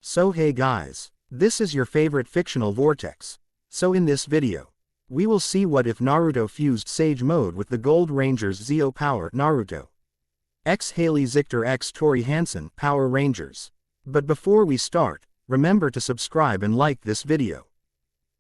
So hey guys, this is your favorite fictional vortex. So in this video, we will see what if Naruto fused Sage Mode with the Gold Rangers Zeo Power Naruto X Haley Zichter X Tori Hansen Power Rangers. But before we start, remember to subscribe and like this video.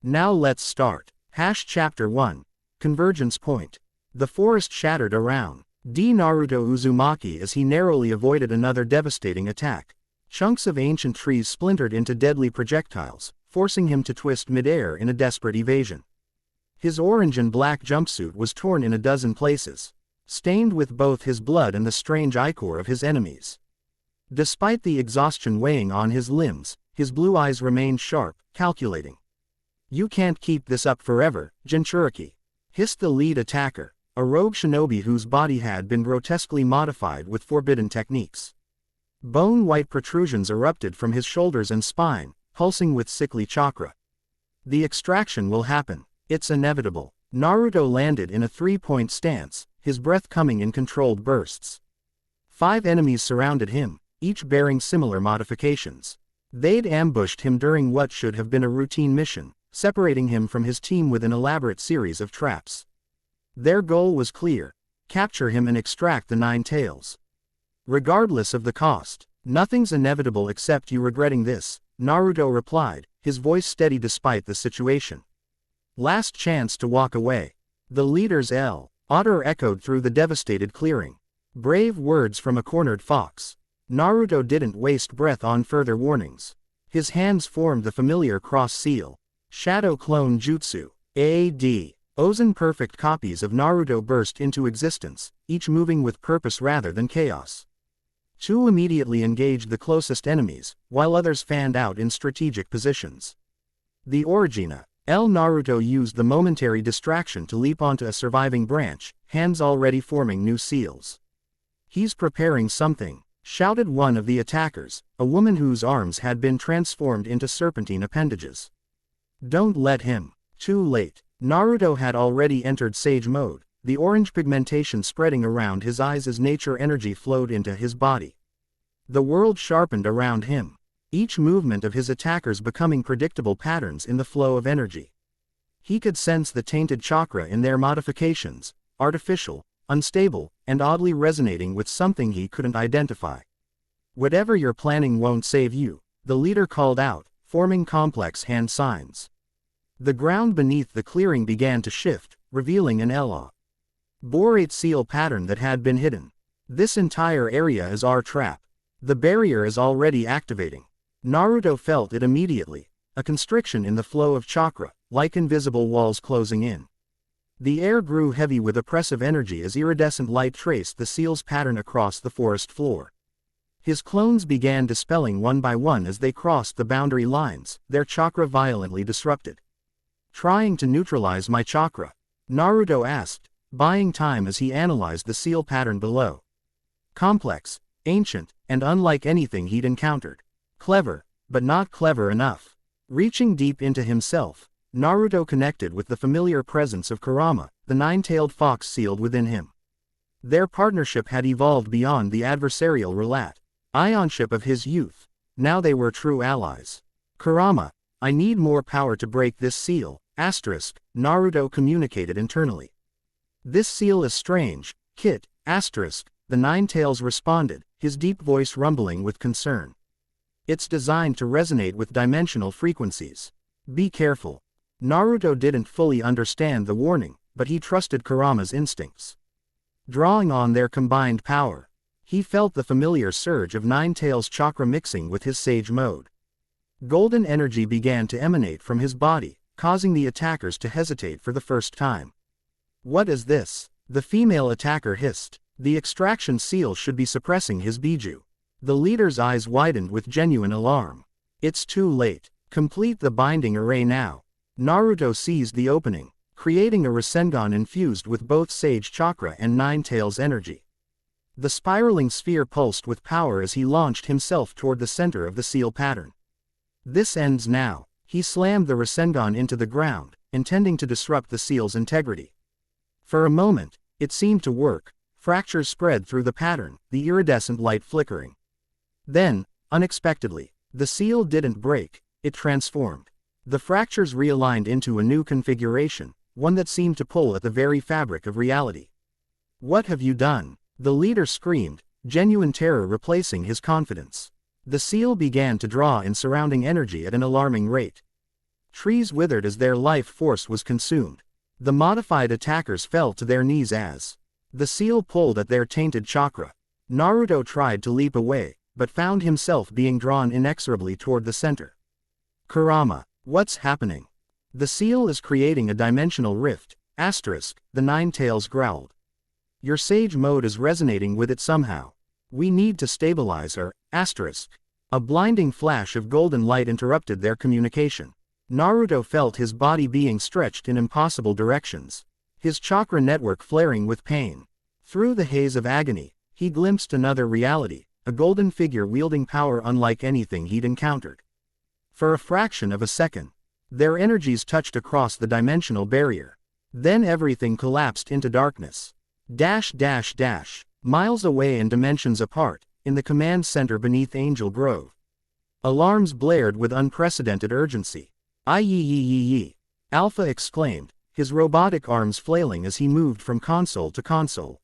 Now let's start. Chapter 1. Convergence Point. The forest shattered around Naruto Uzumaki as he narrowly avoided another devastating attack. Chunks of ancient trees splintered into deadly projectiles, forcing him to twist mid-air in a desperate evasion. His orange and black jumpsuit was torn in a dozen places, stained with both his blood and the strange ichor of his enemies. Despite the exhaustion weighing on his limbs, his blue eyes remained sharp, calculating. "You can't keep this up forever, Jinchuriki," hissed the lead attacker, a rogue shinobi whose body had been grotesquely modified with forbidden techniques. Bone-white protrusions erupted from his shoulders and spine, pulsing with sickly chakra. "The extraction will happen. It's inevitable." Naruto landed in a three-point stance, his breath coming in controlled bursts. 5 enemies surrounded him, each bearing similar modifications. They'd ambushed him during what should have been a routine mission, separating him from his team with an elaborate series of traps. Their goal was clear: capture him and extract the 9 tails. "Regardless of the cost. Nothing's inevitable except you regretting this," Naruto replied, his voice steady despite the situation. "Last chance to walk away." The leader's otter echoed through the devastated clearing. Brave words from a cornered fox. Naruto didn't waste breath on further warnings. His hands formed the familiar cross seal. Shadow Clone Jutsu. A.D. Ozen perfect copies of Naruto burst into existence, each moving with purpose rather than chaos. 2 immediately engaged the closest enemies, while others fanned out in strategic positions. The Origina. Naruto used the momentary distraction to leap onto a surviving branch, hands already forming new seals. "He's preparing something," shouted one of the attackers, a woman whose arms had been transformed into serpentine appendages. "Don't let him." Too late. Naruto had already entered Sage Mode, the orange pigmentation spreading around his eyes as nature energy flowed into his body. The world sharpened around him, each movement of his attackers becoming predictable patterns in the flow of energy. He could sense the tainted chakra in their modifications, artificial, unstable, and oddly resonating with something he couldn't identify. "Whatever you're planning won't save you," the leader called out, forming complex hand signs. The ground beneath the clearing began to shift, revealing an elaborate seal pattern that had been hidden. "This entire area is our trap. The barrier is already activating." Naruto felt it immediately, a constriction in the flow of chakra, like invisible walls closing in. The air grew heavy with oppressive energy as iridescent light traced the seal's pattern across the forest floor. His clones began dispelling one by one as they crossed the boundary lines, their chakra violently disrupted. "Trying to neutralize my chakra?" Naruto asked, buying time as he analyzed the seal pattern below. Complex, ancient, and unlike anything he'd encountered. Clever, but not clever enough. Reaching deep into himself, Naruto connected with the familiar presence of Kurama, the 9-tailed fox sealed within him. Their partnership had evolved beyond the adversarial relationship of his youth. Now they were true allies. "Kurama, I need more power to break this seal, Naruto communicated internally. "This seal is strange, Kit, the 9 tails responded, his deep voice rumbling with concern. "It's designed to resonate with dimensional frequencies. Be careful." Naruto didn't fully understand the warning, but he trusted Kurama's instincts. Drawing on their combined power, he felt the familiar surge of 9 tails chakra mixing with his Sage Mode. Golden energy began to emanate from his body, causing the attackers to hesitate for the first time. "What is this?" the female attacker hissed. "The extraction seal should be suppressing his Biju." The leader's eyes widened with genuine alarm. "It's too late. Complete the binding array now." Naruto seized the opening, creating a Rasengan infused with both Sage Chakra and 9 tails energy. The spiraling sphere pulsed with power as he launched himself toward the center of the seal pattern. "This ends now." He slammed the Rasengan into the ground, intending to disrupt the seal's integrity. For a moment, it seemed to work. Fractures spread through the pattern, the iridescent light flickering. Then, unexpectedly, The seal didn't break, it transformed. The fractures realigned into a new configuration, one that seemed to pull at the very fabric of reality. "What have you done?" the leader screamed, genuine terror replacing his confidence. The seal began to draw in surrounding energy at an alarming rate. Trees withered as their life force was consumed. The modified attackers fell to their knees as the seal pulled at their tainted chakra. Naruto tried to leap away, but found himself being drawn inexorably toward the center. "Kurama, what's happening?" "The seal is creating a dimensional rift, asterisk," the Nine-Tails growled. "Your sage mode is resonating with it somehow. We need to stabilize her, asterisk." A blinding flash of golden light interrupted their communication. Naruto felt his body being stretched in impossible directions, his chakra network flaring with pain. Through the haze of agony, he glimpsed another reality, a golden figure wielding power unlike anything he'd encountered. For a fraction of a second, their energies touched across the dimensional barrier. Then everything collapsed into darkness. Miles away and dimensions apart, in the command center beneath Angel Grove. Alarms blared with unprecedented urgency. "Aye-yi-yi-yi-yi," Alpha exclaimed, his robotic arms flailing as he moved from console to console.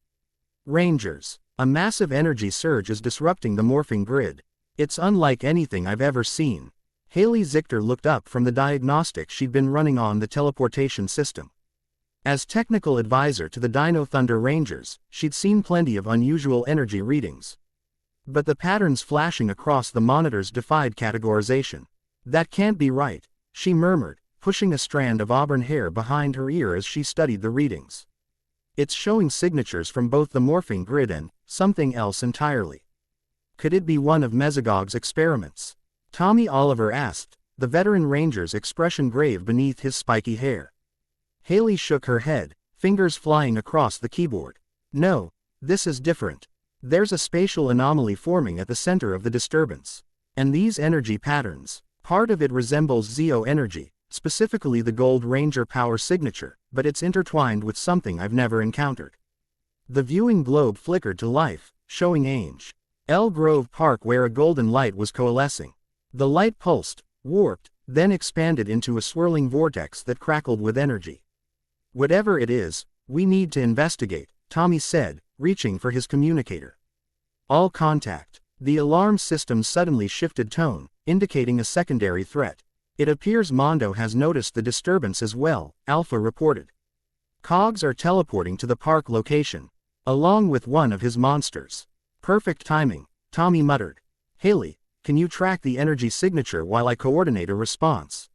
"Rangers, a massive energy surge is disrupting the morphing grid. It's unlike anything I've ever seen." Haley Zichter looked up from the diagnostics she'd been running on the teleportation system. As technical advisor to the Dino Thunder Rangers, she'd seen plenty of unusual energy readings. But the patterns flashing across the monitors defied categorization. "That can't be right," she murmured, pushing a strand of auburn hair behind her ear as she studied the readings. "It's showing signatures from both the morphing grid and something else entirely. Could it be one of Mesogog's experiments?" Tommy Oliver asked, the veteran ranger's expression grave beneath his spiky hair. Haley shook her head, fingers flying across the keyboard. "No, this is different. There's a spatial anomaly forming at the center of the disturbance. And these energy patterns, part of it resembles Zeo energy, specifically the Gold Ranger power signature, but it's intertwined with something I've never encountered." The viewing globe flickered to life, showing Angel Grove Park where a golden light was coalescing. The light pulsed, warped, then expanded into a swirling vortex that crackled with energy. "Whatever it is, we need to investigate," Tommy said, reaching for his communicator. "All contact." The alarm system suddenly shifted tone, indicating a secondary threat. "It appears Mondo has noticed the disturbance as well," Alpha reported. "Cogs are teleporting to the park location, along with one of his monsters." "Perfect timing," Tommy muttered. "Haley, can you track the energy signature while I coordinate a response?"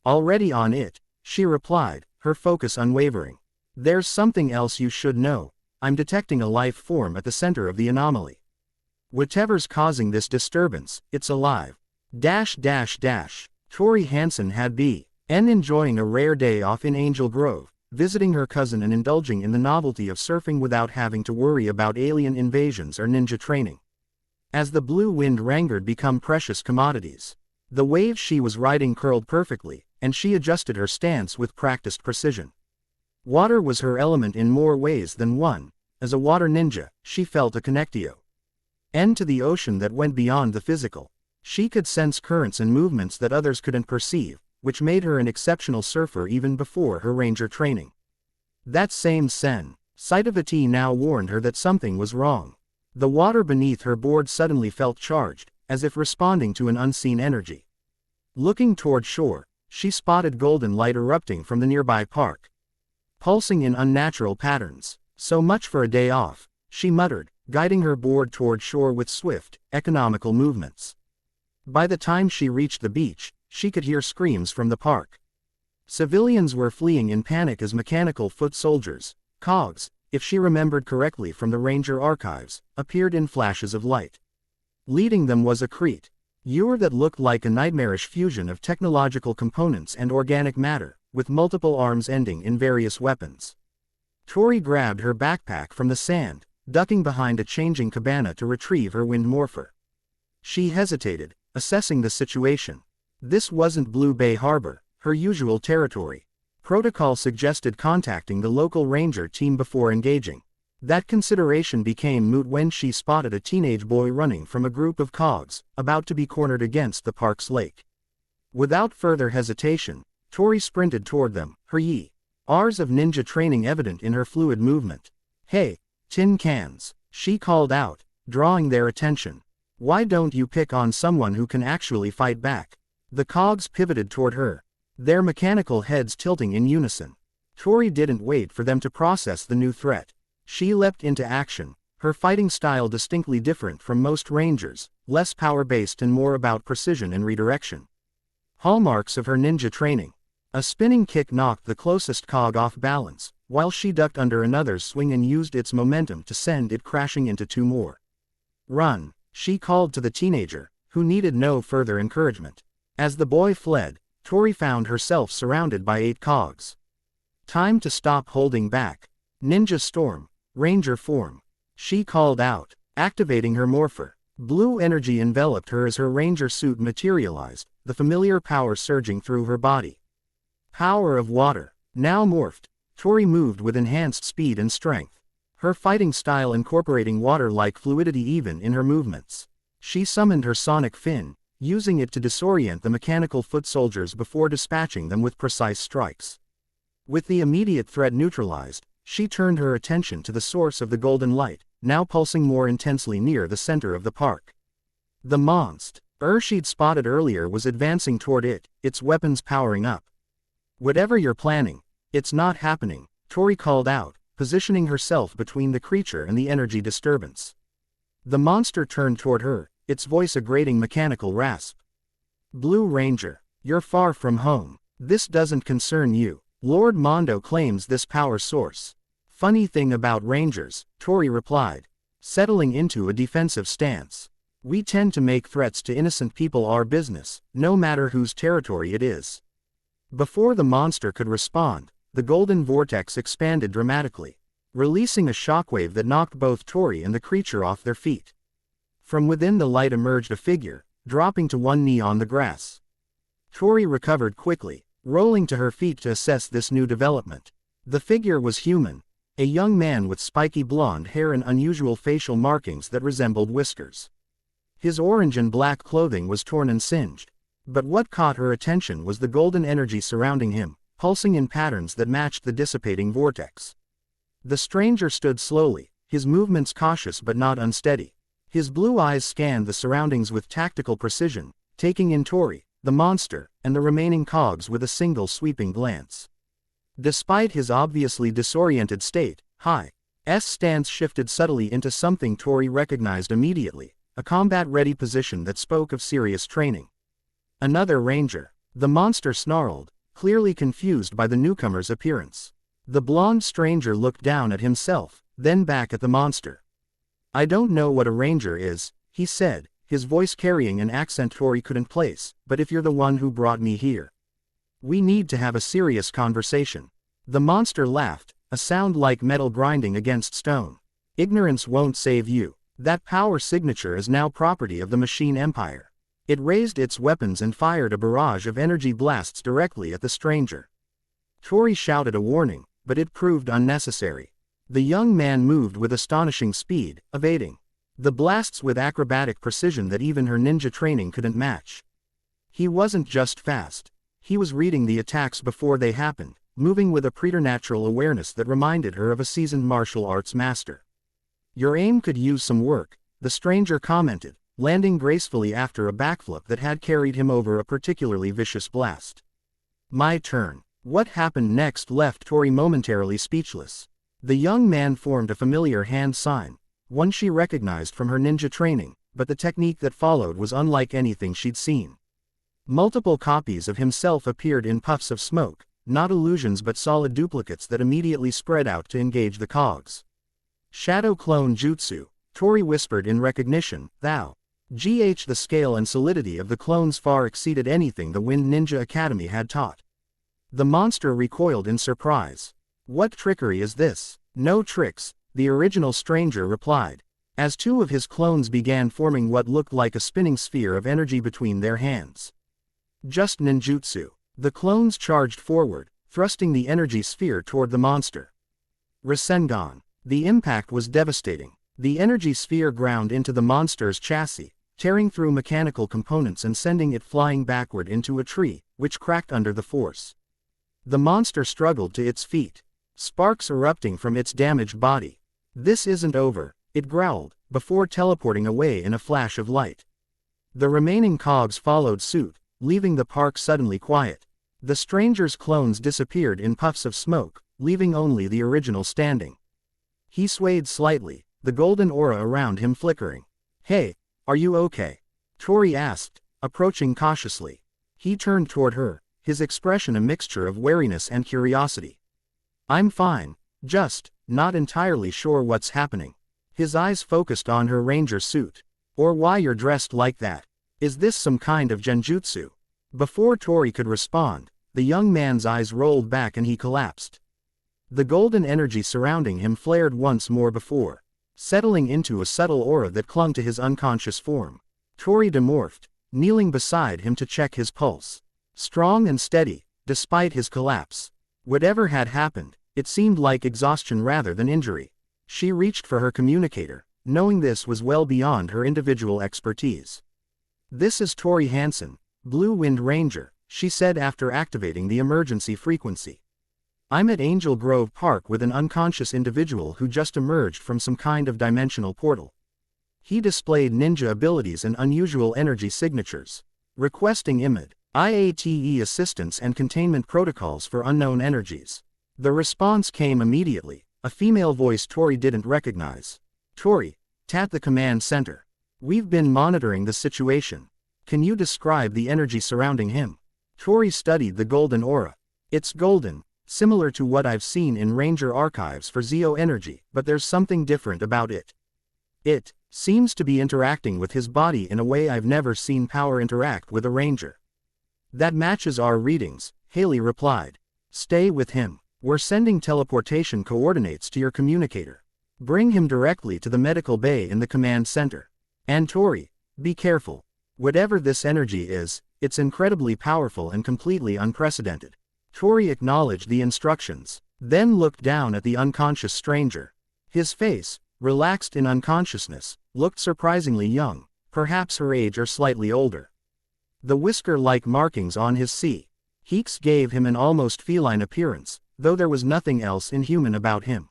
"Already on it," she replied, her focus unwavering. "There's something else you should know. I'm detecting a life form at the center of the anomaly. Whatever's causing this disturbance, it's alive." Tori Hansen had been enjoying a rare day off in Angel Grove, visiting her cousin and indulging in the novelty of surfing without having to worry about alien invasions or ninja training. As the blue wind rangered become precious commodities, the waves she was riding curled perfectly, and she adjusted her stance with practiced precision. Water was her element in more ways than one. As a water ninja, she felt a connectio to the ocean that went beyond the physical. She could sense currents and movements that others couldn't perceive, which made her an exceptional surfer even before her ranger training. That same sight of it now warned her that something was wrong. The water beneath her board suddenly felt charged, as if responding to an unseen energy. Looking toward shore, she spotted golden light erupting from the nearby park, pulsing in unnatural patterns. "So much for a day off," she muttered, guiding her board toward shore with swift, economical movements. By the time she reached the beach, she could hear screams from the park. Civilians were fleeing in panic as mechanical foot soldiers, cogs, if she remembered correctly from the Ranger archives, appeared in flashes of light. Leading them was a creature that looked like a nightmarish fusion of technological components and organic matter, with multiple arms ending in various weapons. Tori grabbed her backpack from the sand, ducking behind a changing cabana to retrieve her wind morpher. She hesitated, assessing the situation. This wasn't Blue Bay Harbor, her usual territory. Protocol suggested contacting the local ranger team before engaging. That consideration became moot when she spotted a teenage boy running from a group of cogs, about to be cornered against the park's lake. Without further hesitation, Tori sprinted toward them, her R's of ninja training evident in her fluid movement. "Hey, tin cans," she called out, drawing their attention. "Why don't you pick on someone who can actually fight back?" The cogs pivoted toward her, their mechanical heads tilting in unison. Tori didn't wait for them to process the new threat. She leapt into action, her fighting style distinctly different from most rangers, less power-based and more about precision and redirection. Hallmarks of her ninja training. A spinning kick knocked the closest cog off balance, while she ducked under another's swing and used its momentum to send it crashing into two more. "Run," she called to the teenager, who needed no further encouragement. As the boy fled, Tori found herself surrounded by 8 cogs. "Time to stop holding back. Ninja Storm, Ranger form," she called out, activating her morpher. Blue energy enveloped her as her ranger suit materialized, the familiar power surging through her body. Power of water. Now morphed, Tori moved with enhanced speed and strength, her fighting style incorporating water-like fluidity even in her movements. She summoned her sonic fin, using it to disorient the mechanical foot soldiers before dispatching them with precise strikes. With the immediate threat neutralized, she turned her attention to the source of the golden light, now pulsing more intensely near the center of the park. The monster she'd spotted earlier was advancing toward it, its weapons powering up. "Whatever you're planning, it's not happening," Tori called out, positioning herself between the creature and the energy disturbance. The monster turned toward her, its voice a grating mechanical rasp. "Blue Ranger, you're far from home. This doesn't concern you. Lord Mondo claims this power source." "Funny thing about Rangers," Tori replied, settling into a defensive stance. "We tend to make threats to innocent people our business, no matter whose territory it is." Before the monster could respond, the golden vortex expanded dramatically, releasing a shockwave that knocked both Tori and the creature off their feet. From within the light emerged a figure, dropping to one knee on the grass. Tori recovered quickly, rolling to her feet to assess this new development. The figure was human, a young man with spiky blonde hair and unusual facial markings that resembled whiskers. His orange and black clothing was torn and singed, but what caught her attention was the golden energy surrounding him, pulsing in patterns that matched the dissipating vortex. The stranger stood slowly, his movements cautious but not unsteady. His blue eyes scanned the surroundings with tactical precision, taking in Tori, the monster, and the remaining cogs with a single sweeping glance. Despite his obviously disoriented state, Hi's stance shifted subtly into something Tori recognized immediately, a combat-ready position that spoke of serious training. "Another ranger," the monster snarled, clearly confused by the newcomer's appearance. The blonde stranger looked down at himself, then back at the monster. "I don't know what a ranger is," he said, his voice carrying an accent Tori couldn't place, "but if you're the one who brought me here, we need to have a serious conversation." The monster laughed, a sound like metal grinding against stone. "Ignorance won't save you. That power signature is now property of the Machine Empire." It raised its weapons and fired a barrage of energy blasts directly at the stranger. Tori shouted a warning, but it proved unnecessary. The young man moved with astonishing speed, evading the blasts with acrobatic precision that even her ninja training couldn't match. He wasn't just fast. He was reading the attacks before they happened, moving with a preternatural awareness that reminded her of a seasoned martial arts master. "Your aim could use some work," the stranger commented, landing gracefully after a backflip that had carried him over a particularly vicious blast. "My turn." What happened next left Tori momentarily speechless. The young man formed a familiar hand sign, one she recognized from her ninja training, but the technique that followed was unlike anything she'd seen. Multiple copies of himself appeared in puffs of smoke, not illusions but solid duplicates that immediately spread out to engage the cogs. "Shadow Clone Jutsu," Tori whispered in recognition. The scale and solidity of the clones far exceeded anything the Wind Ninja Academy had taught. The monster recoiled in surprise. "What trickery is this?" "No tricks," the original stranger replied, as two of his clones began forming what looked like a spinning sphere of energy between their hands. "Just ninjutsu." The clones charged forward, thrusting the energy sphere toward the monster. "Rasengan." The impact was devastating. The energy sphere ground into the monster's chassis, tearing through mechanical components and sending it flying backward into a tree, which cracked under the force. The monster struggled to its feet, sparks erupting from its damaged body. "This isn't over," it growled, before teleporting away in a flash of light. The remaining cogs followed suit, leaving the park suddenly quiet. The stranger's clones disappeared in puffs of smoke, leaving only the original standing. He swayed slightly, the golden aura around him flickering. "Hey, are you okay?" Tori asked, approaching cautiously. He turned toward her, his expression a mixture of wariness and curiosity. "I'm fine, just not entirely sure what's happening." His eyes focused on her ranger suit. "Or why you're dressed like that. Is this some kind of genjutsu?" Before Tori could respond, the young man's eyes rolled back and he collapsed. The golden energy surrounding him flared once more before, settling into a subtle aura that clung to his unconscious form. Tori demorphed, kneeling beside him to check his pulse. Strong and steady, despite his collapse. Whatever had happened, it seemed like exhaustion rather than injury. She reached for her communicator, knowing this was well beyond her individual expertise. "This is Tori Hansen, Blue Wind Ranger," she said after activating the emergency frequency. "I'm at Angel Grove Park with an unconscious individual who just emerged from some kind of dimensional portal. He displayed ninja abilities and unusual energy signatures. Requesting IATE assistance and containment protocols for unknown energies." The response came immediately, a female voice Tori didn't recognize. "Tori, at the command center. We've been monitoring the situation. Can you describe the energy surrounding him?" Tori studied the golden aura. "It's golden, similar to what I've seen in Ranger archives for Zeo energy, but there's something different about it. It seems to be interacting with his body in a way I've never seen power interact with a Ranger." "That matches our readings," Haley replied. "Stay with him. We're sending teleportation coordinates to your communicator. Bring him directly to the medical bay in the command center. And Tori, be careful. Whatever this energy is, it's incredibly powerful and completely unprecedented." Tori acknowledged the instructions, then looked down at the unconscious stranger. His face, relaxed in unconsciousness, looked surprisingly young, perhaps her age or slightly older. The whisker-like markings on his cheeks gave him an almost feline appearance, though there was nothing else inhuman about him.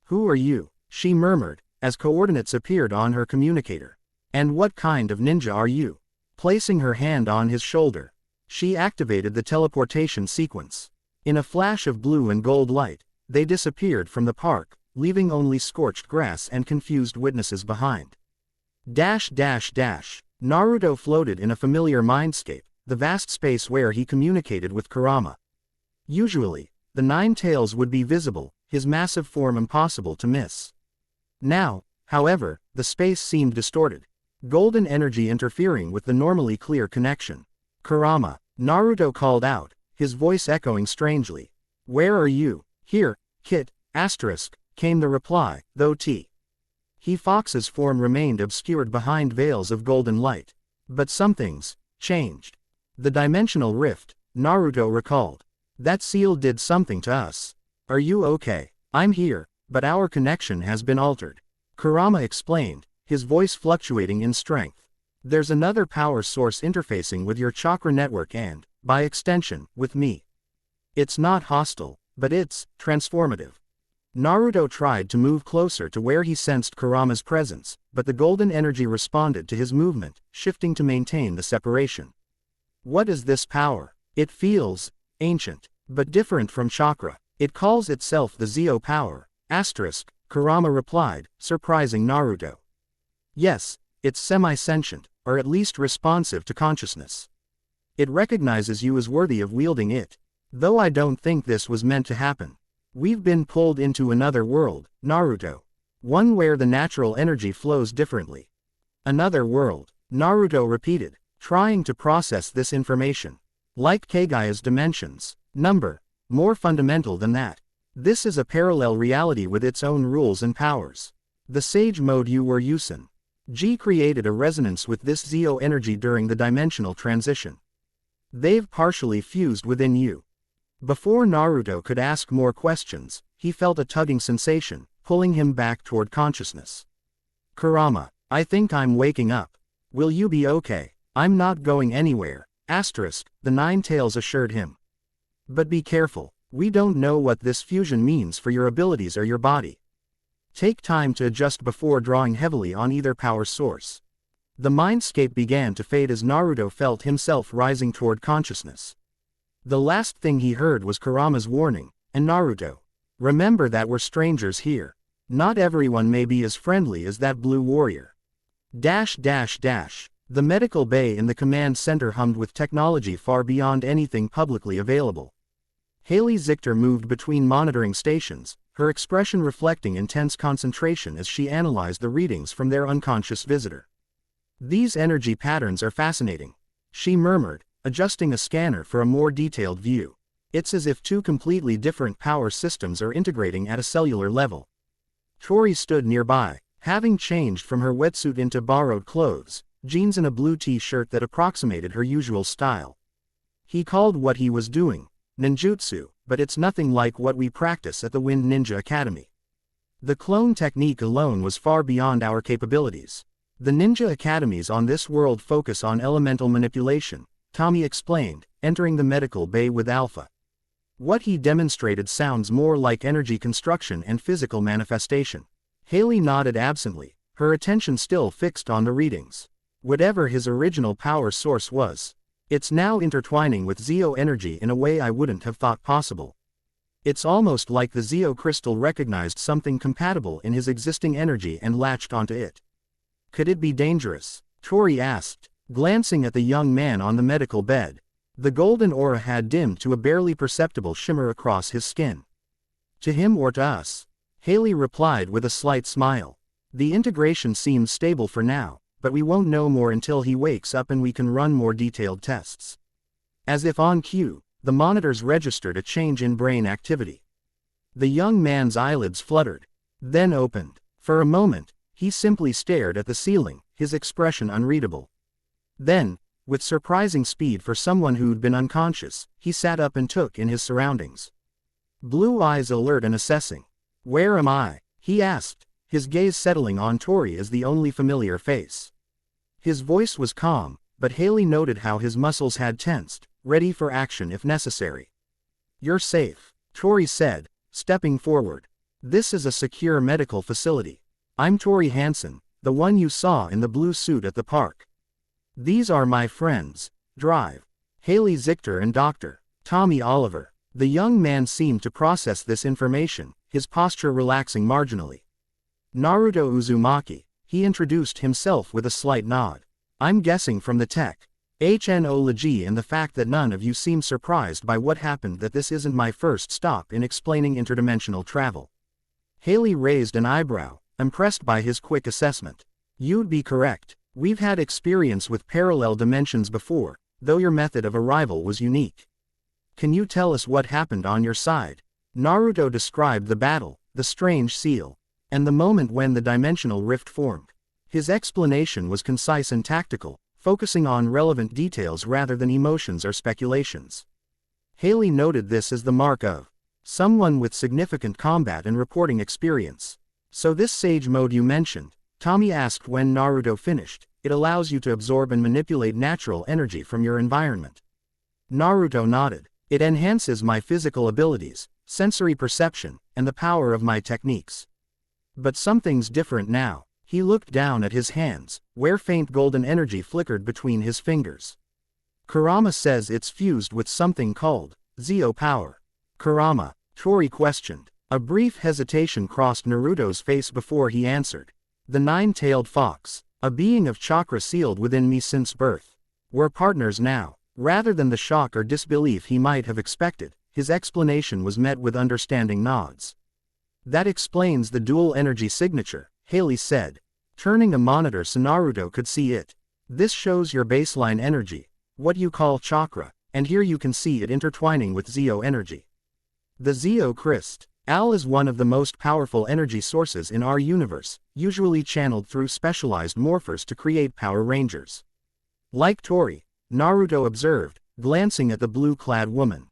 "Who are you?" she murmured, as coordinates appeared on her communicator. "And what kind of ninja are you?" Placing her hand on his shoulder, she activated the teleportation sequence. In a flash of blue and gold light, they disappeared from the park, leaving only scorched grass and confused witnesses behind. Naruto floated in a familiar mindscape, the vast space where he communicated with Kurama. Usually, the nine tails would be visible, his massive form impossible to miss. Now, however, the space seemed distorted. Golden energy interfering with the normally clear connection. "Kurama," Naruto called out, his voice echoing strangely. "Where are you?" "Here, Kit, came the reply, though Fox's form remained obscured behind veils of golden light. But something's changed. The dimensional rift, Naruto recalled. That seal did something to us. Are you okay?" "I'm here, but our connection has been altered," Kurama explained, his voice fluctuating in strength. "There's another power source interfacing with your chakra network and, by extension, with me. It's not hostile, but it's transformative." Naruto tried to move closer to where he sensed Kurama's presence, but the golden energy responded to his movement, shifting to maintain the separation. "What is this power? It feels ancient, but different from chakra. It calls itself the Zeo power, Kurama replied, surprising Naruto. "Yes, it's semi-sentient, or at least responsive to consciousness. It recognizes you as worthy of wielding it. Though I don't think this was meant to happen. We've been pulled into another world, Naruto. One where the natural energy flows differently." "Another world," Naruto repeated, trying to process this information. "Like Kagaya's dimensions, number, more fundamental than that. This is a parallel reality with its own rules and powers. The sage mode you were using. G created a resonance with this Zeo energy during the dimensional transition. They've partially fused within you." Before Naruto could ask more questions, he felt a tugging sensation, pulling him back toward consciousness. Kurama, I think I'm waking up. Will you be okay? I'm not going anywhere, the Nine Tails assured him. But be careful, we don't know what this fusion means for your abilities or your body. Take time to adjust before drawing heavily on either power source. The mindscape began to fade as Naruto felt himself rising toward consciousness. The last thing he heard was Kurama's warning, and Naruto. Remember that we're strangers here. Not everyone may be as friendly as that blue warrior. The medical bay in the command center hummed with technology far beyond anything publicly available. Haley Zichter moved between monitoring stations, her expression reflecting intense concentration as she analyzed the readings from their unconscious visitor. These energy patterns are fascinating, she murmured, adjusting a scanner for a more detailed view. It's as if two completely different power systems are integrating at a cellular level. Tori stood nearby, having changed from her wetsuit into borrowed clothes, jeans and a blue t-shirt that approximated her usual style. He called what he was doing ninjutsu, but it's nothing like what we practice at the Wind Ninja Academy. The clone technique alone was far beyond our capabilities. The ninja academies on this world focus on elemental manipulation, Tommy explained, entering the medical bay with Alpha. What he demonstrated sounds more like energy construction and physical manifestation. Haley nodded absently, her attention still fixed on the readings. Whatever his original power source was, it's now intertwining with Zeo energy in a way I wouldn't have thought possible. It's almost like the Zeo crystal recognized something compatible in his existing energy and latched onto it. Could it be dangerous? Tori asked, glancing at the young man on the medical bed. The golden aura had dimmed to a barely perceptible shimmer across his skin. To him or to us? Haley replied with a slight smile. The integration seems stable for now, but we won't know more until he wakes up and we can run more detailed tests. As if on cue, the monitors registered a change in brain activity. The young man's eyelids fluttered, then opened. For a moment, he simply stared at the ceiling, his expression unreadable. Then, with surprising speed for someone who'd been unconscious, he sat up and took in his surroundings. Blue eyes alert and assessing. Where am I? He asked, his gaze settling on Tori as the only familiar face. His voice was calm, but Haley noted how his muscles had tensed, ready for action if necessary. You're safe, Tori said, stepping forward. This is a secure medical facility. I'm Tori Hansen, the one you saw in the blue suit at the park. These are my friends, Drive, Haley Zichter and Dr. Tommy Oliver. The young man seemed to process this information, his posture relaxing marginally. Naruto Uzumaki, he introduced himself with a slight nod. I'm guessing from the tech. HNology and the fact that none of you seem surprised by what happened that this isn't my first stop in explaining interdimensional travel. Haley raised an eyebrow, impressed by his quick assessment. You'd be correct. We've had experience with parallel dimensions before, though your method of arrival was unique. Can you tell us what happened on your side? Naruto described the battle, the strange seal, and the moment when the dimensional rift formed. His explanation was concise and tactical, focusing on relevant details rather than emotions or speculations. Haley noted this as the mark of someone with significant combat and reporting experience. So this sage mode you mentioned, Tommy asked when Naruto finished, it allows you to absorb and manipulate natural energy from your environment. Naruto nodded. It enhances my physical abilities, sensory perception, and the power of my techniques. But something's different now. He looked down at his hands, where faint golden energy flickered between his fingers. Kurama says it's fused with something called Zeo power. Kurama, Tori questioned. A brief hesitation crossed Naruto's face before he answered. The nine-tailed fox, a being of chakra sealed within me since birth. We're partners now. Rather than the shock or disbelief he might have expected, his explanation was met with understanding nods. That explains the dual energy signature, Haley said. Turning a monitor so Naruto could see it. This shows your baseline energy, what you call chakra, and here you can see it intertwining with Zeo energy. The Zeo Christ. Al is one of the most powerful energy sources in our universe, usually channeled through specialized morphers to create Power Rangers. Like Tori, Naruto observed, glancing at the blue-clad woman.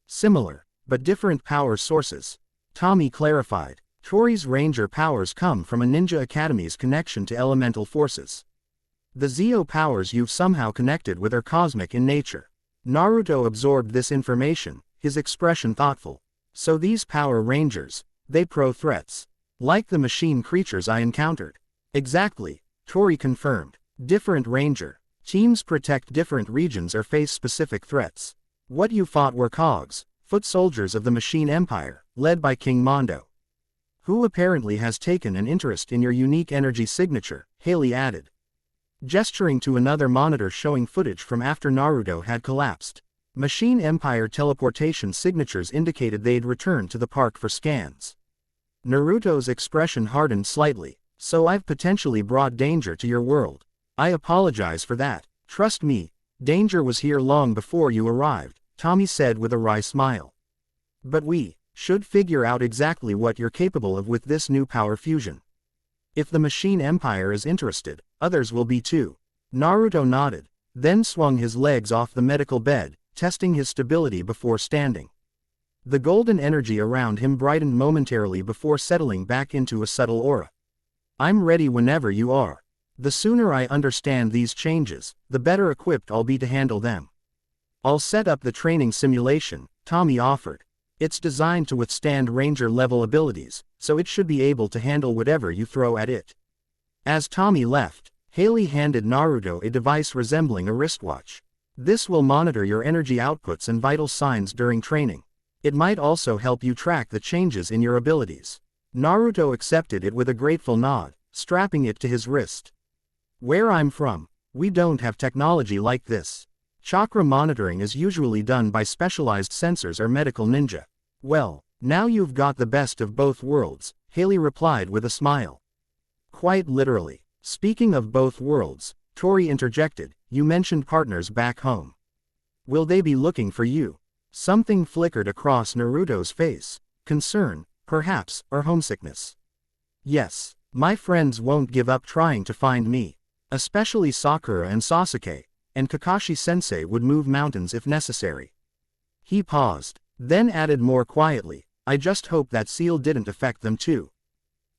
Similar, but different power sources. Tommy clarified. Tori's ranger powers come from a ninja academy's connection to elemental forces. The Zeo powers you've somehow connected with are cosmic in nature. Naruto absorbed this information, his expression thoughtful. So these power rangers, they pose threats. Like the machine creatures I encountered. Exactly, Tori confirmed. Different ranger teams protect different regions or face specific threats. What you fought were cogs, foot soldiers of the Machine Empire, led by King Mondo, who apparently has taken an interest in your unique energy signature, Haley added, gesturing to another monitor showing footage from after Naruto had collapsed. Machine Empire teleportation signatures indicated they'd returned to the park for scans. Naruto's expression hardened slightly. So I've potentially brought danger to your world. I apologize for that. Trust me, danger was here long before you arrived, Tommy said with a wry smile. But we should figure out exactly what you're capable of with this new power fusion. If the Machine Empire is interested, others will be too. Naruto nodded, then swung his legs off the medical bed, testing his stability before standing. The golden energy around him brightened momentarily before settling back into a subtle aura. I'm ready whenever you are. The sooner I understand these changes, the better equipped I'll be to handle them. I'll set up the training simulation, Tommy offered. It's designed to withstand ranger-level abilities, so it should be able to handle whatever you throw at it. As Tommy left, Haley handed Naruto a device resembling a wristwatch. This will monitor your energy outputs and vital signs during training. It might also help you track the changes in your abilities. Naruto accepted it with a grateful nod, strapping it to his wrist. Where I'm from, we don't have technology like this. Chakra monitoring is usually done by specialized sensors or medical ninja. Well, now you've got the best of both worlds, Haley replied with a smile. Quite literally. Speaking of both worlds, Tori interjected, you mentioned partners back home. Will they be looking for you? Something flickered across Naruto's face. Concern, perhaps, or homesickness. Yes, my friends won't give up trying to find me. Especially Sakura and Sasuke, and Kakashi-sensei would move mountains if necessary. He paused, then added more quietly, I just hope that seal didn't affect them too.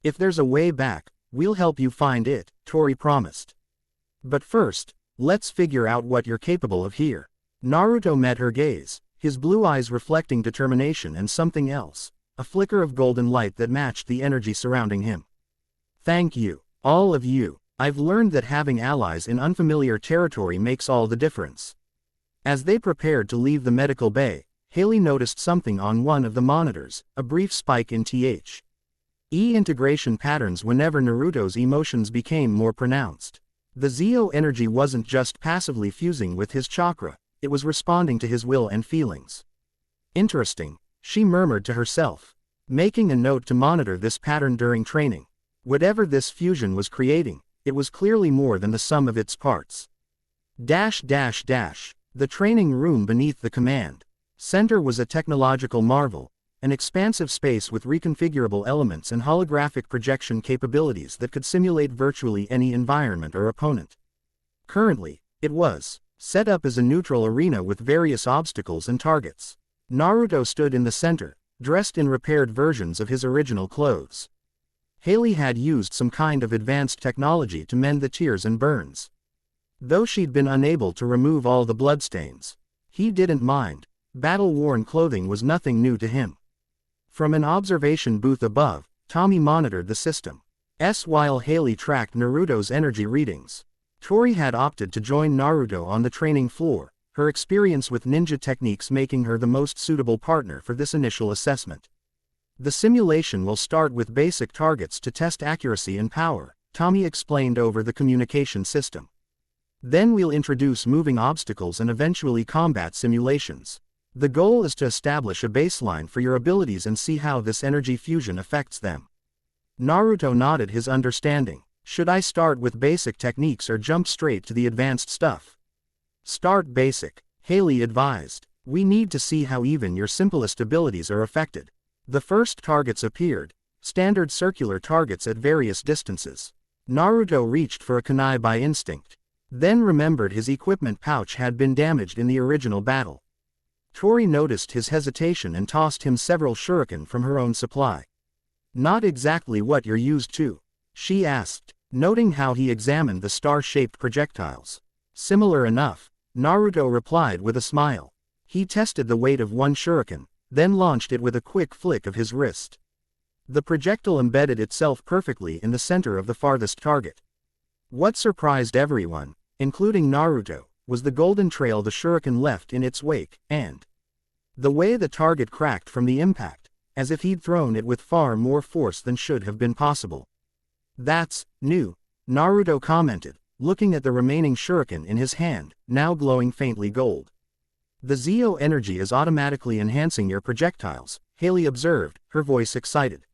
If there's a way back, we'll help you find it, Tori promised. But first, let's figure out what you're capable of here. Naruto met her gaze, his blue eyes reflecting determination and something else. A flicker of golden light that matched the energy surrounding him. Thank you, all of you. I've learned that having allies in unfamiliar territory makes all the difference. As they prepared to leave the medical bay, Haley noticed something on one of the monitors, a brief spike in THE integration patterns whenever Naruto's emotions became more pronounced. The Zeo energy wasn't just passively fusing with his chakra, it was responding to his will and feelings. Interesting, she murmured to herself, making a note to monitor this pattern during training. Whatever this fusion was creating, it was clearly more than the sum of its parts. The training room beneath the command center was a technological marvel, an expansive space with reconfigurable elements and holographic projection capabilities that could simulate virtually any environment or opponent. Currently, it was set up as a neutral arena with various obstacles and targets. Naruto stood in the center, dressed in repaired versions of his original clothes. Haley had used some kind of advanced technology to mend the tears and burns. Though she'd been unable to remove all the bloodstains, he didn't mind. Battle-worn clothing was nothing new to him. From an observation booth above, Tommy monitored the system. While Haley tracked Naruto's energy readings. Tori had opted to join Naruto on the training floor, her experience with ninja techniques making her the most suitable partner for this initial assessment. The simulation will start with basic targets to test accuracy and power, Tommy explained over the communication system. Then we'll introduce moving obstacles and eventually combat simulations. The goal is to establish a baseline for your abilities and see how this energy fusion affects them. Naruto nodded his understanding. Should I start with basic techniques or jump straight to the advanced stuff? Start basic, Haley advised. We need to see how even your simplest abilities are affected. The first targets appeared, standard circular targets at various distances. Naruto reached for a kunai by instinct. Then remembered his equipment pouch had been damaged in the original battle. Tori noticed his hesitation and tossed him several shuriken from her own supply. Not exactly what you're used to, she asked, noting how he examined the star-shaped projectiles. Similar enough, Naruto replied with a smile. He tested the weight of one shuriken, then launched it with a quick flick of his wrist. The projectile embedded itself perfectly in the center of the farthest target. What surprised everyone, including Naruto, was the golden trail the shuriken left in its wake, and the way the target cracked from the impact, as if he'd thrown it with far more force than should have been possible. That's new, Naruto commented, looking at the remaining shuriken in his hand, now glowing faintly gold. The Zeo energy is automatically enhancing your projectiles, Haley observed, her voice excited.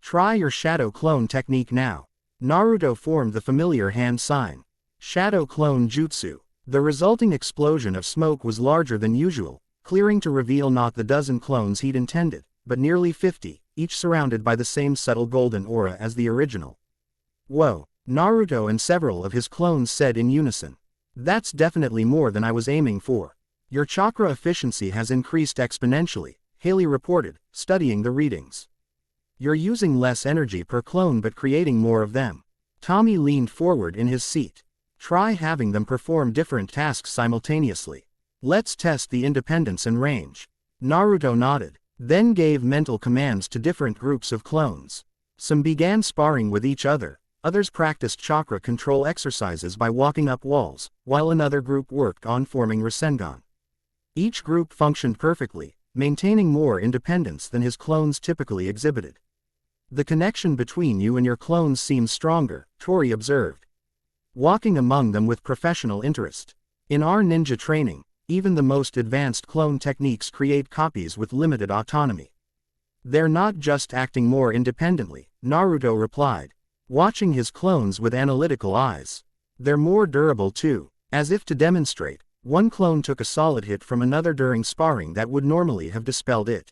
Try your shadow clone technique now. Naruto formed the familiar hand sign. Shadow clone jutsu. The resulting explosion of smoke was larger than usual, clearing to reveal not the dozen clones he'd intended, but nearly 50, each surrounded by the same subtle golden aura as the original. Whoa, Naruto and several of his clones said in unison. That's definitely more than I was aiming for. Your chakra efficiency has increased exponentially, Haley reported, studying the readings. You're using less energy per clone but creating more of them. Tommy leaned forward in his seat. Try having them perform different tasks simultaneously. Let's test the independence and range. Naruto nodded, then gave mental commands to different groups of clones. Some began sparring with each other, others practiced chakra control exercises by walking up walls, while another group worked on forming Rasengan. Each group functioned perfectly, maintaining more independence than his clones typically exhibited. The connection between you and your clones seems stronger, Tori observed, walking among them with professional interest. In our ninja training, even the most advanced clone techniques create copies with limited autonomy. They're not just acting more independently, Naruto replied, watching his clones with analytical eyes. They're more durable too. As if to demonstrate, one clone took a solid hit from another during sparring that would normally have dispelled it,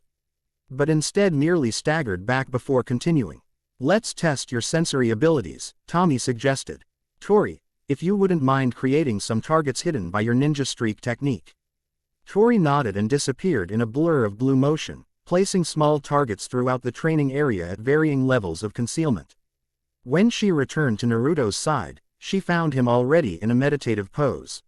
but instead merely staggered back before continuing. Let's test your sensory abilities, Tommy suggested. Tori, if you wouldn't mind creating some targets hidden by your ninja streak technique. Tori nodded and disappeared in a blur of blue motion, placing small targets throughout the training area at varying levels of concealment. When she returned to Naruto's side, she found him already in a meditative pose.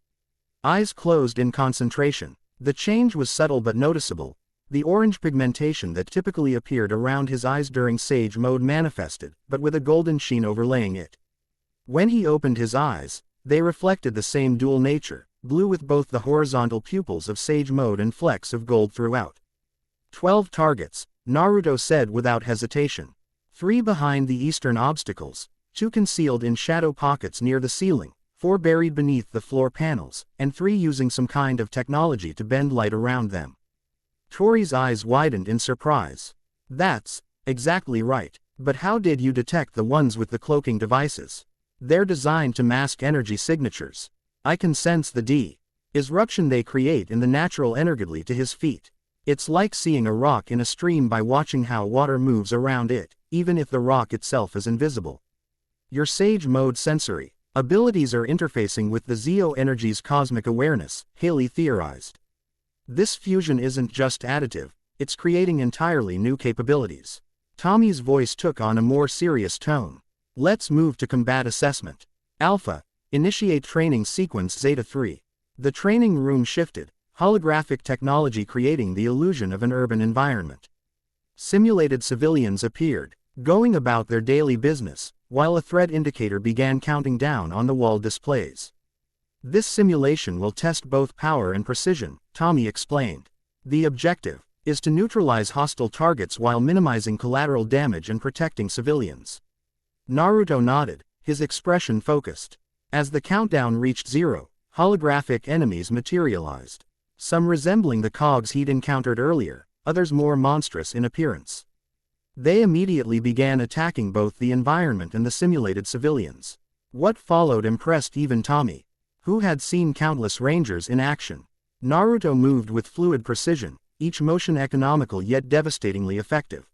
Eyes closed in concentration. The change was subtle but noticeable. The orange pigmentation that typically appeared around his eyes during Sage Mode manifested, but with a golden sheen overlaying it. When he opened his eyes, they reflected the same dual nature, blue with both the horizontal pupils of Sage Mode and flecks of gold throughout. 12 targets, Naruto said without hesitation. 3 behind the eastern obstacles, 2 concealed in shadow pockets near the ceiling, 4 buried beneath the floor panels, and 3 using some kind of technology to bend light around them. Tori's eyes widened in surprise. That's exactly right. But how did you detect the ones with the cloaking devices? They're designed to mask energy signatures. I can sense the disruption they create in the natural energy to his feet. It's like seeing a rock in a stream by watching how water moves around it, even if the rock itself is invisible. Your Sage Mode sensory abilities are interfacing with the Zeo energy's cosmic awareness, Haley theorized. This fusion isn't just additive, it's creating entirely new capabilities. Tommy's voice took on a more serious tone. Let's move to combat assessment. Alpha, initiate training sequence Zeta 3. The training room shifted, holographic technology creating the illusion of an urban environment. Simulated civilians appeared, going about their daily business, while a threat indicator began counting down on the wall displays. This simulation will test both power and precision, Tommy explained. The objective is to neutralize hostile targets while minimizing collateral damage and protecting civilians. Naruto nodded, his expression focused. As the countdown reached 0, holographic enemies materialized. Some resembling the cogs he'd encountered earlier, others more monstrous in appearance. They immediately began attacking both the environment and the simulated civilians. What followed impressed even Tommy, who had seen countless rangers in action. Naruto moved with fluid precision, each motion economical yet devastatingly effective.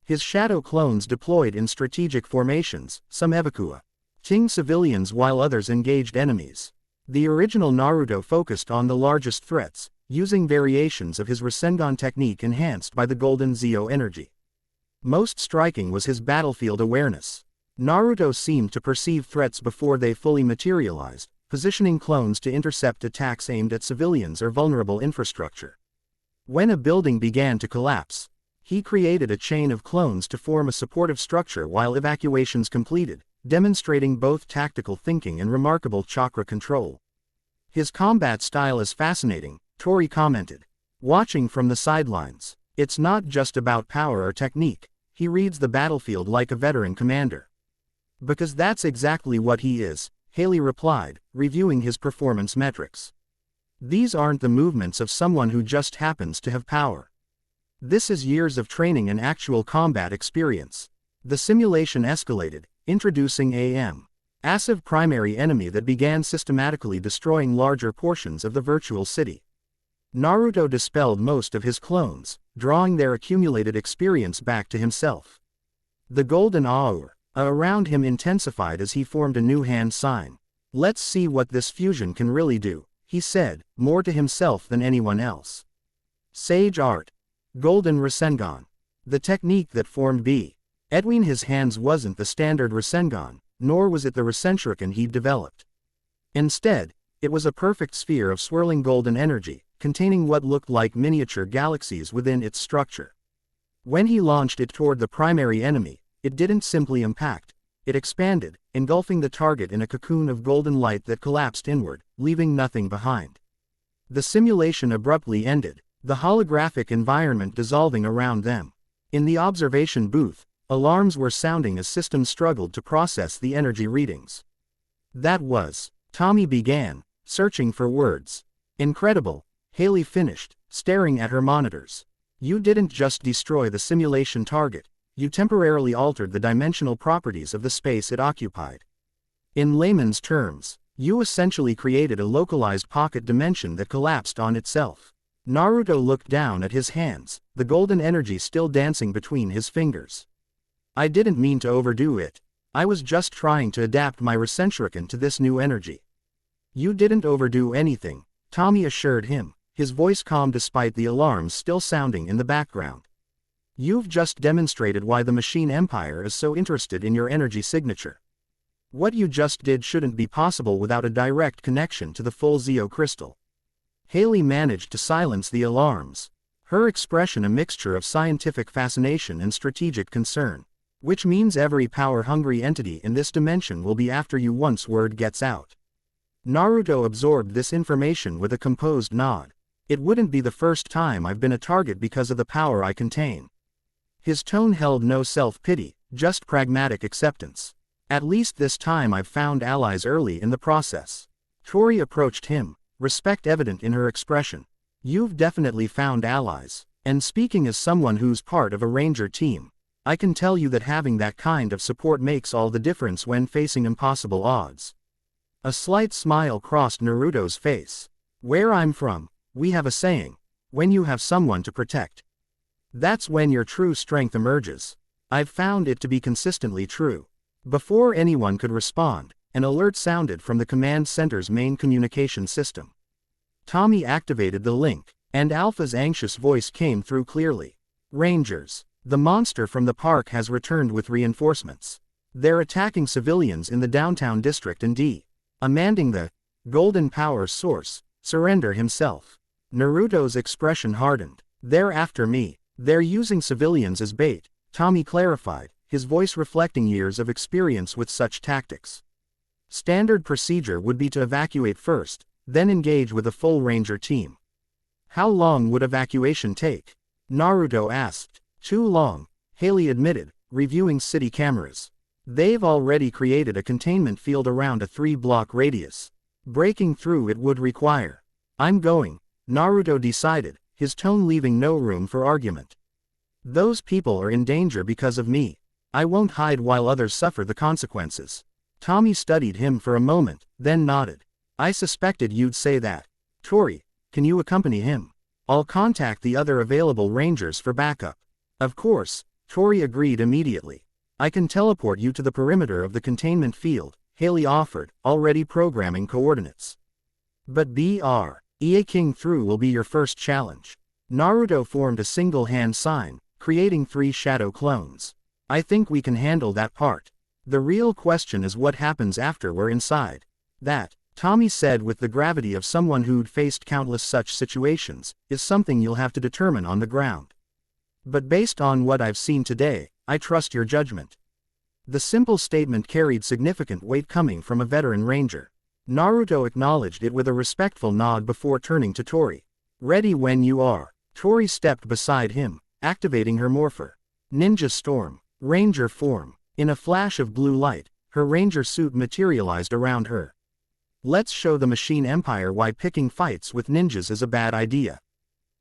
His shadow clones deployed in strategic formations, some evacuating civilians while others engaged enemies. The original Naruto focused on the largest threats, using variations of his Rasengan technique enhanced by the golden Zeo energy. Most striking was his battlefield awareness. Naruto seemed to perceive threats before they fully materialized, positioning clones to intercept attacks aimed at civilians or vulnerable infrastructure. When a building began to collapse, he created a chain of clones to form a supportive structure while evacuations completed, demonstrating both tactical thinking and remarkable chakra control. His combat style is fascinating, Tori commented. Watching from the sidelines, it's not just about power or technique, he reads the battlefield like a veteran commander. Because that's exactly what he is, Haley replied, reviewing his performance metrics. These aren't the movements of someone who just happens to have power. This is years of training and actual combat experience. The simulation escalated, introducing a massive primary enemy that began systematically destroying larger portions of the virtual city. Naruto dispelled most of his clones, drawing their accumulated experience back to himself. The golden aura around him intensified as he formed a new hand sign. Let's see what this fusion can really do, he said, more to himself than anyone else. Sage Art. Golden Rasengan. The technique that formed between his hands wasn't the standard Rasengan, nor was it the Rasenshuriken he'd developed. Instead, it was a perfect sphere of swirling golden energy, containing what looked like miniature galaxies within its structure. When he launched it toward the primary enemy, it didn't simply impact, it expanded, engulfing the target in a cocoon of golden light that collapsed inward, leaving nothing behind. The simulation abruptly ended, the holographic environment dissolving around them. In the observation booth, alarms were sounding as systems struggled to process the energy readings. That was, Tommy began, searching for words. Incredible, Haley finished, staring at her monitors. You didn't just destroy the simulation target, you temporarily altered the dimensional properties of the space it occupied. In layman's terms, you essentially created a localized pocket dimension that collapsed on itself. Naruto looked down at his hands, the golden energy still dancing between his fingers. I didn't mean to overdo it. I was just trying to adapt my Rasenshuriken to this new energy. You didn't overdo anything, Tommy assured him, his voice calm despite the alarms still sounding in the background. You've just demonstrated why the Machine Empire is so interested in your energy signature. What you just did shouldn't be possible without a direct connection to the full Zeo crystal. Haley managed to silence the alarms, her expression a mixture of scientific fascination and strategic concern. Which means every power-hungry entity in this dimension will be after you once word gets out. Naruto absorbed this information with a composed nod. It wouldn't be the first time I've been a target because of the power I contain. His tone held no self-pity, just pragmatic acceptance. At least this time I've found allies early in the process. Tori approached him, respect evident in her expression. You've definitely found allies, and speaking as someone who's part of a ranger team, I can tell you that having that kind of support makes all the difference when facing impossible odds. A slight smile crossed Naruto's face. Where I'm from, we have a saying, when you have someone to protect, that's when your true strength emerges. I've found it to be consistently true. Before anyone could respond, an alert sounded from the command center's main communication system. Tommy activated the link, and Alpha's anxious voice came through clearly. Rangers, the monster from the park has returned with reinforcements. They're attacking civilians in the downtown district and demanding the golden power source surrender himself. Naruto's expression hardened. They're after me. They're using civilians as bait, Tommy clarified, his voice reflecting years of experience with such tactics. Standard procedure would be to evacuate first, then engage with a full ranger team. How long would evacuation take? Naruto asked. Too long, Haley admitted, reviewing city cameras. They've already created a containment field around a 3-block radius. Breaking through it would require. I'm going, Naruto decided, his tone leaving no room for argument. Those people are in danger because of me. I won't hide while others suffer the consequences. Tommy studied him for a moment, then nodded. I suspected you'd say that. Tori, can you accompany him? I'll contact the other available rangers for backup. Of course, Tori agreed immediately. I can teleport you to the perimeter of the containment field, Haley offered, already programming coordinates. But breaking through will be your first challenge. Naruto formed a single hand sign, creating 3 shadow clones. I think we can handle that part. The real question is what happens after we're inside. That, Tommy said with the gravity of someone who'd faced countless such situations, is something you'll have to determine on the ground. But based on what I've seen today, I trust your judgment. The simple statement carried significant weight coming from a veteran ranger. Naruto acknowledged it with a respectful nod before turning to Tori. Ready when you are. Tori stepped beside him, activating her morpher. Ninja Storm. Ranger form. In a flash of blue light, her ranger suit materialized around her. Let's show the Machine Empire why picking fights with ninjas is a bad idea.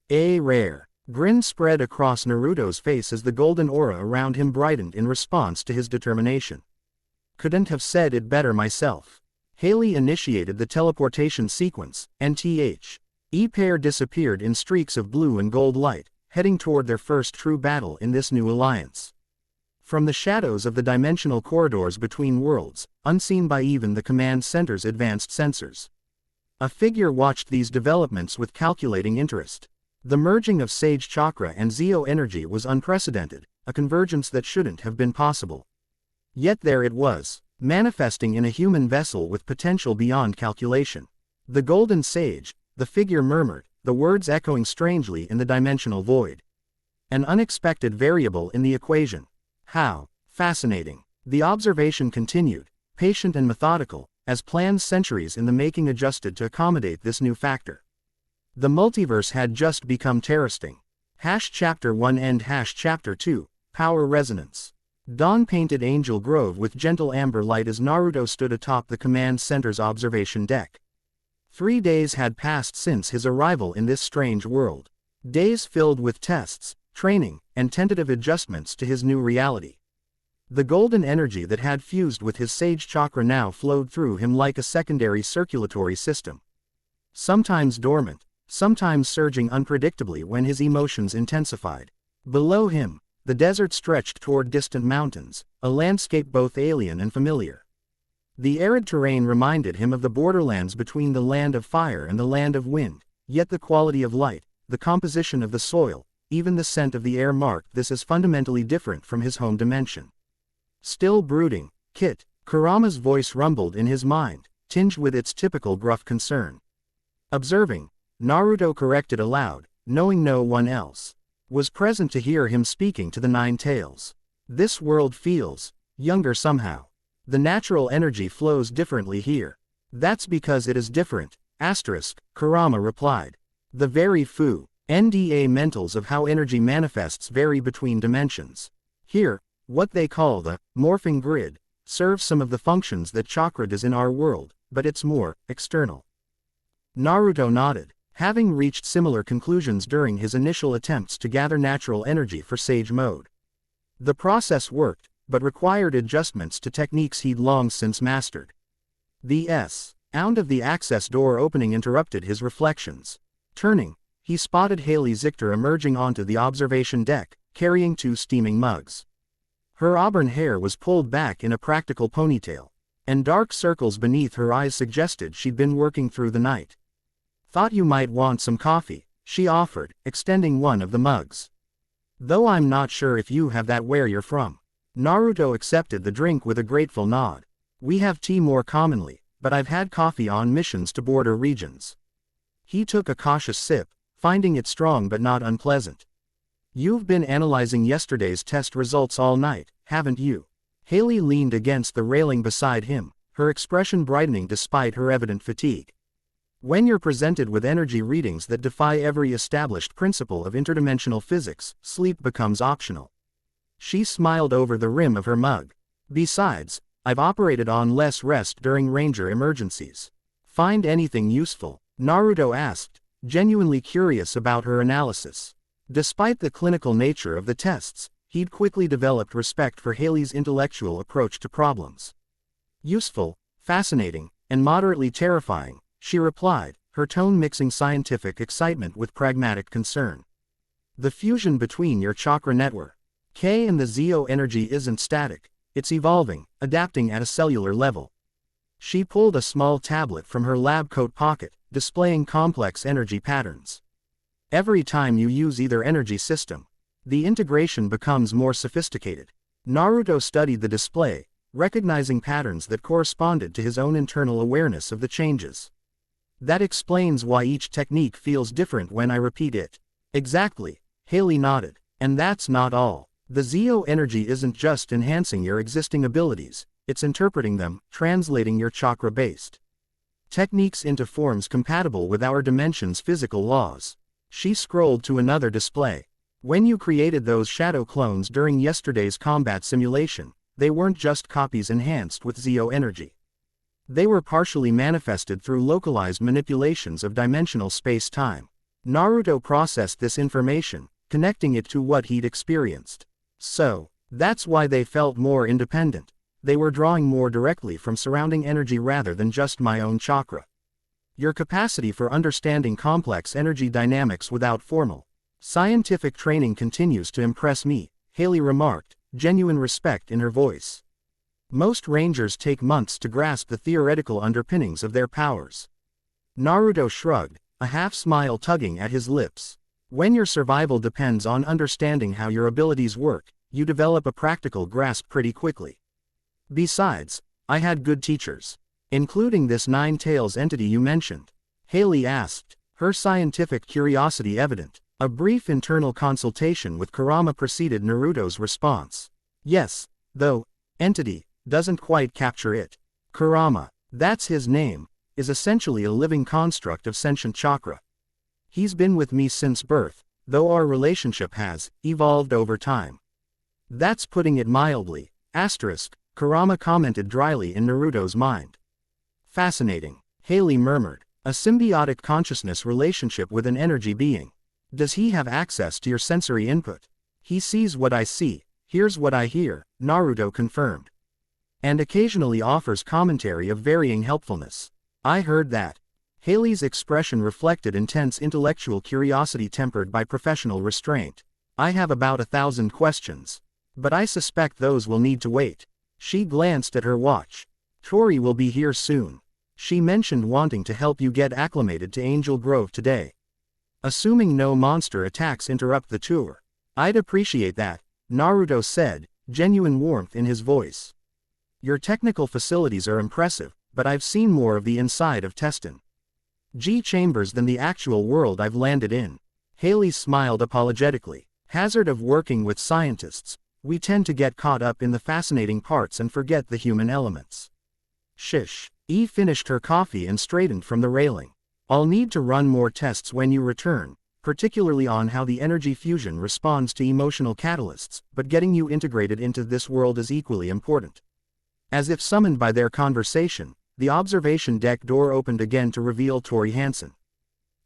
A rare grin spread across Naruto's face as the golden aura around him brightened in response to his determination. Couldn't have said it better myself. Haley initiated the teleportation sequence, and pair disappeared in streaks of blue and gold light, heading toward their first true battle in this new alliance. From the shadows of the dimensional corridors between worlds, unseen by even the command center's advanced sensors, a figure watched these developments with calculating interest. The merging of Sage Chakra and Zeo energy was unprecedented, a convergence that shouldn't have been possible. Yet there it was, manifesting in a human vessel with potential beyond calculation. The Golden Sage, the figure murmured, the words echoing strangely in the dimensional void. An unexpected variable in the equation. How fascinating. The observation continued, patient and methodical, as plans centuries in the making adjusted to accommodate this new factor. The multiverse had just become interesting. Chapter 1 and Chapter 2, Power Resonance. Dawn painted Angel Grove with gentle amber light as Naruto stood atop the command center's observation deck. 3 days had passed since his arrival in this strange world. Days filled with tests, training, and tentative adjustments to his new reality. The golden energy that had fused with his Sage Chakra now flowed through him like a secondary circulatory system. Sometimes dormant, sometimes surging unpredictably when his emotions intensified. Below him, the desert stretched toward distant mountains, a landscape both alien and familiar. The arid terrain reminded him of the borderlands between the land of fire and the land of wind, yet the quality of light, the composition of the soil, even the scent of the air marked this as fundamentally different from his home dimension. Still brooding, Kit, Kurama's voice rumbled in his mind, tinged with its typical gruff concern. Observing, Naruto corrected aloud, knowing no one else was present to hear him speaking to the Nine Tails. This world feels younger somehow. The natural energy flows differently here. That's because it is different, Kurama replied. The very fundamentals of how energy manifests vary between dimensions. Here, what they call the morphing grid serves some of the functions that chakra does in our world, but it's more external. Naruto nodded, having reached similar conclusions during his initial attempts to gather natural energy for Sage Mode. The process worked, but required adjustments to techniques he'd long since mastered. The sound of the access door opening interrupted his reflections. Turning, he spotted Haley Zichter emerging onto the observation deck, carrying 2 steaming mugs. Her auburn hair was pulled back in a practical ponytail, and dark circles beneath her eyes suggested she'd been working through the night. Thought you might want some coffee, she offered, extending one of the mugs. Though I'm not sure if you have that where you're from. Naruto accepted the drink with a grateful nod. We have tea more commonly, but I've had coffee on missions to border regions. He took a cautious sip, finding it strong but not unpleasant. You've been analyzing yesterday's test results all night, haven't you? Haley leaned against the railing beside him, her expression brightening despite her evident fatigue. When you're presented with energy readings that defy every established principle of interdimensional physics, sleep becomes optional. She smiled over the rim of her mug. Besides, I've operated on less rest during ranger emergencies. Find anything useful? Naruto asked, genuinely curious about her analysis. Despite the clinical nature of the tests, he'd quickly developed respect for Haley's intellectual approach to problems. Useful, fascinating, and moderately terrifying, she replied, her tone mixing scientific excitement with pragmatic concern. The fusion between your chakra network, K and the Zeo energy isn't static, it's evolving, adapting at a cellular level. She pulled a small tablet from her lab coat pocket, displaying complex energy patterns. Every time you use either energy system, The integration becomes more sophisticated. Naruto studied the display, recognizing patterns that corresponded to his own internal awareness of the changes. That explains why each technique feels different when I repeat it. Exactly, Haley nodded. And that's not all. The Zeo energy isn't just enhancing your existing abilities, it's interpreting them, translating your chakra-based techniques into forms compatible with our dimension's physical laws. She scrolled to another display. When you created those shadow clones during yesterday's combat simulation, they weren't just copies enhanced with Zeo energy. They were partially manifested through localized manipulations of dimensional space-time. Naruto processed this information, connecting it to what he'd experienced. So, that's why they felt more independent. They were drawing more directly from surrounding energy rather than just my own chakra. Your capacity for understanding complex energy dynamics without formal scientific training continues to impress me, Haley remarked, genuine respect in her voice. Most rangers take months to grasp the theoretical underpinnings of their powers. Naruto shrugged, a half-smile tugging at his lips. When your survival depends on understanding how your abilities work, you develop a practical grasp pretty quickly. Besides, I had good teachers. Including this Nine-Tails entity you mentioned. Haley asked, her scientific curiosity evident. A brief internal consultation with Kurama preceded Naruto's response. Yes, though, entity doesn't quite capture it. Kurama, that's his name, is essentially a living construct of sentient chakra. He's been with me since birth, though our relationship has evolved over time. That's putting it mildly. Asterisk, Kurama commented dryly in Naruto's mind. Fascinating, Haley murmured. A symbiotic consciousness relationship with an energy being. Does he have access to your sensory input? He sees what I see, hears what I hear, Naruto confirmed. And occasionally offers commentary of varying helpfulness. I heard that. Haley's expression reflected intense intellectual curiosity tempered by professional restraint. I have about 1,000 questions. But I suspect those will need to wait. She glanced at her watch. Tori will be here soon. She mentioned wanting to help you get acclimated to Angel Grove today. Assuming no monster attacks interrupt the tour. I'd appreciate that, Naruto said, genuine warmth in his voice. Your technical facilities are impressive, but I've seen more of the inside of Teston G chambers than the actual world I've landed in. Haley smiled apologetically. Hazard of working with scientists. We tend to get caught up in the fascinating parts and forget the human elements. Shish. E finished her coffee and straightened from the railing. I'll need to run more tests when you return, particularly on how the energy fusion responds to emotional catalysts, but getting you integrated into this world is equally important. As if summoned by their conversation, the observation deck door opened again to reveal Tori Hansen.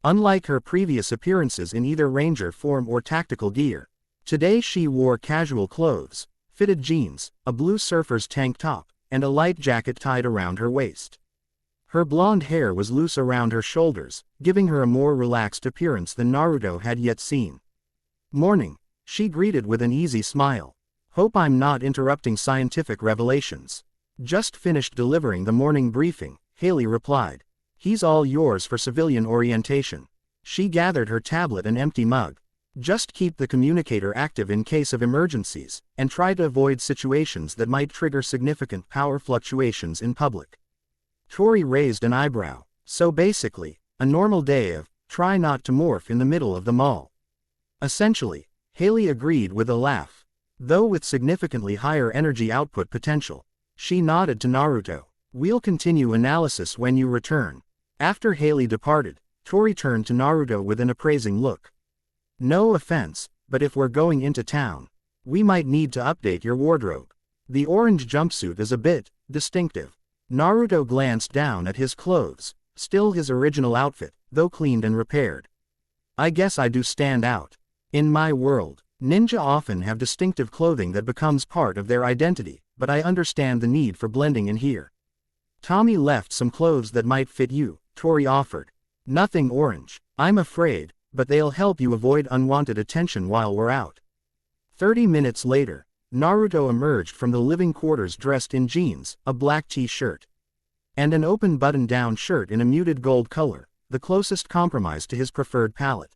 Unlike her previous appearances in either ranger form or tactical gear, today she wore casual clothes, fitted jeans, a blue surfer's tank top, and a light jacket tied around her waist. Her blonde hair was loose around her shoulders, giving her a more relaxed appearance than Naruto had yet seen. Morning, she greeted with an easy smile. Hope I'm not interrupting scientific revelations. Just finished delivering the morning briefing, Haley replied. He's all yours for civilian orientation. She gathered her tablet and empty mug. Just keep the communicator active in case of emergencies, and try to avoid situations that might trigger significant power fluctuations in public. Tori raised an eyebrow. So basically, a normal day of, try not to morph in the middle of the mall. Essentially, Haley agreed with a laugh. Though with significantly higher energy output potential. She nodded to Naruto. We'll continue analysis when you return. After Haley departed, Tori turned to Naruto with an appraising look. No offense, but if we're going into town, we might need to update your wardrobe. The orange jumpsuit is a bit distinctive. Naruto glanced down at his clothes, still his original outfit, though cleaned and repaired. I guess I do stand out. In my world, ninja often have distinctive clothing that becomes part of their identity, but I understand the need for blending in here. Tommy left some clothes that might fit you, Tori offered. Nothing orange, I'm afraid, but they'll help you avoid unwanted attention while we're out. 30 minutes later, Naruto emerged from the living quarters dressed in jeans, a black t-shirt, and an open button-down shirt in a muted gold color, the closest compromise to his preferred palette.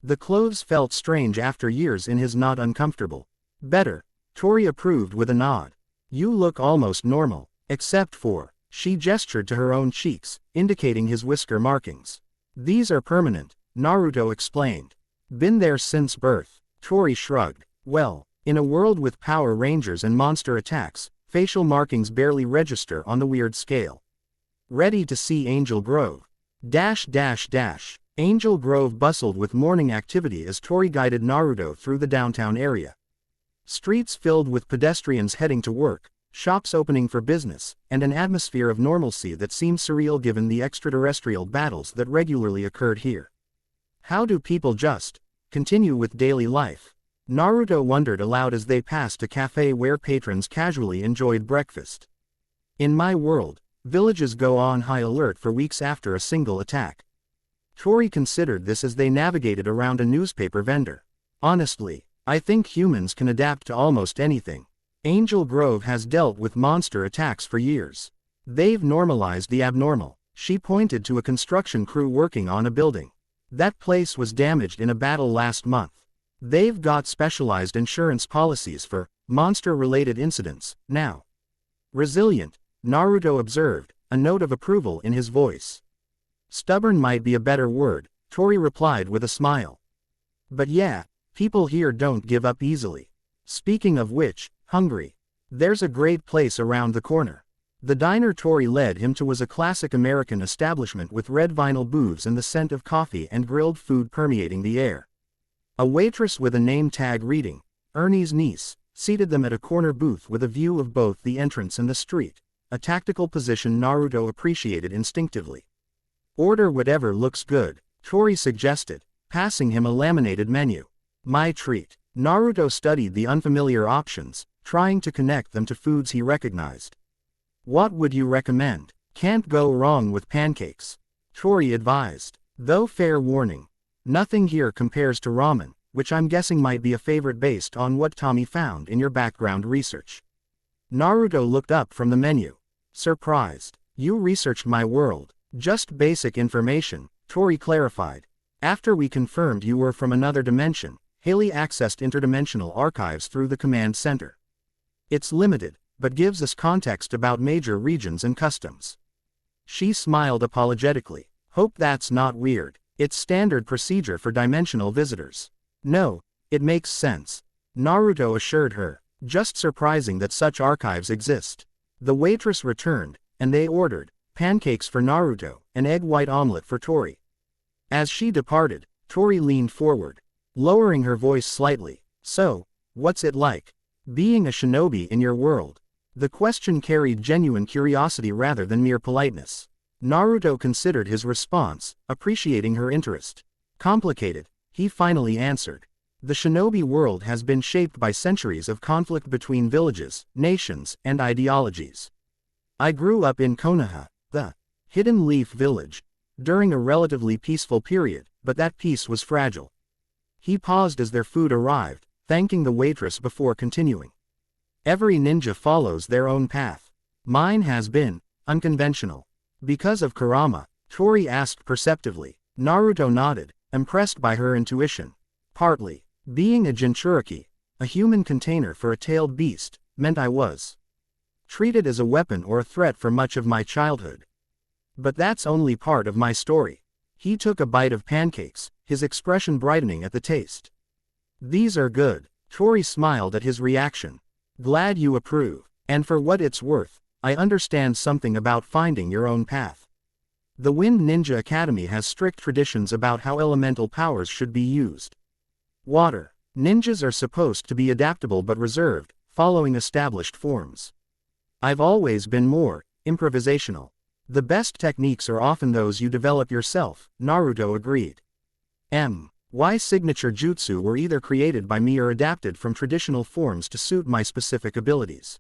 The clothes felt strange after years in his not uncomfortable. Better, Tori approved with a nod. You look almost normal, except for, she gestured to her own cheeks, indicating his whisker markings. These are permanent, Naruto explained. Been there since birth. Tori shrugged. Well, in a world with Power Rangers and monster attacks, facial markings barely register on the weird scale. Ready to see Angel Grove. Angel Grove bustled with morning activity as Tori guided Naruto through the downtown area. Streets filled with pedestrians heading to work, shops opening for business, and an atmosphere of normalcy that seemed surreal given the extraterrestrial battles that regularly occurred here. How do people just continue with daily life? Naruto wondered aloud as they passed a cafe where patrons casually enjoyed breakfast. In my world, villages go on high alert for weeks after a single attack. Tori considered this as they navigated around a newspaper vendor. Honestly, I think humans can adapt to almost anything. Angel Grove has dealt with monster attacks for years. They've normalized the abnormal. She pointed to a construction crew working on a building. That place was damaged in a battle last month. They've got specialized insurance policies for monster-related incidents now. Resilient, Naruto observed, a note of approval in his voice. Stubborn might be a better word, Tori replied with a smile. But yeah, people here don't give up easily. Speaking of which, hungry. There's a great place around the corner. The diner Tori led him to was a classic American establishment with red vinyl booths and the scent of coffee and grilled food permeating the air. A waitress with a name tag reading, Ernie's niece, seated them at a corner booth with a view of both the entrance and the street, a tactical position Naruto appreciated instinctively. Order whatever looks good, Tori suggested, passing him a laminated menu. My treat. Naruto studied the unfamiliar options, trying to connect them to foods he recognized. What would you recommend? Can't go wrong with pancakes, Tori advised. Though fair warning, nothing here compares to ramen, which I'm guessing might be a favorite based on what Tommy found in your background research. Naruto looked up from the menu. Surprised. You researched my world. Just basic information, Tori clarified. After we confirmed you were from another dimension, Haley accessed interdimensional archives through the command center. It's limited, but gives us context about major regions and customs. She smiled apologetically. Hope that's not weird. It's standard procedure for dimensional visitors. No, it makes sense, Naruto assured her. Just surprising that such archives exist. The waitress returned, and they ordered pancakes for Naruto, an egg white omelet for Tori. As she departed, Tori leaned forward, lowering her voice slightly. So, what's it like being a shinobi in your world? The question carried genuine curiosity rather than mere politeness. Naruto considered his response, appreciating her interest. Complicated, he finally answered. The shinobi world has been shaped by centuries of conflict between villages, nations, and ideologies. I grew up in Konaha, the Hidden Leaf Village, during a relatively peaceful period, but that peace was fragile. He paused as their food arrived, thanking the waitress before continuing. Every ninja follows their own path. Mine has been unconventional. Because of Kurama, Tori asked perceptively. Naruto nodded, impressed by her intuition. Partly. Being a Jinchuriki, a human container for a tailed beast, meant I was treated as a weapon or a threat for much of my childhood. But that's only part of my story. He took a bite of pancakes, his expression brightening at the taste. These are good. Tori smiled at his reaction. Glad you approve. And for what it's worth, I understand something about finding your own path. The Wind Ninja Academy has strict traditions about how elemental powers should be used. Water. Ninjas are supposed to be adaptable but reserved, following established forms. I've always been more improvisational. The best techniques are often those you develop yourself, Naruto agreed. My signature jutsu were either created by me or adapted from traditional forms to suit my specific abilities.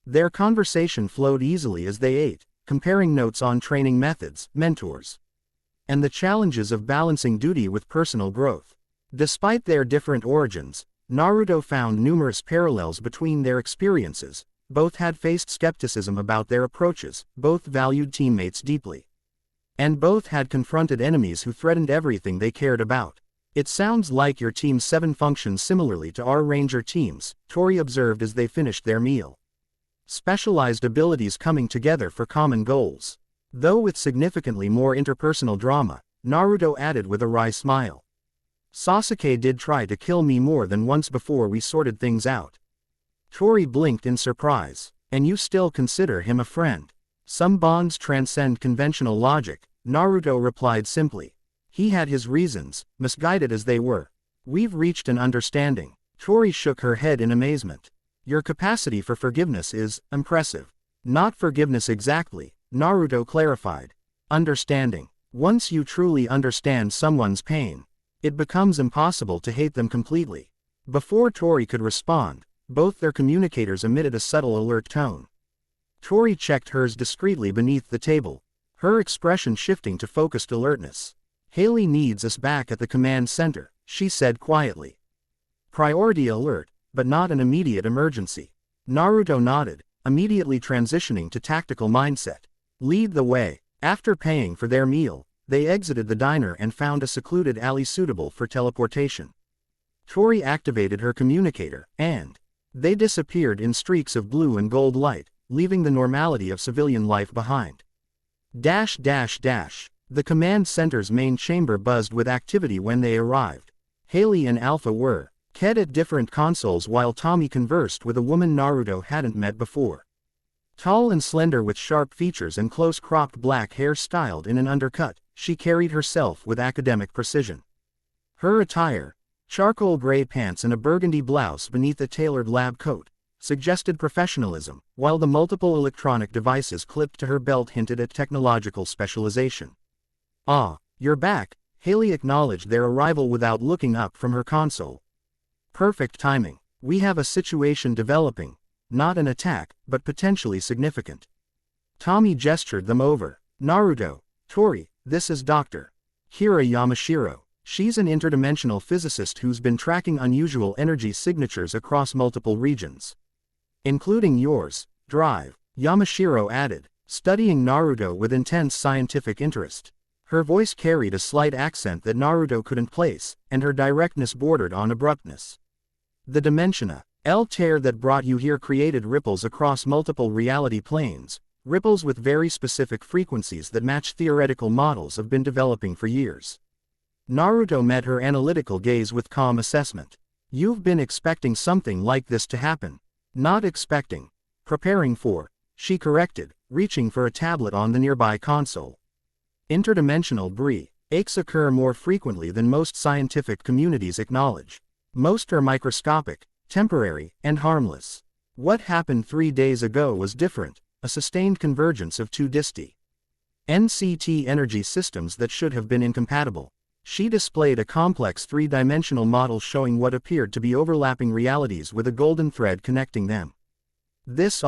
Their conversation flowed easily as they ate, comparing notes on training methods, mentors, and the challenges of balancing duty with personal growth. Despite their different origins, Naruto found numerous parallels between their experiences. Both had faced skepticism about their approaches, both valued teammates deeply, and both had confronted enemies who threatened everything they cared about. It sounds like your Team 7 functions similarly to our Ranger teams, Tori observed as they finished their meal. Specialized abilities coming together for common goals. Though with significantly more interpersonal drama, Naruto added with a wry smile. Sasuke did try to kill me more than once before we sorted things out. Tori blinked in surprise. And you still consider him a friend? Some bonds transcend conventional logic, Naruto replied simply. He had his reasons, misguided as they were. We've reached an understanding. Tori shook her head in amazement. Your capacity for forgiveness is impressive. Not forgiveness exactly, Naruto clarified. Understanding. Once you truly understand someone's pain, it becomes impossible to hate them completely. Before Tori could respond, both their communicators emitted a subtle alert tone. Tori checked hers discreetly beneath the table, her expression shifting to focused alertness. Haley needs us back at the command center, she said quietly. Priority alert, but not an immediate emergency. Naruto nodded, immediately transitioning to tactical mindset. Lead the way. After paying for their meal, they exited the diner and found a secluded alley suitable for teleportation. Tori activated her communicator, and they disappeared in streaks of blue and gold light, leaving the normality of civilian life behind. The command center's main chamber buzzed with activity when they arrived. Haley and Alpha were kept at different consoles while Tommy conversed with a woman Naruto hadn't met before. Tall and slender with sharp features and close-cropped black hair styled in an undercut, she carried herself with academic precision. Her attire, charcoal gray pants and a burgundy blouse beneath a tailored lab coat, suggested professionalism, while the multiple electronic devices clipped to her belt hinted at technological specialization. Ah, you're back, Haley acknowledged their arrival without looking up from her console. Perfect timing. We have a situation developing, not an attack, but potentially significant. Tommy gestured them over. Naruto, Tori, this is Dr. Kira Yamashiro. She's an interdimensional physicist who's been tracking unusual energy signatures across multiple regions. Including yours, Drive, Yamashiro added, studying Naruto with intense scientific interest. Her voice carried a slight accent that Naruto couldn't place, and her directness bordered on abruptness. The Dimensiona, El tear that brought you here created ripples across multiple reality planes, ripples with very specific frequencies that match theoretical models have been developing for years. Naruto met her analytical gaze with calm assessment. You've been expecting something like this to happen. Not expecting. Preparing for, she corrected, reaching for a tablet on the nearby console. Interdimensional breaks occur more frequently than most scientific communities acknowledge. Most are microscopic, temporary, and harmless. What happened 3 days ago was different, a sustained convergence of two distinct NCT energy systems that should have been incompatible. She displayed a complex three-dimensional model showing what appeared to be overlapping realities with a golden thread connecting them. This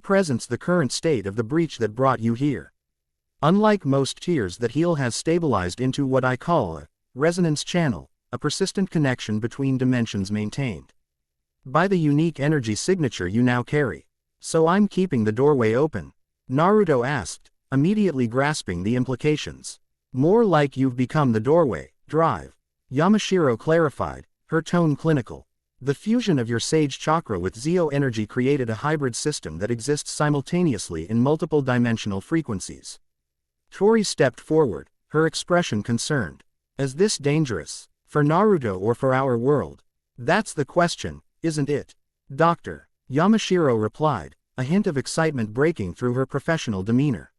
presents the current state of the breach that brought you here. Unlike most tears that heal has stabilized into what I call a resonance channel, a persistent connection between dimensions maintained by the unique energy signature you now carry. So I'm keeping the doorway open? Naruto asked, immediately grasping the implications. More like you've become the doorway, Drive. Yamashiro clarified, her tone clinical. The fusion of your Sage Chakra with Zeo energy created a hybrid system that exists simultaneously in multiple dimensional frequencies. Tori stepped forward, her expression concerned. Is this dangerous? For Naruto or for our world? That's the question, isn't it? Doctor. Yamashiro replied, a hint of excitement breaking through her professional demeanor.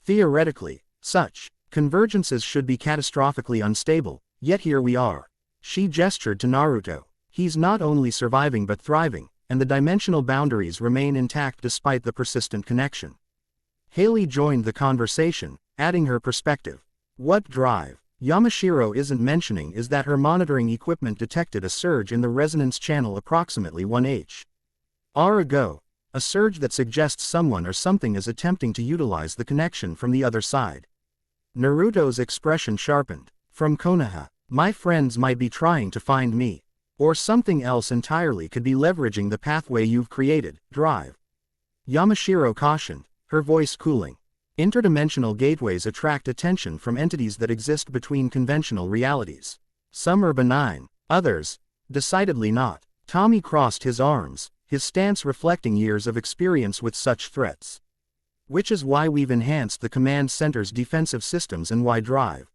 Theoretically, such convergences should be catastrophically unstable, yet here we are. She gestured to Naruto. He's not only surviving but thriving, and the dimensional boundaries remain intact despite the persistent connection. Haley joined the conversation, adding her perspective. What Drive Yamashiro isn't mentioning is that her monitoring equipment detected a surge in the resonance channel approximately 1 ago, a surge that suggests someone or something is attempting to utilize the connection from the other side. Naruto's expression sharpened. From Konaha, my friends might be trying to find me. Or something else entirely could be leveraging the pathway you've created, Drive. Yamashiro cautioned, her voice cooling. Interdimensional gateways attract attention from entities that exist between conventional realities. Some are benign, others, decidedly not. Tommy crossed his arms, his stance reflecting years of experience with such threats. Which is why we've enhanced the command center's defensive systems and why Drive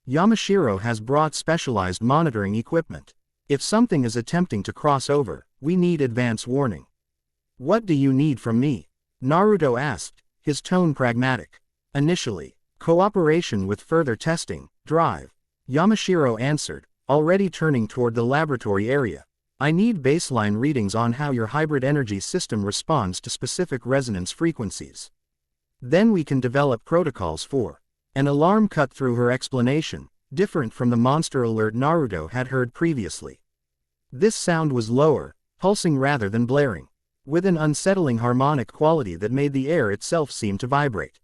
Yamashiro has brought specialized monitoring equipment. If something is attempting to cross over, we need advance warning. What do you need from me? Naruto asked, his tone pragmatic. Initially, cooperation with further testing, Drive Yamashiro answered, already turning toward the laboratory area. I need baseline readings on how your hybrid energy system responds to specific resonance frequencies. Then we can develop protocols for. An alarm cut through her explanation, different from the monster alert Naruto had heard previously. This sound was lower, pulsing rather than blaring, with an unsettling harmonic quality that made the air itself seem to vibrate.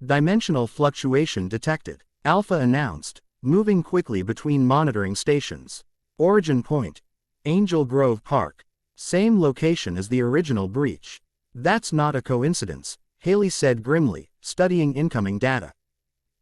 Dimensional fluctuation detected, Alpha announced, moving quickly between monitoring stations. Origin point. Angel Grove Park. Same location as the original breach. That's not a coincidence, Haley said grimly, studying incoming data.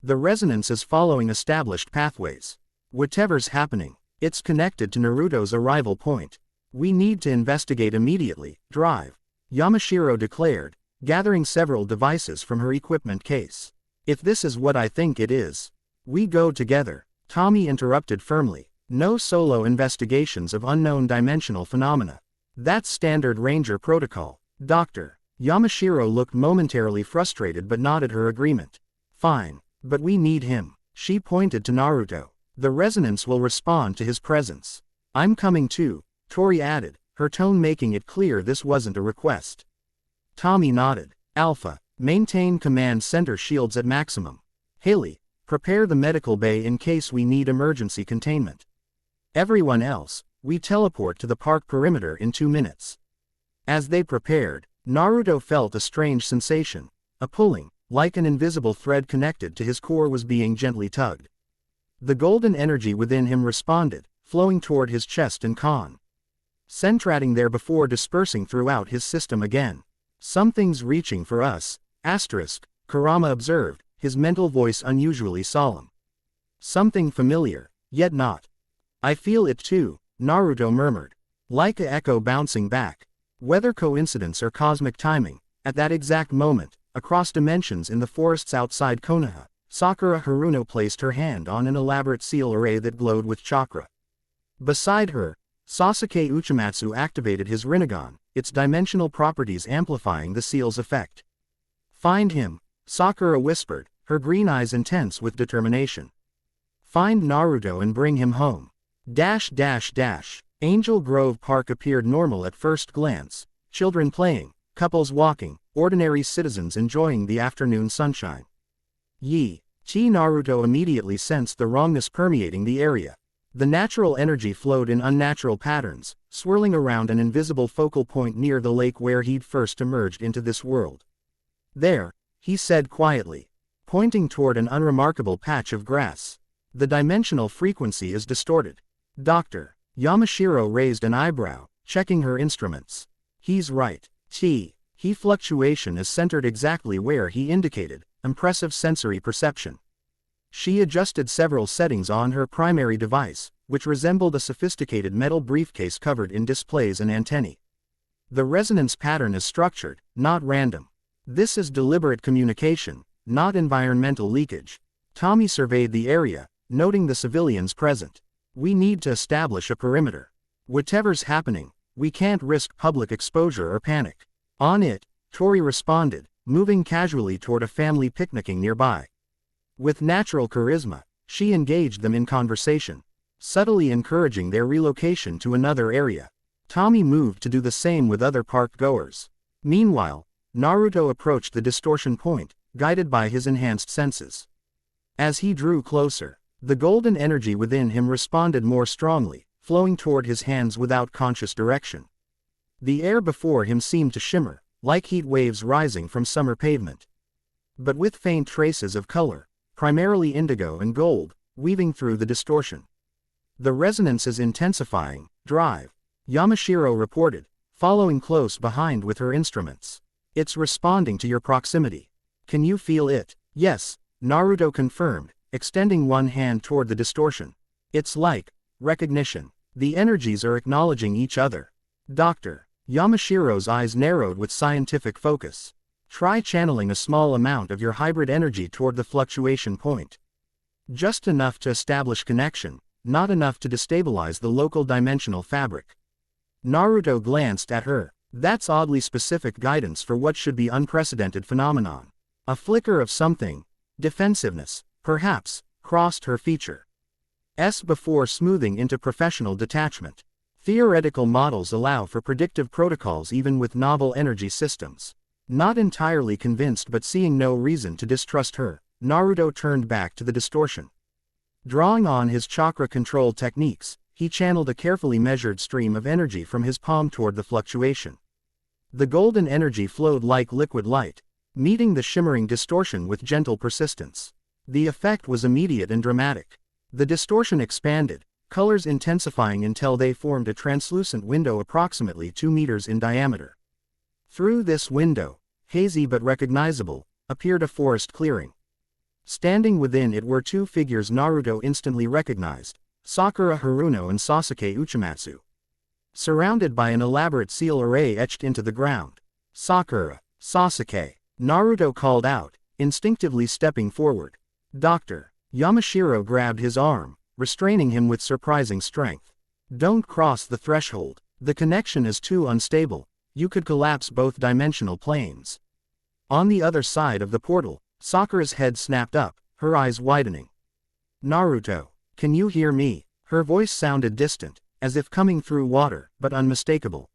The resonance is following established pathways. Whatever's happening, it's connected to Naruto's arrival point. We need to investigate immediately, Drive Yamashiro declared, gathering several devices from her equipment case. If this is what I think it is, we go together, Tommy interrupted firmly. No solo investigations of unknown dimensional phenomena. That's standard Ranger protocol. Dr. Yamashiro looked momentarily frustrated but nodded her agreement. Fine, but we need him. She pointed to Naruto. The resonance will respond to his presence. I'm coming too, Tori added, her tone making it clear this wasn't a request. Tommy nodded. Alpha, maintain command center shields at maximum. Haley, prepare the medical bay in case we need emergency containment. Everyone else, we teleport to the park perimeter in 2 minutes. As they prepared, Naruto felt a strange sensation, a pulling, like an invisible thread connected to his core was being gently tugged. The golden energy within him responded, flowing toward his chest and concentrating there before dispersing throughout his system again. Something's reaching for us, Kurama observed, his mental voice unusually solemn. Something familiar, yet not. I feel it too, Naruto murmured. Like a echo bouncing back. Whether coincidence or cosmic timing, at that exact moment, across dimensions in the forests outside Konaha, Sakura Haruno placed her hand on an elaborate seal array that glowed with chakra. Beside her, Sasuke Uchimatsu activated his Rinnegan, its dimensional properties amplifying the seal's effect. Find him, Sakura whispered, her green eyes intense with determination. Find Naruto and bring him home. Angel Grove Park appeared normal at first glance, children playing, couples walking, ordinary citizens enjoying the afternoon sunshine. Naruto immediately sensed the wrongness permeating the area. The natural energy flowed in unnatural patterns, swirling around an invisible focal point near the lake where he'd first emerged into this world. There, he said quietly, pointing toward an unremarkable patch of grass. The dimensional frequency is distorted. Dr. Yamashiro raised an eyebrow, checking her instruments. He's right. Fluctuation is centered exactly where he indicated, impressive sensory perception. She adjusted several settings on her primary device, which resembled a sophisticated metal briefcase covered in displays and antennae. The resonance pattern is structured, not random. This is deliberate communication, not environmental leakage. Tommy surveyed the area, noting the civilians present. We need to establish a perimeter. Whatever's happening, we can't risk public exposure or panic. On it, Tori responded, moving casually toward a family picnicking nearby. With natural charisma, she engaged them in conversation, subtly encouraging their relocation to another area. Tommy moved to do the same with other park-goers. Meanwhile, Naruto approached the distortion point, guided by his enhanced senses. As he drew closer, the golden energy within him responded more strongly, flowing toward his hands without conscious direction. The air before him seemed to shimmer, like heat waves rising from summer pavement. But with faint traces of color, primarily indigo and gold, weaving through the distortion. The resonance is intensifying, Drive Yamashiro reported, following close behind with her instruments. It's responding to your proximity. Can you feel it? Yes, Naruto confirmed, extending one hand toward the distortion. It's like recognition. The energies are acknowledging each other. Dr. Yamashiro's eyes narrowed with scientific focus. Try channeling a small amount of your hybrid energy toward the fluctuation point. Just enough to establish connection, not enough to destabilize the local dimensional fabric. Naruto glanced at her. That's oddly specific guidance for what should be unprecedented phenomenon. A flicker of something, defensiveness, perhaps, crossed her features before smoothing into professional detachment. Theoretical models allow for predictive protocols even with novel energy systems. Not entirely convinced but seeing no reason to distrust her, Naruto turned back to the distortion. Drawing on his chakra control techniques, he channeled a carefully measured stream of energy from his palm toward the fluctuation. The golden energy flowed like liquid light, meeting the shimmering distortion with gentle persistence. The effect was immediate and dramatic. The distortion expanded, colors intensifying until they formed a translucent window approximately 2 meters in diameter. Through this window, hazy but recognizable, appeared a forest clearing. Standing within it were 2 figures Naruto instantly recognized, Sakura Haruno and Sasuke Uchimatsu. Surrounded by an elaborate seal array etched into the ground. Sakura, Sasuke, Naruto called out, instinctively stepping forward. Dr. Yamashiro grabbed his arm, restraining him with surprising strength. Don't cross the threshold. The connection is too unstable. You could collapse both dimensional planes. On the other side of the portal, Sakura's head snapped up, her eyes widening. Naruto, can you hear me? Her voice sounded distant, as if coming through water, but unmistakable.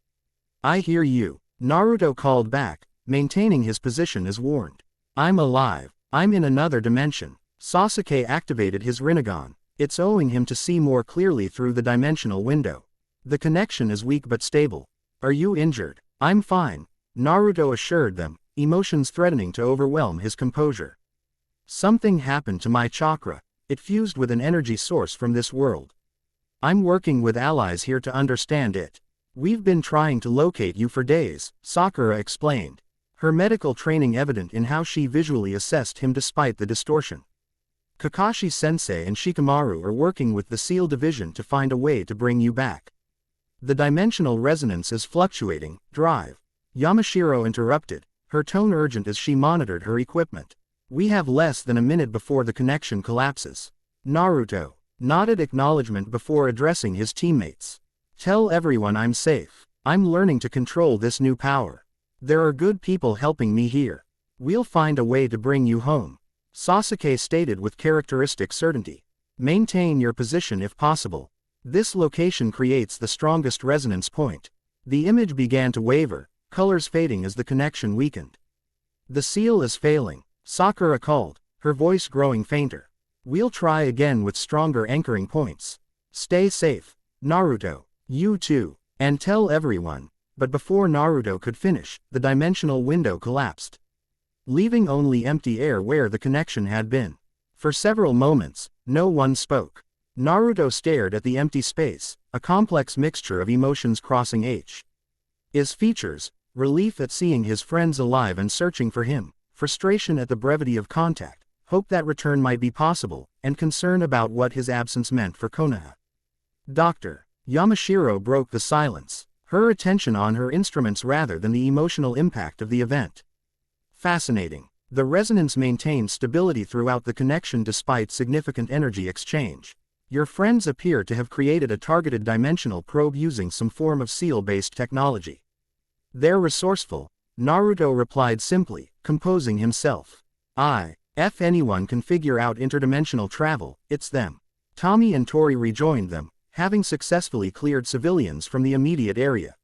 I hear you, Naruto called back, maintaining his position as warned. I'm alive. I'm in another dimension. Sasuke activated his Rinnegan. It's owing him to see more clearly through the dimensional window. The connection is weak but stable. Are you injured? I'm fine, Naruto assured them, emotions threatening to overwhelm his composure. Something happened to my chakra. It fused with an energy source from this world. I'm working with allies here to understand it. We've been trying to locate you for days, Sakura explained. Her medical training evident in how she visually assessed him despite the distortion. Kakashi-sensei and Shikamaru are working with the SEAL division to find a way to bring you back. The dimensional resonance is fluctuating. Drive. Yamashiro interrupted, her tone urgent as she monitored her equipment. We have less than a minute before the connection collapses. Naruto nodded acknowledgement before addressing his teammates. Tell everyone I'm safe. I'm learning to control this new power. There are good people helping me here. We'll find a way to bring you home. Sasuke stated with characteristic certainty. Maintain your position if possible. This location creates the strongest resonance point. The image began to waver, colors fading as the connection weakened. The seal is failing, Sakura called, her voice growing fainter. We'll try again with stronger anchoring points. Stay safe, Naruto. You too. And tell everyone. But before Naruto could finish, the dimensional window collapsed, leaving only empty air where the connection had been. For several moments, no one spoke. Naruto stared at the empty space, a complex mixture of emotions crossing his features, relief at seeing his friends alive and searching for him, frustration at the brevity of contact, hope that return might be possible, and concern about what his absence meant for Konaha. Dr. Yamashiro broke the silence, her attention on her instruments rather than the emotional impact of the event. Fascinating. The resonance maintained stability throughout the connection despite significant energy exchange. Your friends appear to have created a targeted dimensional probe using some form of seal-based technology. They're resourceful, Naruto replied simply, composing himself. If anyone can figure out interdimensional travel, it's them. Tommy and Tori rejoined them, having successfully cleared civilians from the immediate area.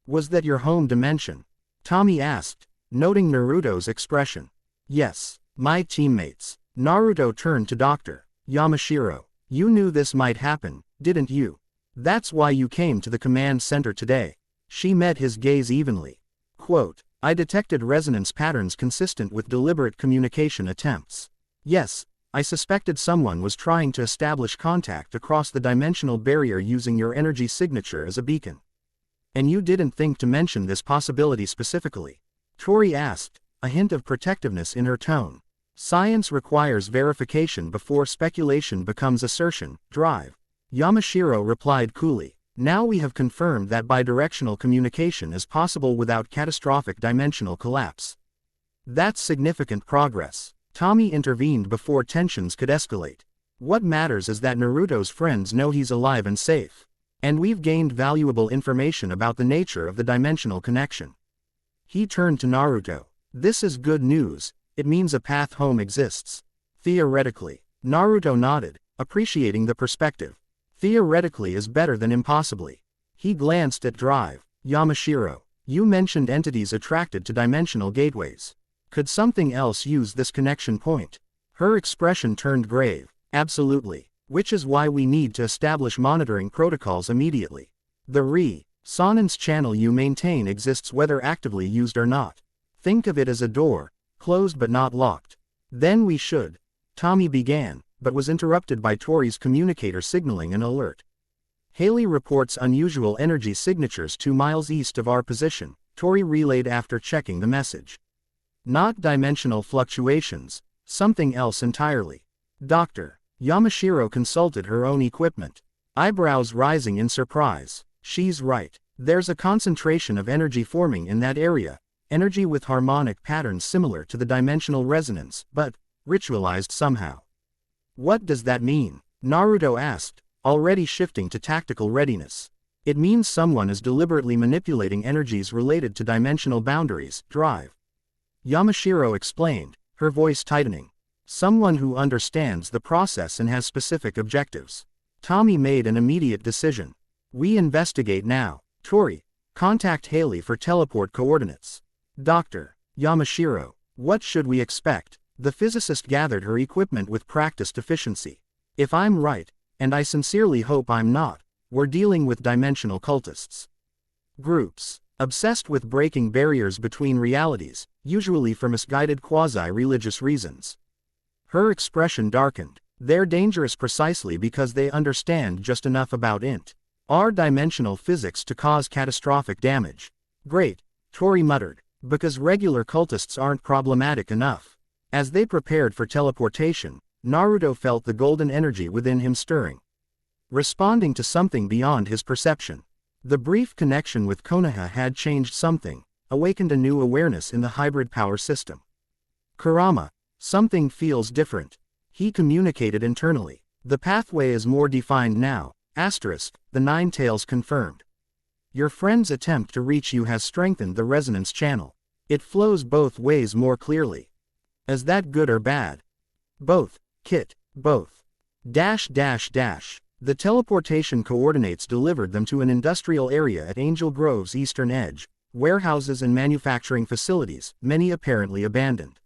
Was that your home dimension? Tommy asked, noting Naruto's expression. Yes, my teammates. Naruto turned to Dr. Yamashiro. You knew this might happen, didn't you? That's why you came to the command center today. She met his gaze evenly. Quote, I detected resonance patterns consistent with deliberate communication attempts. Yes, I suspected someone was trying to establish contact across the dimensional barrier using your energy signature as a beacon. And you didn't think to mention this possibility specifically? Tori asked, a hint of protectiveness in her tone. Science requires verification before speculation becomes assertion. Drive. Yamashiro replied coolly. Now we have confirmed that bidirectional communication is possible without catastrophic dimensional collapse. That's significant progress. Tommy intervened before tensions could escalate. What matters is that Naruto's friends know he's alive and safe. And we've gained valuable information about the nature of the dimensional connection. He turned to Naruto. This is good news, it means a path home exists. Theoretically. Naruto nodded, appreciating the perspective. Theoretically is better than impossibly. He glanced at Drive. Yamashiro, you mentioned entities attracted to dimensional gateways. Could something else use this connection point? Her expression turned grave. Absolutely. Which is why we need to establish monitoring protocols immediately. The Resonance channel you maintain exists whether actively used or not. Think of it as a door, closed but not locked. Then we should. Tommy began, but was interrupted by Tori's communicator signaling an alert. Haley reports unusual energy signatures 2 miles east of our position, Tori relayed after checking the message. Not dimensional fluctuations, something else entirely. Doctor. Yamashiro consulted her own equipment. Eyebrows rising in surprise. She's right. There's a concentration of energy forming in that area, energy with harmonic patterns similar to the dimensional resonance, but ritualized somehow. What does that mean? Naruto asked, already shifting to tactical readiness. It means someone is deliberately manipulating energies related to dimensional boundaries, Drive. Yamashiro explained, her voice tightening. Someone who understands the process and has specific objectives. Tommy made an immediate decision. We investigate now. Tori, contact Haley for teleport coordinates. Dr. Yamashiro, what should we expect? The physicist gathered her equipment with practiced efficiency. If I'm right, and I sincerely hope I'm not, we're dealing with dimensional cultists. Groups, obsessed with breaking barriers between realities, usually for misguided quasi-religious reasons. Her expression darkened. They're dangerous precisely because they understand just enough about our dimensional physics to cause catastrophic damage. Great, Tori muttered, because regular cultists aren't problematic enough. As they prepared for teleportation, Naruto felt the golden energy within him stirring. Responding to something beyond his perception. The brief connection with Konaha had changed something, awakened a new awareness in the hybrid power system. Kurama. Something feels different. He communicated internally. The pathway is more defined now, the 9 tails confirmed. Your friend's attempt to reach you has strengthened the resonance channel. It flows both ways more clearly. Is that good or bad? Both, Kit, both. The teleportation coordinates delivered them to an industrial area at Angel Grove's eastern edge, warehouses and manufacturing facilities, many apparently abandoned.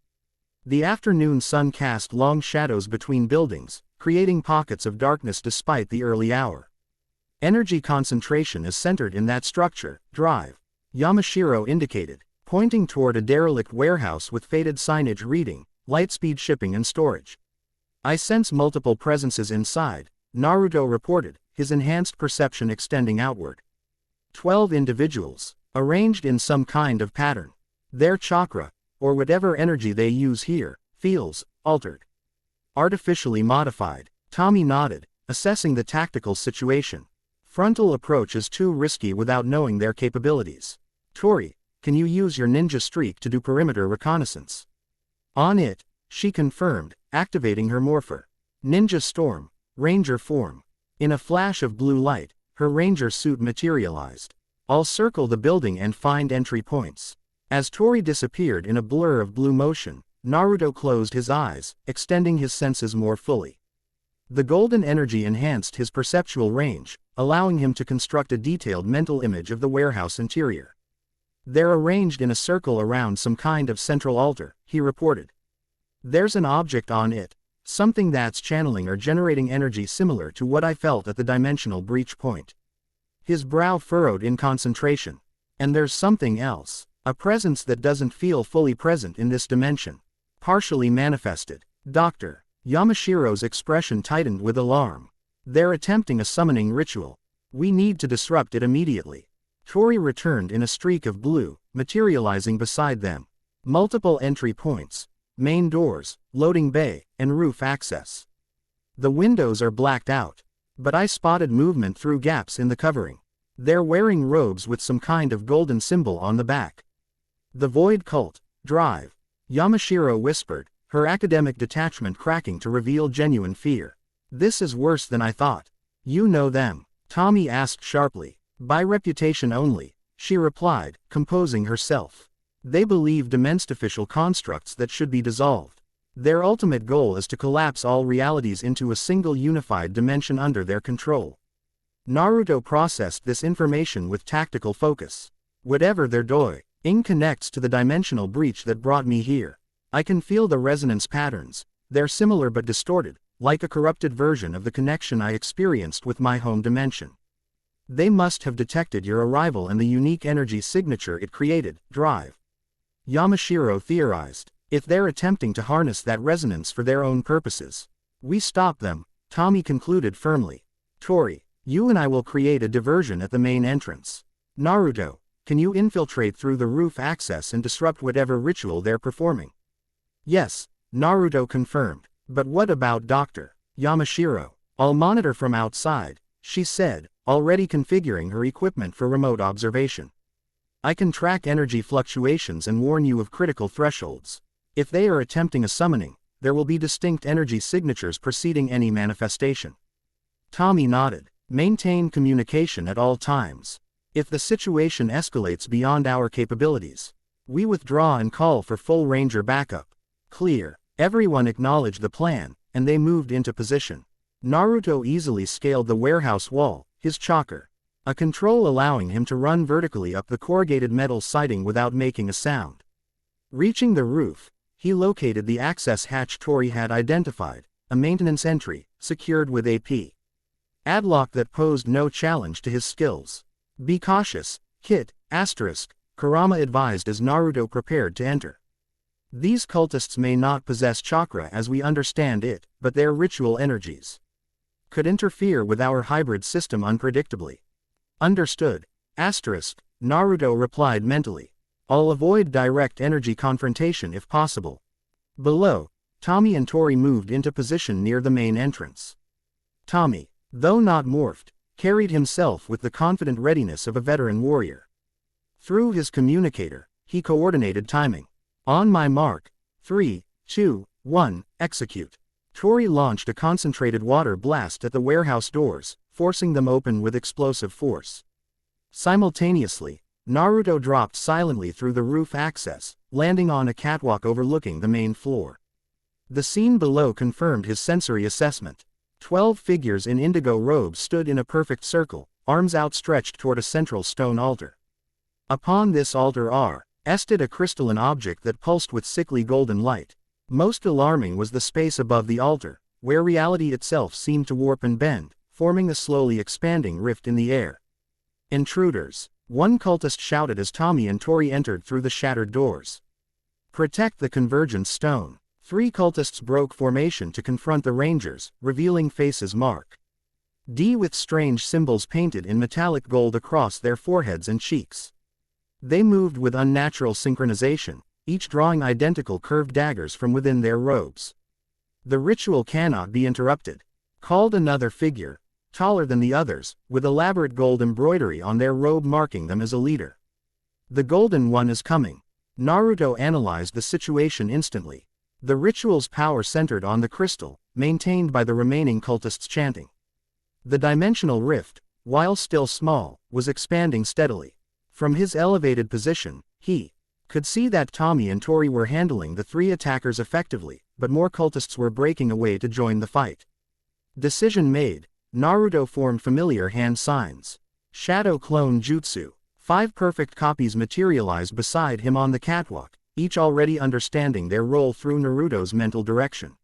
The afternoon sun cast long shadows between buildings, creating pockets of darkness despite the early hour. Energy concentration is centered in that structure, Drive. Yamashiro indicated, pointing toward a derelict warehouse with faded signage reading, Lightspeed Shipping and Storage. I sense multiple presences inside, Naruto reported, his enhanced perception extending outward. 12 individuals, arranged in some kind of pattern. Their chakra, or whatever energy they use here, feels altered. Artificially modified. Tommy nodded, assessing the tactical situation. Frontal approach is too risky without knowing their capabilities. Tori, can you use your ninja streak to do perimeter reconnaissance? On it, she confirmed, activating her morpher. Ninja Storm, Ranger form. In a flash of blue light, her ranger suit materialized. I'll circle the building and find entry points. As Tori disappeared in a blur of blue motion, Naruto closed his eyes, extending his senses more fully. The golden energy enhanced his perceptual range, allowing him to construct a detailed mental image of the warehouse interior. They're arranged in a circle around some kind of central altar, he reported. There's an object on it, something that's channeling or generating energy similar to what I felt at the dimensional breach point. His brow furrowed in concentration. And there's something else. A presence that doesn't feel fully present in this dimension. Partially manifested. Dr. Yamashiro's expression tightened with alarm. They're attempting a summoning ritual. We need to disrupt it immediately. Tori returned in a streak of blue, materializing beside them. Multiple entry points. Main doors, loading bay, and roof access. The windows are blacked out. But I spotted movement through gaps in the covering. They're wearing robes with some kind of golden symbol on the back. The Void Cult, Drive. Yamashiro whispered, her academic detachment cracking to reveal genuine fear. This is worse than I thought. You know them? Tommy asked sharply. By reputation only, she replied, composing herself. They believe dementifical constructs that should be dissolved. Their ultimate goal is to collapse all realities into a single unified dimension under their control. Naruto processed this information with tactical focus. Whatever their doing connects to the dimensional breach that brought me here. I can feel the resonance patterns. They're similar but distorted, like a corrupted version of the connection I experienced with my home dimension. They must have detected your arrival and the unique energy signature it created, Drive. Yamashiro theorized. If they're attempting to harness that resonance for their own purposes, we stop them, Tommy concluded firmly. Tori, you and I will create a diversion at the main entrance. Naruto, can you infiltrate through the roof access and disrupt whatever ritual they're performing? Yes, Naruto confirmed. But what about Dr. Yamashiro? I'll monitor from outside, she said, already configuring her equipment for remote observation. I can track energy fluctuations and warn you of critical thresholds. If they are attempting a summoning, there will be distinct energy signatures preceding any manifestation. Tommy nodded. Maintain communication at all times. If the situation escalates beyond our capabilities, we withdraw and call for full ranger backup. Clear. Everyone acknowledged the plan, and they moved into position. Naruto easily scaled the warehouse wall, his chakra, a control allowing him to run vertically up the corrugated metal siding without making a sound. Reaching the roof, he located the access hatch Tori had identified, a maintenance entry, secured with AP adlock that posed no challenge to his skills. Be cautious, Kit, Kurama advised as Naruto prepared to enter. These cultists may not possess chakra as we understand it, but their ritual energies could interfere with our hybrid system unpredictably. Understood, Naruto replied mentally. I'll avoid direct energy confrontation if possible. Below, Tommy and Tori moved into position near the main entrance. Tommy, though not morphed, carried himself with the confident readiness of a veteran warrior. Through his communicator, he coordinated timing. On my mark, 3, 2, 1, execute. Tori launched a concentrated water blast at the warehouse doors, forcing them open with explosive force. Simultaneously, Naruto dropped silently through the roof access, landing on a catwalk overlooking the main floor. The scene below confirmed his sensory assessment. 12 figures in indigo robes stood in a perfect circle, arms outstretched toward a central stone altar. Upon this altar rested a crystalline object that pulsed with sickly golden light. Most alarming was the space above the altar, where reality itself seemed to warp and bend, forming a slowly expanding rift in the air. Intruders, one cultist shouted as Tommy and Tori entered through the shattered doors. Protect the convergence stone. 3 cultists broke formation to confront the rangers, revealing faces marked D with strange symbols painted in metallic gold across their foreheads and cheeks. They moved with unnatural synchronization, each drawing identical curved daggers from within their robes. The ritual cannot be interrupted, called another figure, taller than the others, with elaborate gold embroidery on their robe marking them as a leader. The Golden One is coming. Naruto analyzed the situation instantly. The ritual's power centered on the crystal, maintained by the remaining cultists chanting. The dimensional rift, while still small, was expanding steadily. From his elevated position, he could see that Tommy and Tori were handling the 3 attackers effectively, but more cultists were breaking away to join the fight. Decision made, Naruto formed familiar hand signs. Shadow Clone Jutsu. 5 perfect copies materialized beside him on the catwalk, each already understanding their role through Naruto's mental direction.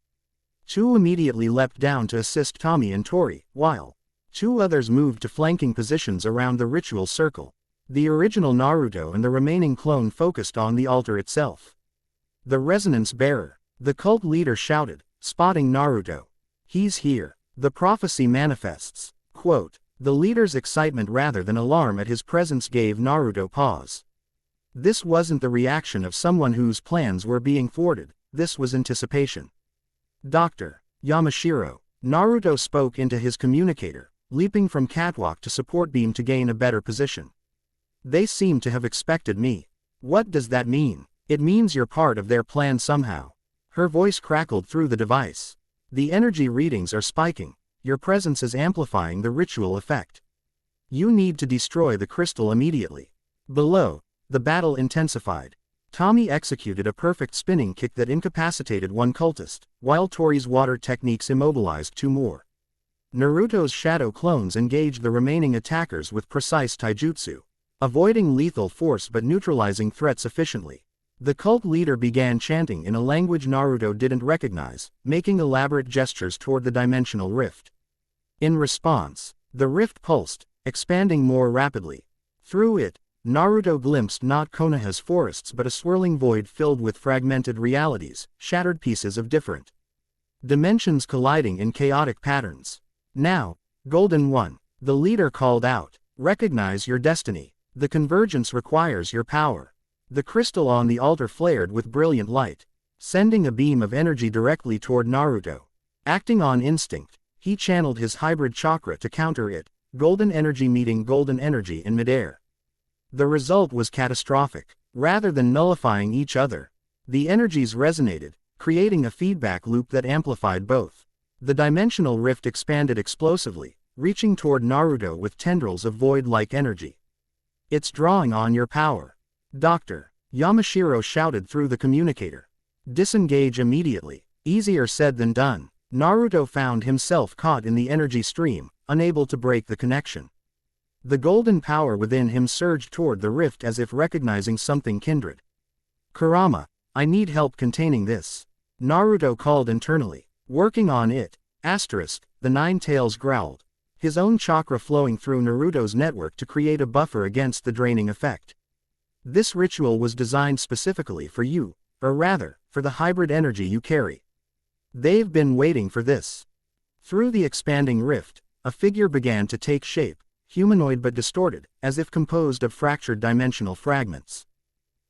2 immediately leapt down to assist Tommy and Tori, while 2 others moved to flanking positions around the ritual circle. The original Naruto and the remaining clone focused on the altar itself. The resonance bearer, the cult leader shouted, spotting Naruto. He's here. The prophecy manifests. Quote, the leader's excitement rather than alarm at his presence gave Naruto pause. This wasn't the reaction of someone whose plans were being thwarted, this was anticipation. Dr. Yamashiro, Naruto spoke into his communicator, leaping from catwalk to support beam to gain a better position. They seem to have expected me. What does that mean? It means you're part of their plan somehow. Her voice crackled through the device. The energy readings are spiking. Your presence is amplifying the ritual effect. You need to destroy the crystal immediately. Below, the battle intensified. Tommy executed a perfect spinning kick that incapacitated one cultist, while Tori's water techniques immobilized two more. Naruto's shadow clones engaged the remaining attackers with precise taijutsu, avoiding lethal force but neutralizing threats efficiently. The cult leader began chanting in a language Naruto didn't recognize, making elaborate gestures toward the dimensional rift. In response, the rift pulsed, expanding more rapidly. Through it, Naruto glimpsed not Konaha's forests but a swirling void filled with fragmented realities, shattered pieces of different dimensions colliding in chaotic patterns. Now, Golden One, the leader called out, recognize your destiny. The convergence requires your power. The crystal on the altar flared with brilliant light, sending a beam of energy directly toward Naruto. Acting on instinct, he channeled his hybrid chakra to counter it, golden energy meeting golden energy in midair. The result was catastrophic. Rather than nullifying each other, the energies resonated, creating a feedback loop that amplified both. The dimensional rift expanded explosively, reaching toward Naruto with tendrils of void-like energy. It's drawing on your power. Doctor, Yamashiro shouted through the communicator. Disengage immediately. Easier said than done. Naruto found himself caught in the energy stream, unable to break the connection. The golden power within him surged toward the rift as if recognizing something kindred. Kurama, I need help containing this. Naruto called internally. Working on it. The Nine Tails growled. His own chakra flowing through Naruto's network to create a buffer against the draining effect. This ritual was designed specifically for you, or rather, for the hybrid energy you carry. They've been waiting for this. Through the expanding rift, a figure began to take shape, humanoid but distorted, as if composed of fractured dimensional fragments.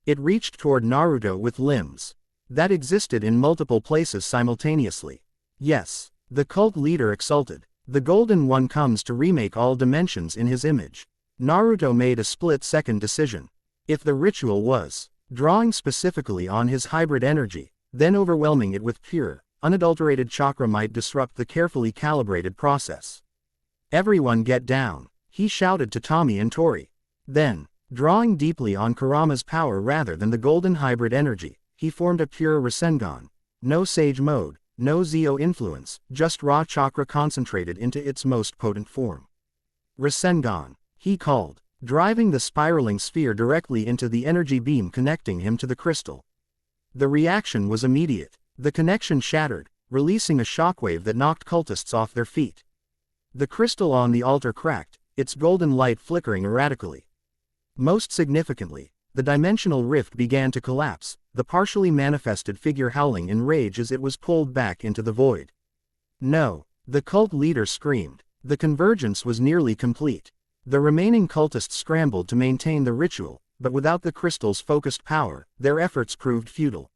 It reached toward Naruto with limbs that existed in multiple places simultaneously. Yes, the cult leader exulted. The Golden One comes to remake all dimensions in his image. Naruto made a split-second decision. If the ritual was drawing specifically on his hybrid energy, then overwhelming it with pure, unadulterated chakra might disrupt the carefully calibrated process. Everyone get down, he shouted to Tommy and Tori. Then, drawing deeply on Kurama's power rather than the golden hybrid energy, he formed a pure Rasengan. No Sage mode, no Zio influence, just raw chakra concentrated into its most potent form. Rasengan, he called, driving the spiraling sphere directly into the energy beam connecting him to the crystal. The reaction was immediate. The connection shattered, releasing a shockwave that knocked cultists off their feet. The crystal on the altar cracked, its golden light flickering erratically. Most significantly, the dimensional rift began to collapse, the partially manifested figure howling in rage as it was pulled back into the void. No, the cult leader screamed. The convergence was nearly complete. The remaining cultists scrambled to maintain the ritual, but without the crystal's focused power, their efforts proved futile.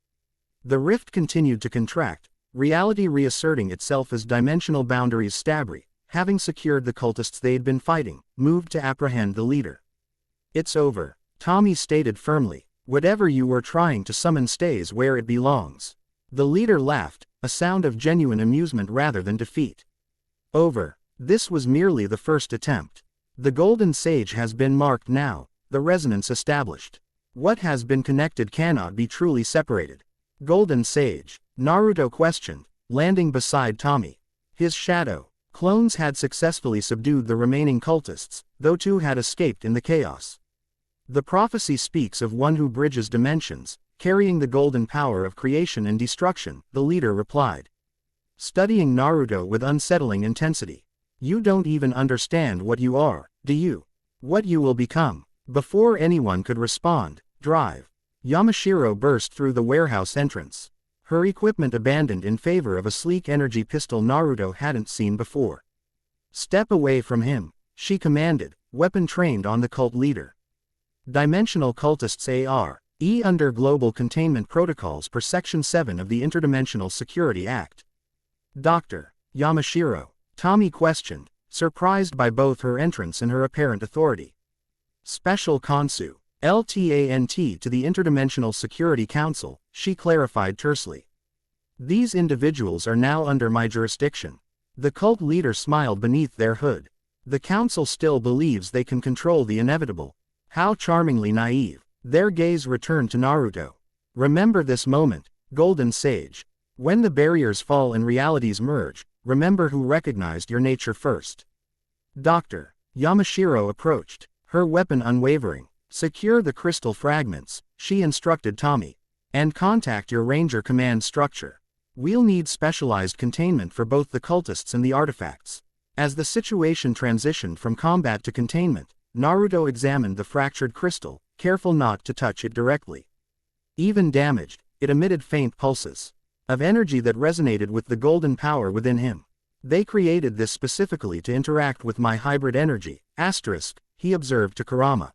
The rift continued to contract, reality reasserting itself as dimensional boundaries Stabry, having secured the cultists they'd been fighting, moved to apprehend the leader. It's over, Tommy stated firmly. Whatever you were trying to summon stays where it belongs. The leader laughed, a sound of genuine amusement rather than defeat. Over. This was merely the first attempt. The Golden Sage has been marked now, the resonance established. What has been connected cannot be truly separated. Golden Sage, Naruto questioned, landing beside Tommy. His shadow clones had successfully subdued the remaining cultists, though two had escaped in the chaos. The prophecy speaks of one who bridges dimensions, carrying the golden power of creation and destruction, the leader replied. Studying Naruto with unsettling intensity. You don't even understand what you are, do you? What you will become. Before anyone could respond, drive. Yamashiro burst through the warehouse entrance. Her equipment abandoned in favor of a sleek energy pistol Naruto hadn't seen before. Step away from him, she commanded, weapon trained on the cult leader. Dimensional cultists A.R.E. under Global Containment Protocols per Section 7 of the Interdimensional Security Act. Dr. Yamashiro? Tommy questioned, surprised by both her entrance and her apparent authority. Special Consu. LTANT to the Interdimensional Security Council, she clarified tersely. These individuals are now under my jurisdiction. The cult leader smiled beneath their hood. The council still believes they can control the inevitable. How charmingly naive. Their gaze returned to Naruto. Remember this moment, Golden Sage. When the barriers fall and realities merge, remember who recognized your nature first. Doctor. Yamashiro approached, her weapon unwavering. Secure the crystal fragments, she instructed Tommy. And contact your ranger command structure. We'll need specialized containment for both the cultists and the artifacts. As the situation transitioned from combat to containment, Naruto examined the fractured crystal, careful not to touch it directly. Even damaged, it emitted faint pulses of energy that resonated with the golden power within him. They created this specifically to interact with my hybrid energy, he observed to Kurama.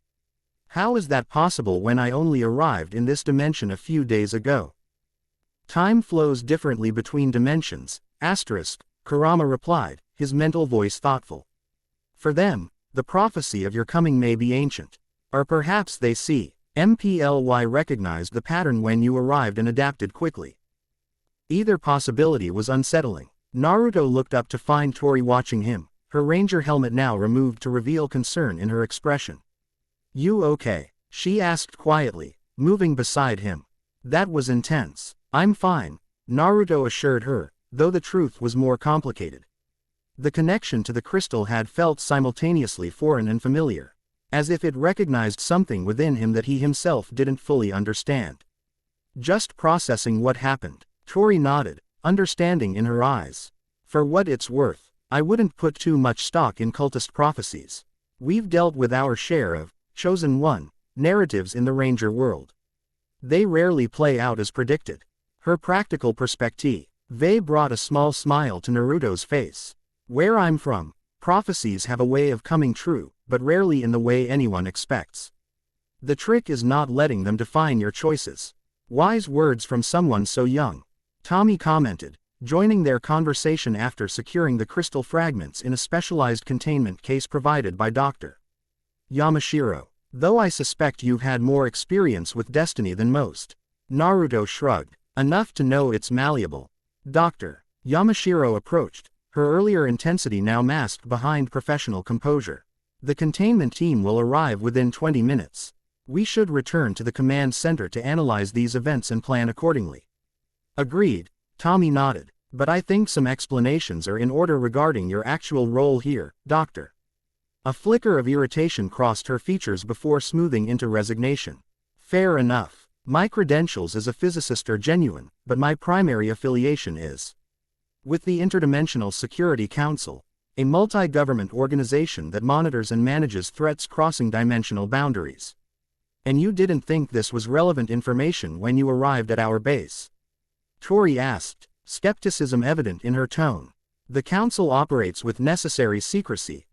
How is that possible when I only arrived in this dimension a few days ago? Time flows differently between dimensions, Kurama replied, his mental voice thoughtful. For them, the prophecy of your coming may be ancient. Or perhaps they see. MPLY recognized the pattern when you arrived and adapted quickly. Either possibility was unsettling. Naruto looked up to find Tori watching him, her ranger helmet now removed to reveal concern in her expression. You okay? She asked quietly, moving beside him. That was intense. I'm fine, Naruto assured her, though the truth was more complicated. The connection to the crystal had felt simultaneously foreign and familiar, as if it recognized something within him that he himself didn't fully understand. Just processing what happened, Tori nodded, understanding in her eyes. For what it's worth, I wouldn't put too much stock in cultist prophecies. We've dealt with our share of chosen one narratives in the ranger world. They rarely play out as predicted. Her practical perspective brought a small smile to Naruto's face. Where I'm from, prophecies have a way of coming true, but rarely in the way anyone expects. The trick is not letting them define your choices. Wise words from someone so young, Tommy commented, joining their conversation after securing the crystal fragments in a specialized containment case provided by Dr. Yamashiro. Though I suspect you've had more experience with destiny than most. Naruto shrugged. Enough to know it's malleable. Dr. Yamashiro approached, her earlier intensity now masked behind professional composure. The containment team will arrive within 20 minutes. We should return to the command center to analyze these events and plan accordingly. Agreed, Tommy nodded, but I think some explanations are in order regarding your actual role here, Doctor. A flicker of irritation crossed her features before smoothing into resignation. Fair enough. My credentials as a physicist are genuine, but my primary affiliation is with the Interdimensional Security Council, a multi-government organization that monitors and manages threats crossing dimensional boundaries. And you didn't think this was relevant information when you arrived at our base? Tori asked, skepticism evident in her tone. The council operates with necessary secrecy,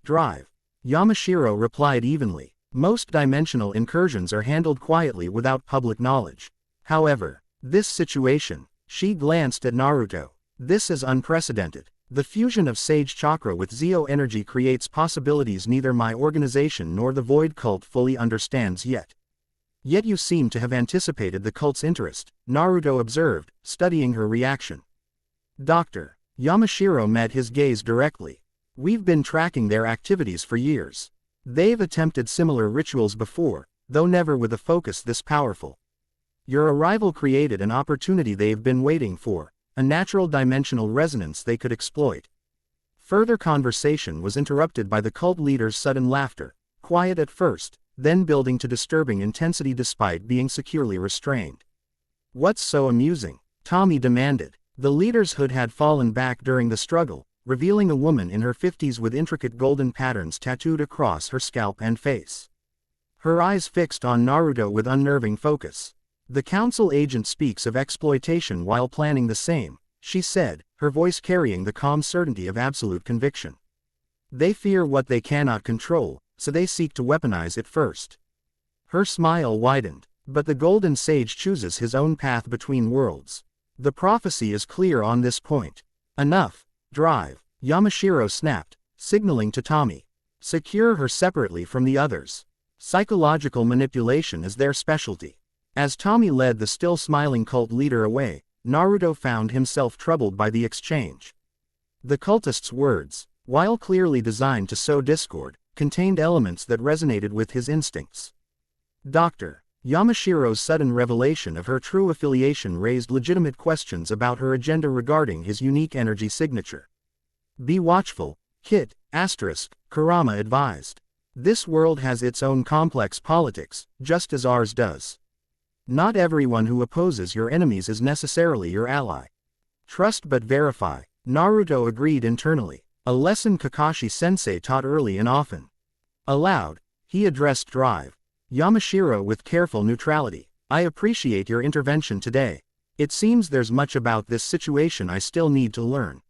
Yamashiro replied evenly. Most dimensional incursions are handled quietly without public knowledge. However, this situation, she glanced at Naruto. This is unprecedented. The fusion of Sage Chakra with Zeo energy creates possibilities neither my organization nor the Void Cult fully understands yet. Yet you seem to have anticipated the cult's interest, Naruto observed, studying her reaction. Dr. Yamashiro met his gaze directly. We've been tracking their activities for years. They've attempted similar rituals before, though never with a focus this powerful. Your arrival created an opportunity they've been waiting for, a natural dimensional resonance they could exploit. Further conversation was interrupted by the cult leader's sudden laughter, quiet at first, then building to disturbing intensity despite being securely restrained. What's so amusing? Tommy demanded. The leader's hood had fallen back during the struggle, revealing a woman in her 50s with intricate golden patterns tattooed across her scalp and face. Her eyes fixed on Naruto with unnerving focus. The council agent speaks of exploitation while planning the same, she said, her voice carrying the calm certainty of absolute conviction. They fear what they cannot control, so they seek to weaponize it first. Her smile widened, but the Golden Sage chooses his own path between worlds. The prophecy is clear on this point. Enough, Drive, Yamashiro snapped, signaling to Tommy. Secure her separately from the others. Psychological manipulation is their specialty. As Tommy led the still smiling cult leader away, Naruto found himself troubled by the exchange. The cultist's words, while clearly designed to sow discord, contained elements that resonated with his instincts. Dr. Yamashiro's sudden revelation of her true affiliation raised legitimate questions about her agenda regarding his unique energy signature. Be watchful, Kit, Kurama advised. This world has its own complex politics, just as ours does. Not everyone who opposes your enemies is necessarily your ally. Trust but verify, Naruto agreed internally, a lesson Kakashi-sensei taught early and often. Aloud, he addressed Drive Yamashiro with careful neutrality. I appreciate your intervention today. It seems there's much about this situation I still need to learn.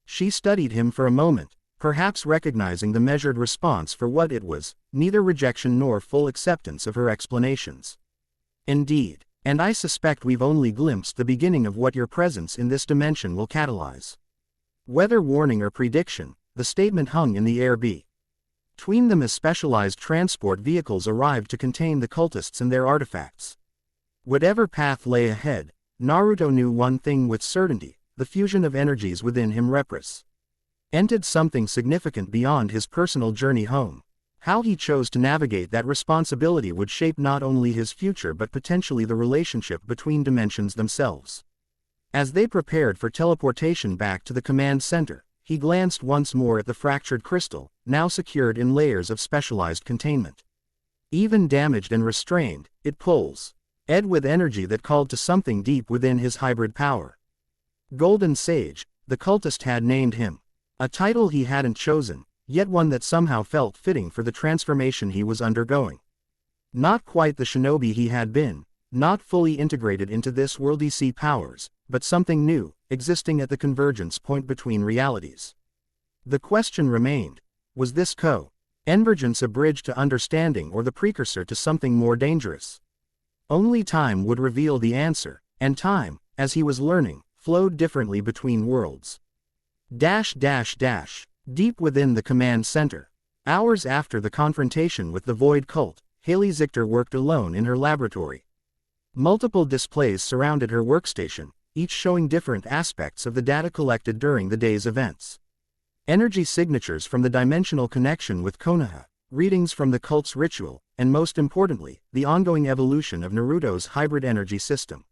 She studied him for a moment, perhaps recognizing the measured response for what it was, neither rejection nor full acceptance of her explanations. Indeed, and I suspect we've only glimpsed the beginning of what your presence in this dimension will catalyze. Whether warning or prediction, the statement hung in the air. Between them as specialized transport vehicles arrived to contain the cultists and their artifacts. Whatever path lay ahead, Naruto knew one thing with certainty: the fusion of energies within him represented something significant beyond his personal journey home. How he chose to navigate that responsibility would shape not only his future but potentially the relationship between dimensions themselves. As they prepared for teleportation back to the command center, he glanced once more at the fractured crystal, now secured in layers of specialized containment. Even damaged and restrained, it pulsed with energy that called to something deep within his hybrid power. Golden Sage, the cultist had named him. A title he hadn't chosen, yet one that somehow felt fitting for the transformation he was undergoing. Not quite the shinobi he had been, not fully integrated into this world's powers, but something new, existing at the convergence point between realities. The question remained: was this convergence a bridge to understanding or the precursor to something more dangerous? Only time would reveal the answer, and time, as he was learning, flowed differently between worlds. Deep within the command center. Hours after the confrontation with the Void Cult, Haley Zichter worked alone in her laboratory. Multiple displays surrounded her workstation, each showing different aspects of the data collected during the day's events. Energy signatures from the dimensional connection with Konaha, readings from the cult's ritual, and most importantly, the ongoing evolution of Naruto's hybrid energy system.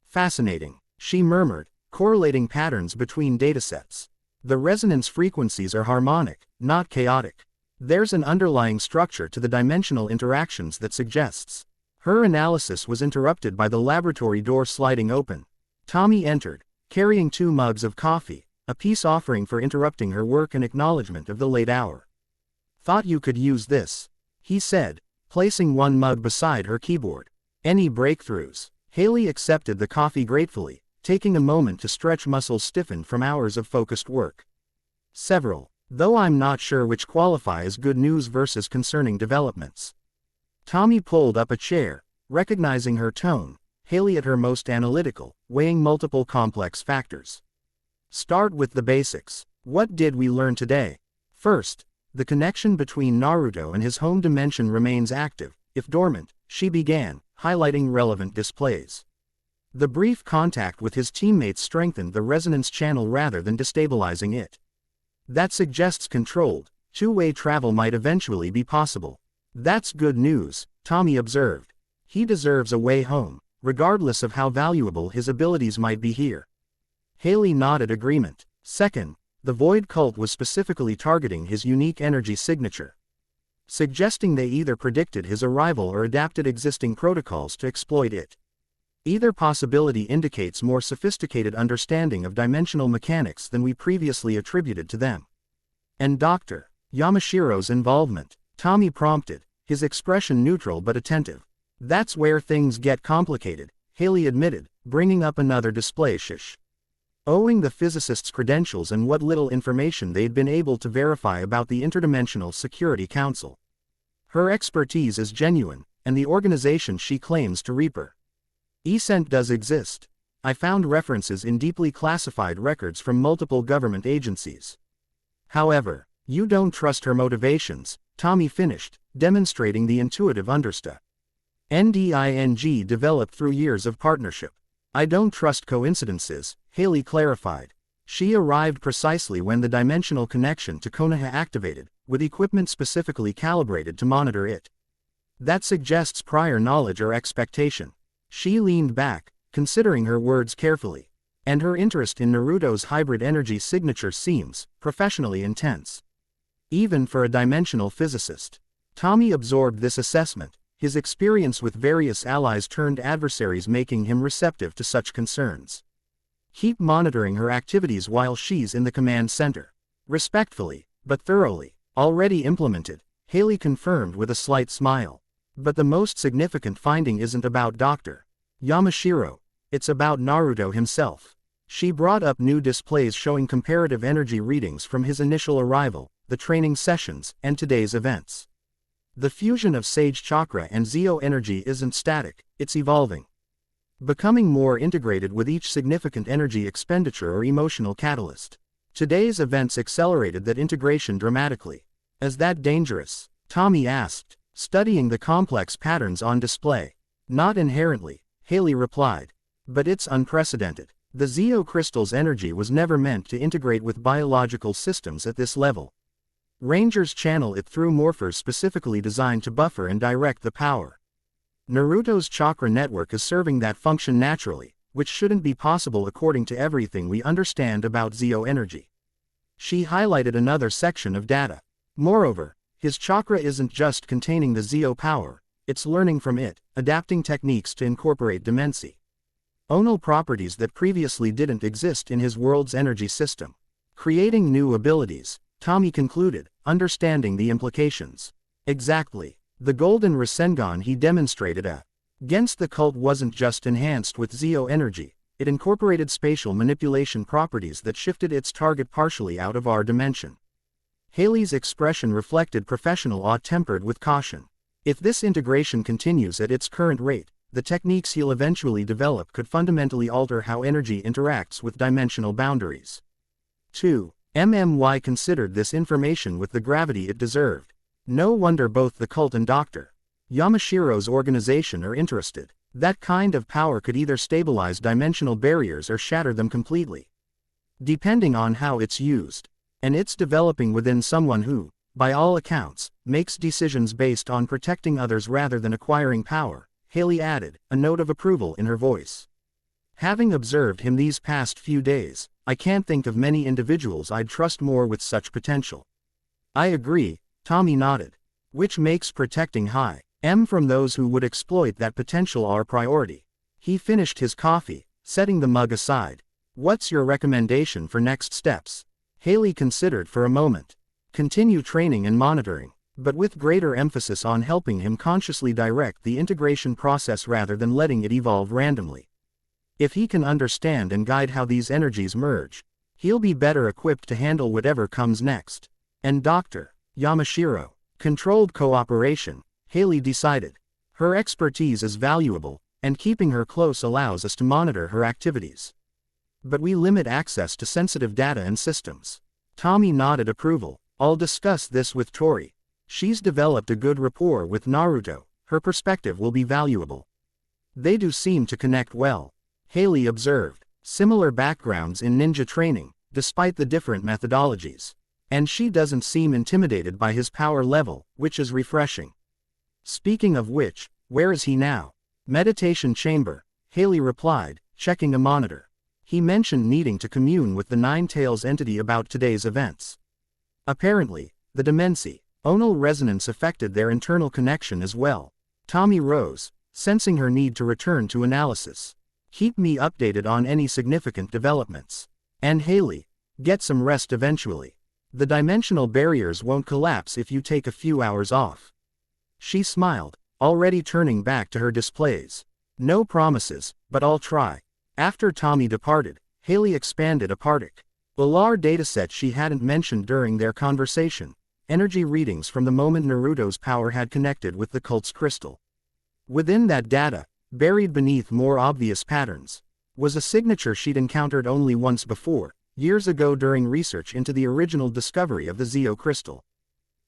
Fascinating, she murmured, correlating patterns between datasets. The resonance frequencies are harmonic, not chaotic. There's an underlying structure to the dimensional interactions that suggests. Her analysis was interrupted by the laboratory door sliding open. Tommy entered, carrying 2 mugs of coffee, a peace offering for interrupting her work and acknowledgement of the late hour. Thought you could use this, he said, placing 1 mug beside her keyboard. Any breakthroughs? Haley accepted the coffee gratefully, taking a moment to stretch muscles stiffened from hours of focused work. Several, though I'm not sure which qualify as good news versus concerning developments. Tommy pulled up a chair, recognizing her tone, Haley at her most analytical, weighing multiple complex factors. Start with the basics. What did we learn today? First, the connection between Naruto and his home dimension remains active, if dormant, she began, highlighting relevant displays. The brief contact with his teammates strengthened the resonance channel rather than destabilizing it. That suggests controlled, two-way travel might eventually be possible. That's good news, Tommy observed. He deserves a way home, regardless of how valuable his abilities might be here. Haley nodded agreement. Second, the Void Cult was specifically targeting his unique energy signature, suggesting they either predicted his arrival or adapted existing protocols to exploit it. Either possibility indicates more sophisticated understanding of dimensional mechanics than we previously attributed to them. And Dr. Yamashiro's involvement, Tommy prompted, his expression neutral but attentive. That's where things get complicated, Haley admitted, bringing up another display. Owing the physicist's credentials and what little information they'd been able to verify about the Interdimensional Security Council. Her expertise is genuine, and the organization she claims to represent does exist. I found references in deeply classified records from multiple government agencies. However, you don't trust her motivations, Tommy finished, demonstrating the intuitive understanding developed through years of partnership. I don't trust coincidences, Haley clarified. She arrived precisely when the dimensional connection to Konaha activated, with equipment specifically calibrated to monitor it. That suggests prior knowledge or expectation. She leaned back, considering her words carefully. And her interest in Naruto's hybrid energy signature seems professionally intense. Even for a dimensional physicist. Tommy absorbed this assessment, his experience with various allies turned adversaries making him receptive to such concerns. Keep monitoring her activities while she's in the command center. Respectfully, but thoroughly. Already implemented, Haley confirmed with a slight smile. But the most significant finding isn't about Dr. Yamashiro, it's about Naruto himself. She brought up new displays showing comparative energy readings from his initial arrival, the training sessions, and today's events. The fusion of Sage Chakra and Zeo energy isn't static, it's evolving. Becoming more integrated with each significant energy expenditure or emotional catalyst. Today's events accelerated that integration dramatically. Is that dangerous? Tommy asked, studying the complex patterns on display. Not inherently, Haley replied. But it's unprecedented. The Zeo crystal's energy was never meant to integrate with biological systems at this level. Rangers channel it through morphers specifically designed to buffer and direct the power. Naruto's chakra network is serving that function naturally, which shouldn't be possible according to everything we understand about Zeo energy. She highlighted another section of data. Moreover, his chakra isn't just containing the Zeo power, it's learning from it, adapting techniques to incorporate dimensional properties that previously didn't exist in his world's energy system. Creating new abilities, Tommy concluded, understanding the implications. Exactly. The golden Rasengan he demonstrated against the cult wasn't just enhanced with Zeo energy, it incorporated spatial manipulation properties that shifted its target partially out of our dimension. Haley's expression reflected professional awe tempered with caution. If this integration continues at its current rate, the techniques he'll eventually develop could fundamentally alter how energy interacts with dimensional boundaries. 2. MMY considered this information with the gravity it deserved. No wonder both the cult and Dr. Yamashiro's organization are interested. That kind of power could either stabilize dimensional barriers or shatter them completely. Depending on how it's used. And it's developing within someone who, by all accounts, makes decisions based on protecting others rather than acquiring power, Haley added, a note of approval in her voice. Having observed him these past few days, I can't think of many individuals I'd trust more with such potential. I agree, Tommy nodded. Which makes protecting high-M from those who would exploit that potential our priority. He finished his coffee, setting the mug aside. What's your recommendation for next steps? Haley considered for a moment. Continue training and monitoring, but with greater emphasis on helping him consciously direct the integration process rather than letting it evolve randomly. If he can understand and guide how these energies merge, he'll be better equipped to handle whatever comes next. And Dr. Yamashiro, controlled cooperation, Haley decided. Her expertise is valuable, and keeping her close allows us to monitor her activities. But we limit access to sensitive data and systems. Tommy nodded approval. I'll discuss this with Tori. She's developed a good rapport with Naruto, her perspective will be valuable. They do seem to connect well. Haley observed. Similar backgrounds in ninja training, despite the different methodologies. And she doesn't seem intimidated by his power level, which is refreshing. Speaking of which, where is he now? Meditation chamber, Haley replied, checking a monitor. He mentioned needing to commune with the Nine Tails entity about today's events. Apparently, the dimensional resonance affected their internal connection as well. Tommy rose, sensing her need to return to analysis. Keep me updated on any significant developments. And Haley, get some rest eventually. The dimensional barriers won't collapse if you take a few hours off. She smiled, already turning back to her displays. No promises, but I'll try. After Tommy departed, Haley expanded a particular dataset she hadn't mentioned during their conversation, energy readings from the moment Naruto's power had connected with the cult's crystal. Within that data, buried beneath more obvious patterns, was a signature she'd encountered only once before, years ago during research into the original discovery of the Zeo crystal.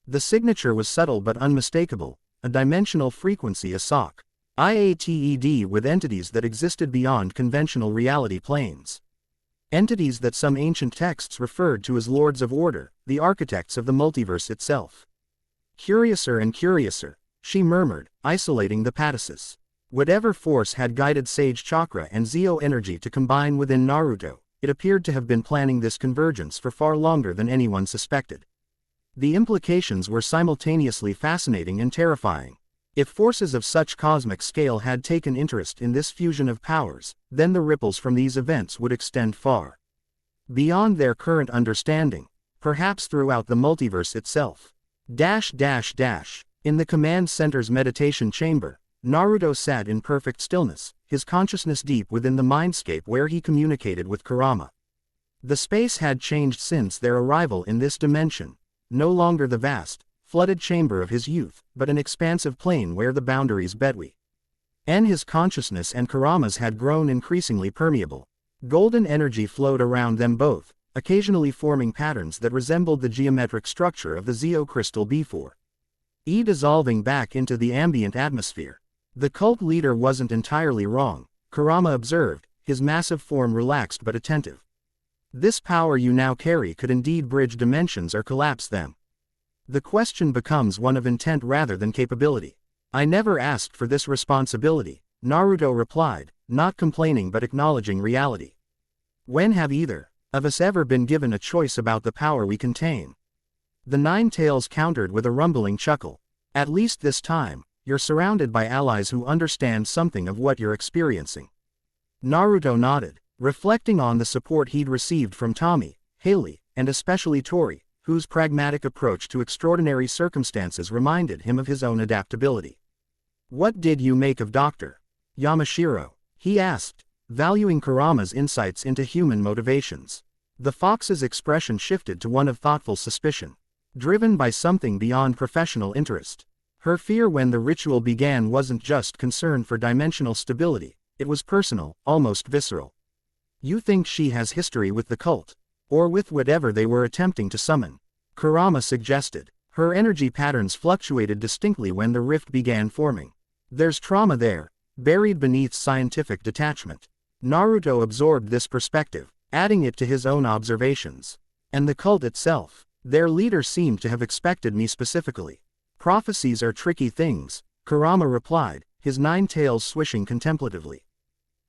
The signature was subtle but unmistakable, a dimensional frequency ASOC. IATED with entities that existed beyond conventional reality planes. Entities that some ancient texts referred to as Lords of Order, the architects of the multiverse itself. Curiouser and curiouser, she murmured, isolating the Patasis. Whatever force had guided Sage Chakra and Zeo energy to combine within Naruto, it appeared to have been planning this convergence for far longer than anyone suspected. The implications were simultaneously fascinating and terrifying. If forces of such cosmic scale had taken interest in this fusion of powers, then the ripples from these events would extend far beyond their current understanding, perhaps throughout the multiverse itself. In the command center's meditation chamber, Naruto sat in perfect stillness, his consciousness deep within the mindscape where he communicated with Kurama. The space had changed since their arrival in this dimension, no longer the vast, flooded chamber of his youth, but an expansive plain where the boundaries between his consciousness and Kurama's had grown increasingly permeable. Golden energy flowed around them both, occasionally forming patterns that resembled the geometric structure of the Zeo crystal before dissolving back into the ambient atmosphere. The cult leader wasn't entirely wrong, Kurama observed, his massive form relaxed but attentive. This power you now carry could indeed bridge dimensions or collapse them. The question becomes one of intent rather than capability. I never asked for this responsibility, Naruto replied, not complaining but acknowledging reality. When have either of us ever been given a choice about the power we contain? The Nine Tails countered with a rumbling chuckle. At least this time, you're surrounded by allies who understand something of what you're experiencing. Naruto nodded, reflecting on the support he'd received from Tommy, Haley, and especially Tori, whose pragmatic approach to extraordinary circumstances reminded him of his own adaptability. What did you make of Dr. Yamashiro? He asked, valuing Kurama's insights into human motivations. The fox's expression shifted to one of thoughtful suspicion, driven by something beyond professional interest. Her fear when the ritual began wasn't just concern for dimensional stability, it was personal, almost visceral. You think she has history with the cult? Or with whatever they were attempting to summon? Kurama suggested. Her energy patterns fluctuated distinctly when the rift began forming. There's trauma there, buried beneath scientific detachment. Naruto absorbed this perspective, adding it to his own observations. And the cult itself. Their leader seemed to have expected me specifically. Prophecies are tricky things, Kurama replied, his nine tails swishing contemplatively.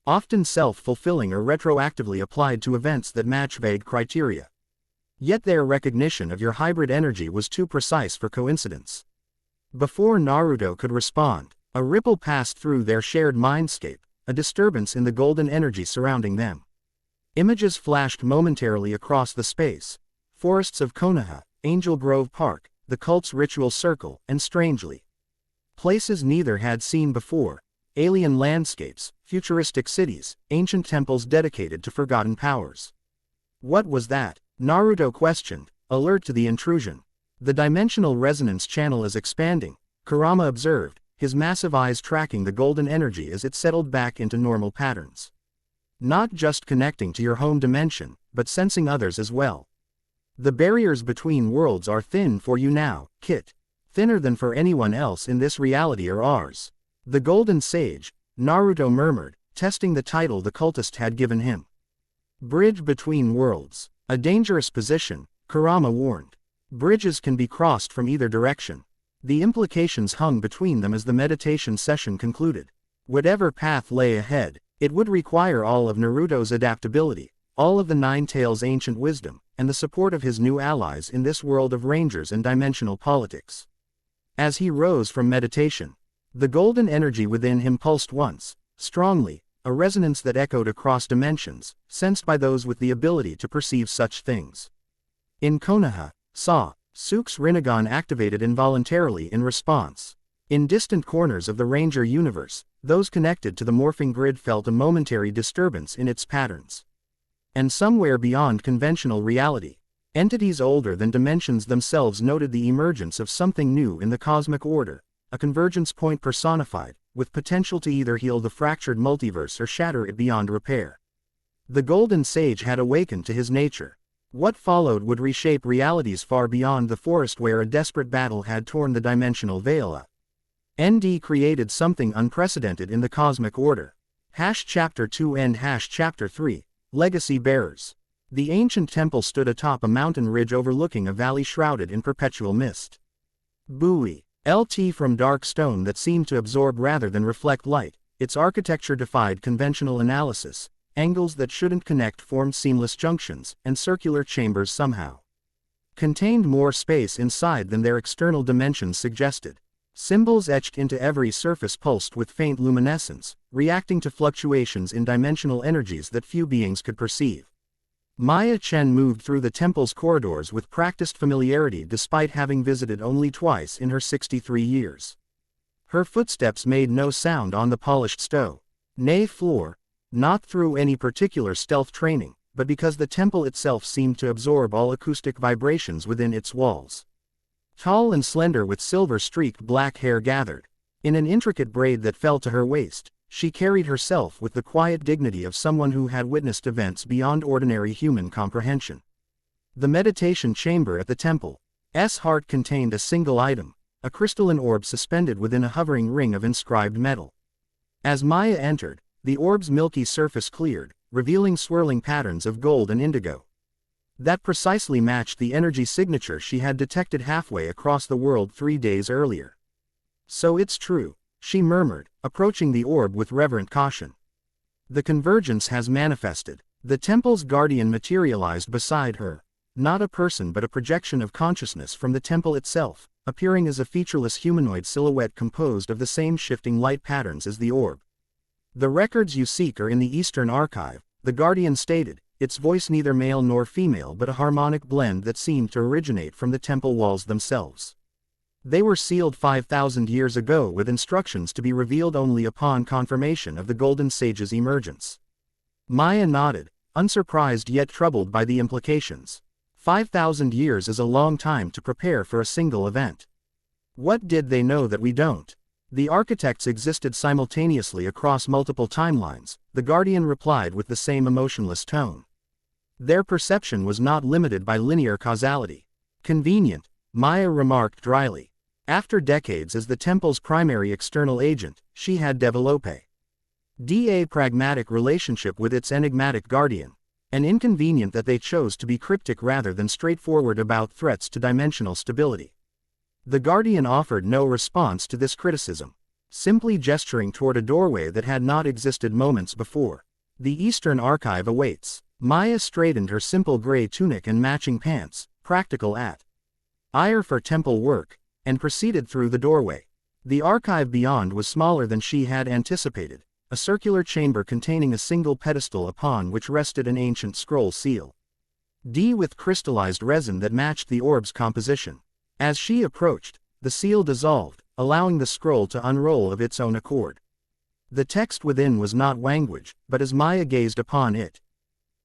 Often self-fulfilling or retroactively applied to events that match vague criteria. Yet their recognition of your hybrid energy was too precise for coincidence. Before Naruto could respond, a ripple passed through their shared mindscape, a disturbance in the golden energy surrounding them. Images flashed momentarily across the space. Forests of Konaha, Angel Grove Park, the cult's ritual circle, and strangely, places neither had seen before. Alien landscapes, futuristic cities, ancient temples dedicated to forgotten powers. What was that? Naruto questioned, alert to the intrusion. The dimensional resonance channel is expanding, Kurama observed, his massive eyes tracking the golden energy as it settled back into normal patterns. Not just connecting to your home dimension, but sensing others as well. The barriers between worlds are thin for you now, Kit. Thinner than for anyone else in this reality or ours. The Golden Sage, Naruto murmured, testing the title the cultist had given him. Bridge between worlds. A dangerous position, Kurama warned. Bridges can be crossed from either direction. The implications hung between them as the meditation session concluded. Whatever path lay ahead, it would require all of Naruto's adaptability, all of the Nine Tails' ancient wisdom, and the support of his new allies in this world of rangers and dimensional politics. As he rose from meditation, the golden energy within him pulsed once, strongly, a resonance that echoed across dimensions, sensed by those with the ability to perceive such things. In Konaha, Suke's Rinnegan activated involuntarily in response. In distant corners of the Ranger universe, those connected to the morphing grid felt a momentary disturbance in its patterns. And somewhere beyond conventional reality, entities older than dimensions themselves noted the emergence of something new in the cosmic order, a convergence point personified, with potential to either heal the fractured multiverse or shatter it beyond repair. The Golden Sage had awakened to his nature. What followed would reshape realities far beyond the forest where a desperate battle had torn the dimensional veil. ND created something unprecedented in the cosmic order. Chapter 2 End Chapter 3, Legacy Bearers. The ancient temple stood atop a mountain ridge overlooking a valley shrouded in perpetual mist. Buoy. LT from dark stone that seemed to absorb rather than reflect light, its architecture defied conventional analysis. Angles that shouldn't connect formed seamless junctions, and circular chambers somehow contained more space inside than their external dimensions suggested. Symbols etched into every surface pulsed with faint luminescence, reacting to fluctuations in dimensional energies that few beings could perceive. Maya Chen moved through the temple's corridors with practiced familiarity despite having visited only twice in her 63 years. Her footsteps made no sound on the polished stone floor, not through any particular stealth training, but because the temple itself seemed to absorb all acoustic vibrations within its walls. Tall and slender with silver-streaked black hair gathered in an intricate braid that fell to her waist, she carried herself with the quiet dignity of someone who had witnessed events beyond ordinary human comprehension. The meditation chamber at the temple's heart contained a single item, a crystalline orb suspended within a hovering ring of inscribed metal. As Maya entered, the orb's milky surface cleared, revealing swirling patterns of gold and indigo. That precisely matched the energy signature she had detected halfway across the world 3 days earlier. So it's true, she murmured, approaching the orb with reverent caution. The convergence has manifested. The temple's guardian materialized beside her. Not a person but a projection of consciousness from the temple itself, appearing as a featureless humanoid silhouette composed of the same shifting light patterns as the orb. The records you seek are in the Eastern Archive, the Guardian stated, its voice neither male nor female but a harmonic blend that seemed to originate from the temple walls themselves. They were sealed 5,000 years ago with instructions to be revealed only upon confirmation of the Golden Sage's emergence. Maya nodded, unsurprised yet troubled by the implications. 5,000 years is a long time to prepare for a single event. What did they know that we don't? The architects existed simultaneously across multiple timelines, the Guardian replied with the same emotionless tone. Their perception was not limited by linear causality. Convenient, Maya remarked dryly. After decades as the temple's primary external agent, she had developed a pragmatic relationship with its enigmatic guardian, and inconvenient that they chose to be cryptic rather than straightforward about threats to dimensional stability. The Guardian offered no response to this criticism, simply gesturing toward a doorway that had not existed moments before. The Eastern Archive awaits. Maya straightened her simple gray tunic and matching pants, practical at ire for temple work, and proceeded through the doorway. The archive beyond was smaller than she had anticipated, a circular chamber containing a single pedestal upon which rested an ancient scroll seal. With crystallized resin that matched the orb's composition. As she approached, the seal dissolved, allowing the scroll to unroll of its own accord. The text within was not language, but as Maya gazed upon it,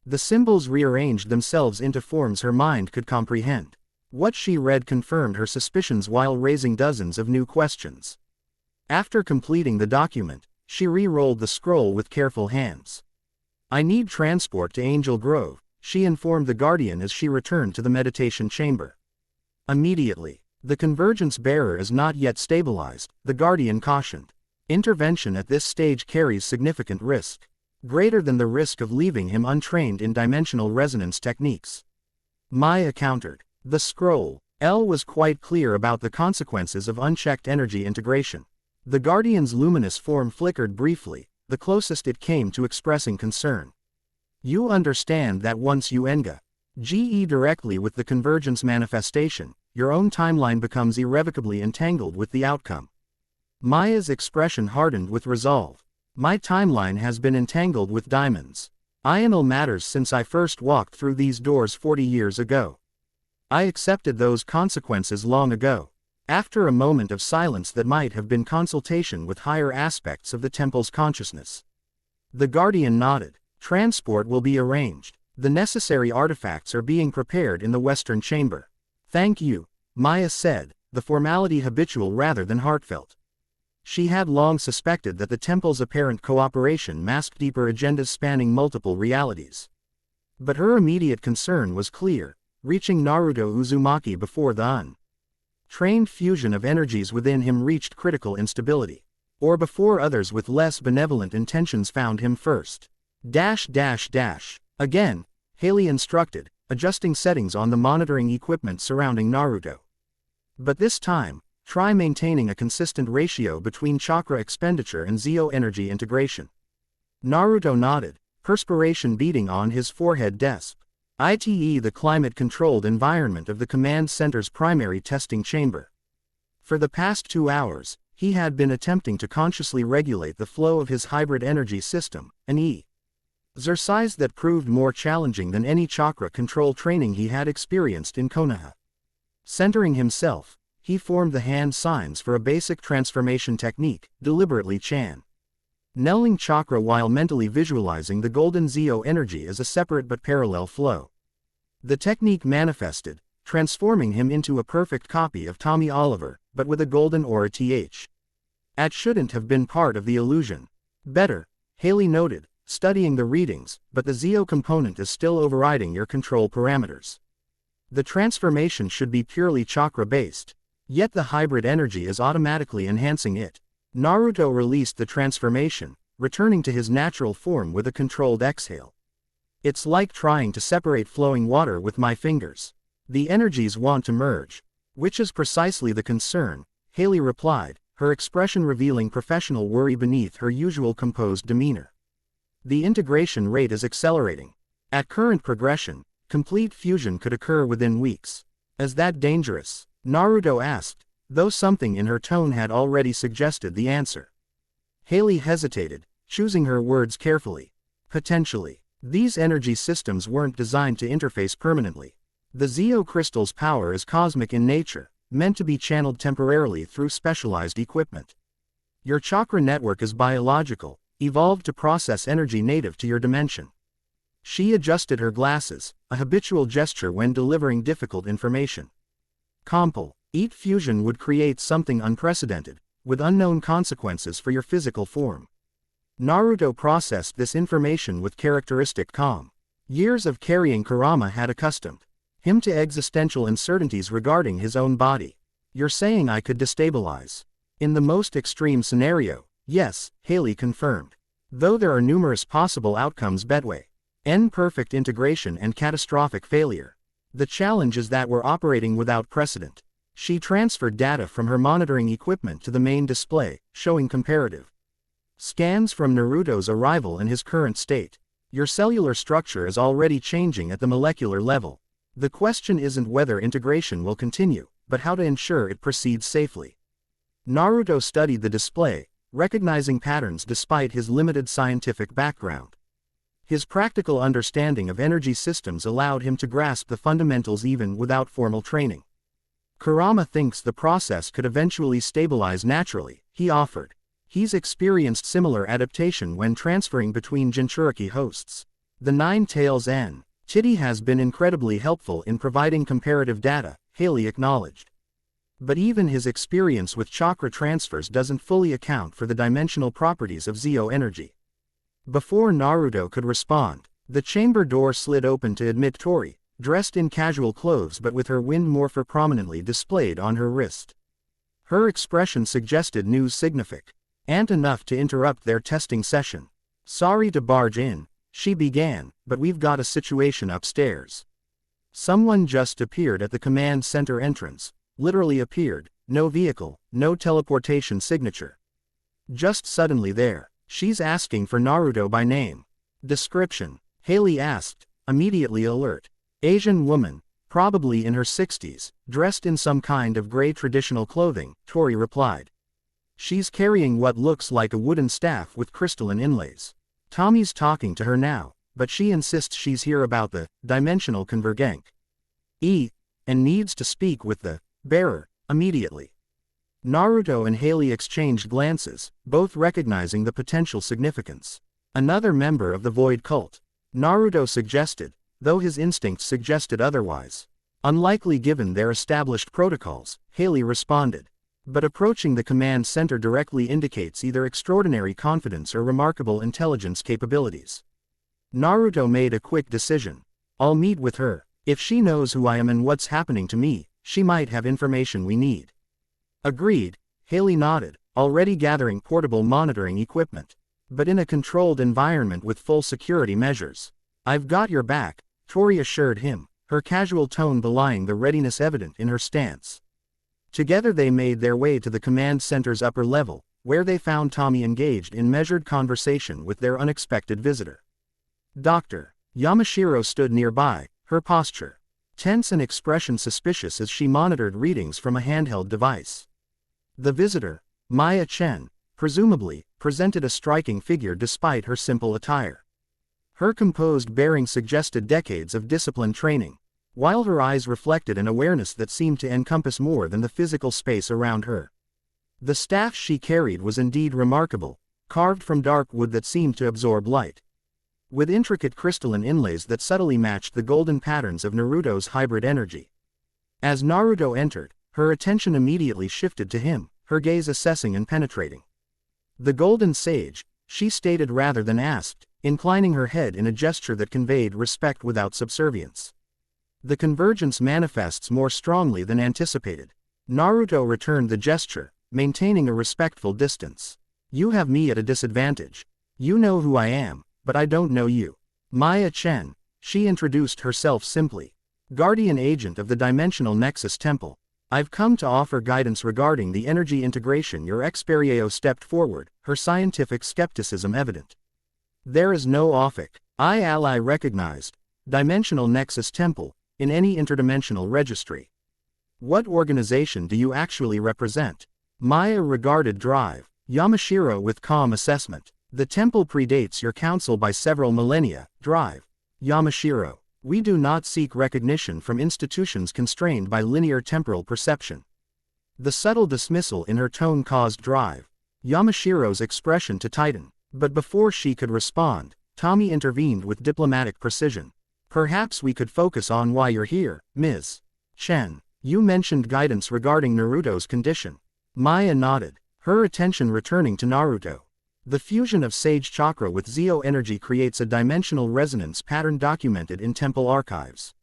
the symbols rearranged themselves into forms her mind could comprehend. What she read confirmed her suspicions while raising dozens of new questions. After completing the document, she re-rolled the scroll with careful hands. "I need transport to Angel Grove," she informed the Guardian as she returned to the meditation chamber. Immediately. "The convergence bearer is not yet stabilized," the Guardian cautioned. "Intervention at this stage carries significant risk. Greater than the risk of leaving him untrained in dimensional resonance techniques." Maya countered. The scroll was quite clear about the consequences of unchecked energy integration. The Guardian's luminous form flickered briefly, the closest it came to expressing concern. "You understand that once you GE directly with the convergence manifestation, your own timeline becomes irrevocably entangled with the outcome." Maya's expression hardened with resolve. "My timeline has been entangled with diamonds. Ional matters since I first walked through these doors 40 years ago. I accepted those consequences long ago." After a moment of silence that might have been consultation with higher aspects of the temple's consciousness, the Guardian nodded. "Transport will be arranged. The necessary artifacts are being prepared in the Western Chamber." "Thank you," Maya said, the formality habitual rather than heartfelt. She had long suspected that the temple's apparent cooperation masked deeper agendas spanning multiple realities. But her immediate concern was clear: reaching Naruto Uzumaki before the untrained fusion of energies within him reached critical instability. Or before others with less benevolent intentions found him first. Again, Haley instructed, adjusting settings on the monitoring equipment surrounding Naruto. But this time, try maintaining a consistent ratio between chakra expenditure and Zeo energy integration. Naruto nodded, perspiration beading on his forehead. ITE the climate-controlled environment of the command center's primary testing chamber. For the past 2 hours, he had been attempting to consciously regulate the flow of his hybrid energy system, an exercise that proved more challenging than any chakra control training he had experienced in Konaha. Centering himself, he formed the hand signs for a basic transformation technique, deliberately channeling chakra while mentally visualizing the golden Zeo energy as a separate but parallel flow. The technique manifested, transforming him into a perfect copy of Tommy Oliver, but with a golden aura. That shouldn't have been part of the illusion. Better, Haley noted, studying the readings, but the Zeo component is still overriding your control parameters. The transformation should be purely chakra-based, yet the hybrid energy is automatically enhancing it. Naruto released the transformation, returning to his natural form with a controlled exhale. It's like trying to separate flowing water with my fingers. The energies want to merge. Which is precisely the concern, Haley replied, her expression revealing professional worry beneath her usual composed demeanor. The integration rate is accelerating. At current progression, complete fusion could occur within weeks. Is that dangerous? Naruto asked, though something in her tone had already suggested the answer. Haley hesitated, choosing her words carefully. Potentially. These energy systems weren't designed to interface permanently. The Zeo crystal's power is cosmic in nature, meant to be channeled temporarily through specialized equipment. Your chakra network is biological, evolved to process energy native to your dimension. She adjusted her glasses, a habitual gesture when delivering difficult information. Complete fusion would create something unprecedented, with unknown consequences for your physical form. Naruto processed this information with characteristic calm. Years of carrying Kurama had accustomed him to existential uncertainties regarding his own body. You're saying I could destabilize? In the most extreme scenario, yes, Haley confirmed. Though there are numerous possible outcomes between perfect integration and catastrophic failure. The challenge is that we're operating without precedent. She transferred data from her monitoring equipment to the main display, showing comparative scans from Naruto's arrival and his current state. Your cellular structure is already changing at the molecular level. The question isn't whether integration will continue, but how to ensure it proceeds safely. Naruto studied the display, recognizing patterns despite his limited scientific background. His practical understanding of energy systems allowed him to grasp the fundamentals even without formal training. Kurama thinks the process could eventually stabilize naturally, he offered. He's experienced similar adaptation when transferring between Jinchuriki hosts. The Nine Tails Entity has been incredibly helpful in providing comparative data, Haley acknowledged. But even his experience with chakra transfers doesn't fully account for the dimensional properties of Zeo energy. Before Naruto could respond, the chamber door slid open to admit Tori, dressed in casual clothes but with her wind morpher prominently displayed on her wrist. Her expression suggested news significant enough to interrupt their testing session. Sorry to barge in, she began, but we've got a situation upstairs. Someone just appeared at the command center entrance, literally appeared, no vehicle, no teleportation signature. Just suddenly there. She's asking for Naruto by name. Description, Haley asked, immediately alert. Asian woman, probably in her 60s, dressed in some kind of gray traditional clothing, Tori replied. She's carrying what looks like a wooden staff with crystalline inlays. Tommy's talking to her now, but she insists she's here about the dimensional convergence. And needs to speak with the bearer immediately. Naruto and Haley exchanged glances, both recognizing the potential significance. Another member of the Void Cult, Naruto suggested, though his instincts suggested otherwise. Unlikely given their established protocols, Haley responded. But approaching the command center directly indicates either extraordinary confidence or remarkable intelligence capabilities. Naruto made a quick decision. I'll meet with her. If she knows who I am and what's happening to me, she might have information we need. Agreed, Haley nodded, already gathering portable monitoring equipment. But in a controlled environment with full security measures. I've got your back, Tori assured him, her casual tone belying the readiness evident in her stance. Together they made their way to the command center's upper level, where they found Tommy engaged in measured conversation with their unexpected visitor. Dr. Yamashiro stood nearby, her posture tense and expression suspicious as she monitored readings from a handheld device. The visitor, Maya Chen, presumably, presented a striking figure despite her simple attire. Her composed bearing suggested decades of disciplined training, while her eyes reflected an awareness that seemed to encompass more than the physical space around her. The staff she carried was indeed remarkable, carved from dark wood that seemed to absorb light, with intricate crystalline inlays that subtly matched the golden patterns of Naruto's hybrid energy. As Naruto entered, her attention immediately shifted to him, her gaze assessing and penetrating. The Golden Sage, she stated rather than asked, inclining her head in a gesture that conveyed respect without subservience. The convergence manifests more strongly than anticipated. Naruto returned the gesture, maintaining a respectful distance. You have me at a disadvantage. You know who I am, but I don't know you. Maya Chen, she introduced herself simply. Guardian agent of the Dimensional Nexus Temple. I've come to offer guidance regarding the energy integration. Your Experio stepped forward, her scientific skepticism evident. There is no I ally recognized. Dimensional Nexus Temple, in any interdimensional registry. What organization do you actually represent? Maya regarded Drive. Yamashiro with calm assessment. The temple predates your council by several millennia. Drive. Yamashiro. We do not seek recognition from institutions constrained by linear temporal perception. The subtle dismissal in her tone caused Drive. Yamashiro's expression to tighten, but before she could respond, Tommy intervened with diplomatic precision. Perhaps we could focus on why you're here, Ms. Chen. You mentioned guidance regarding Naruto's condition. Maya nodded, her attention returning to Naruto. The fusion of Sage Chakra with Zeo energy creates a dimensional resonance pattern documented in temple archives.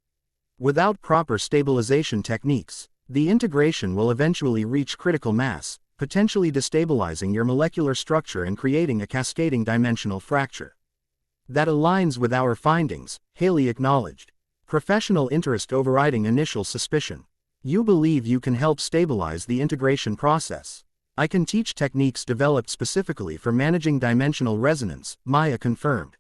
Without proper stabilization techniques, the integration will eventually reach critical mass, potentially destabilizing your molecular structure and creating a cascading dimensional fracture. That aligns with our findings, Haley acknowledged. Professional interest overriding initial suspicion. You believe you can help stabilize the integration process. I can teach techniques developed specifically for managing dimensional resonance, Maya confirmed.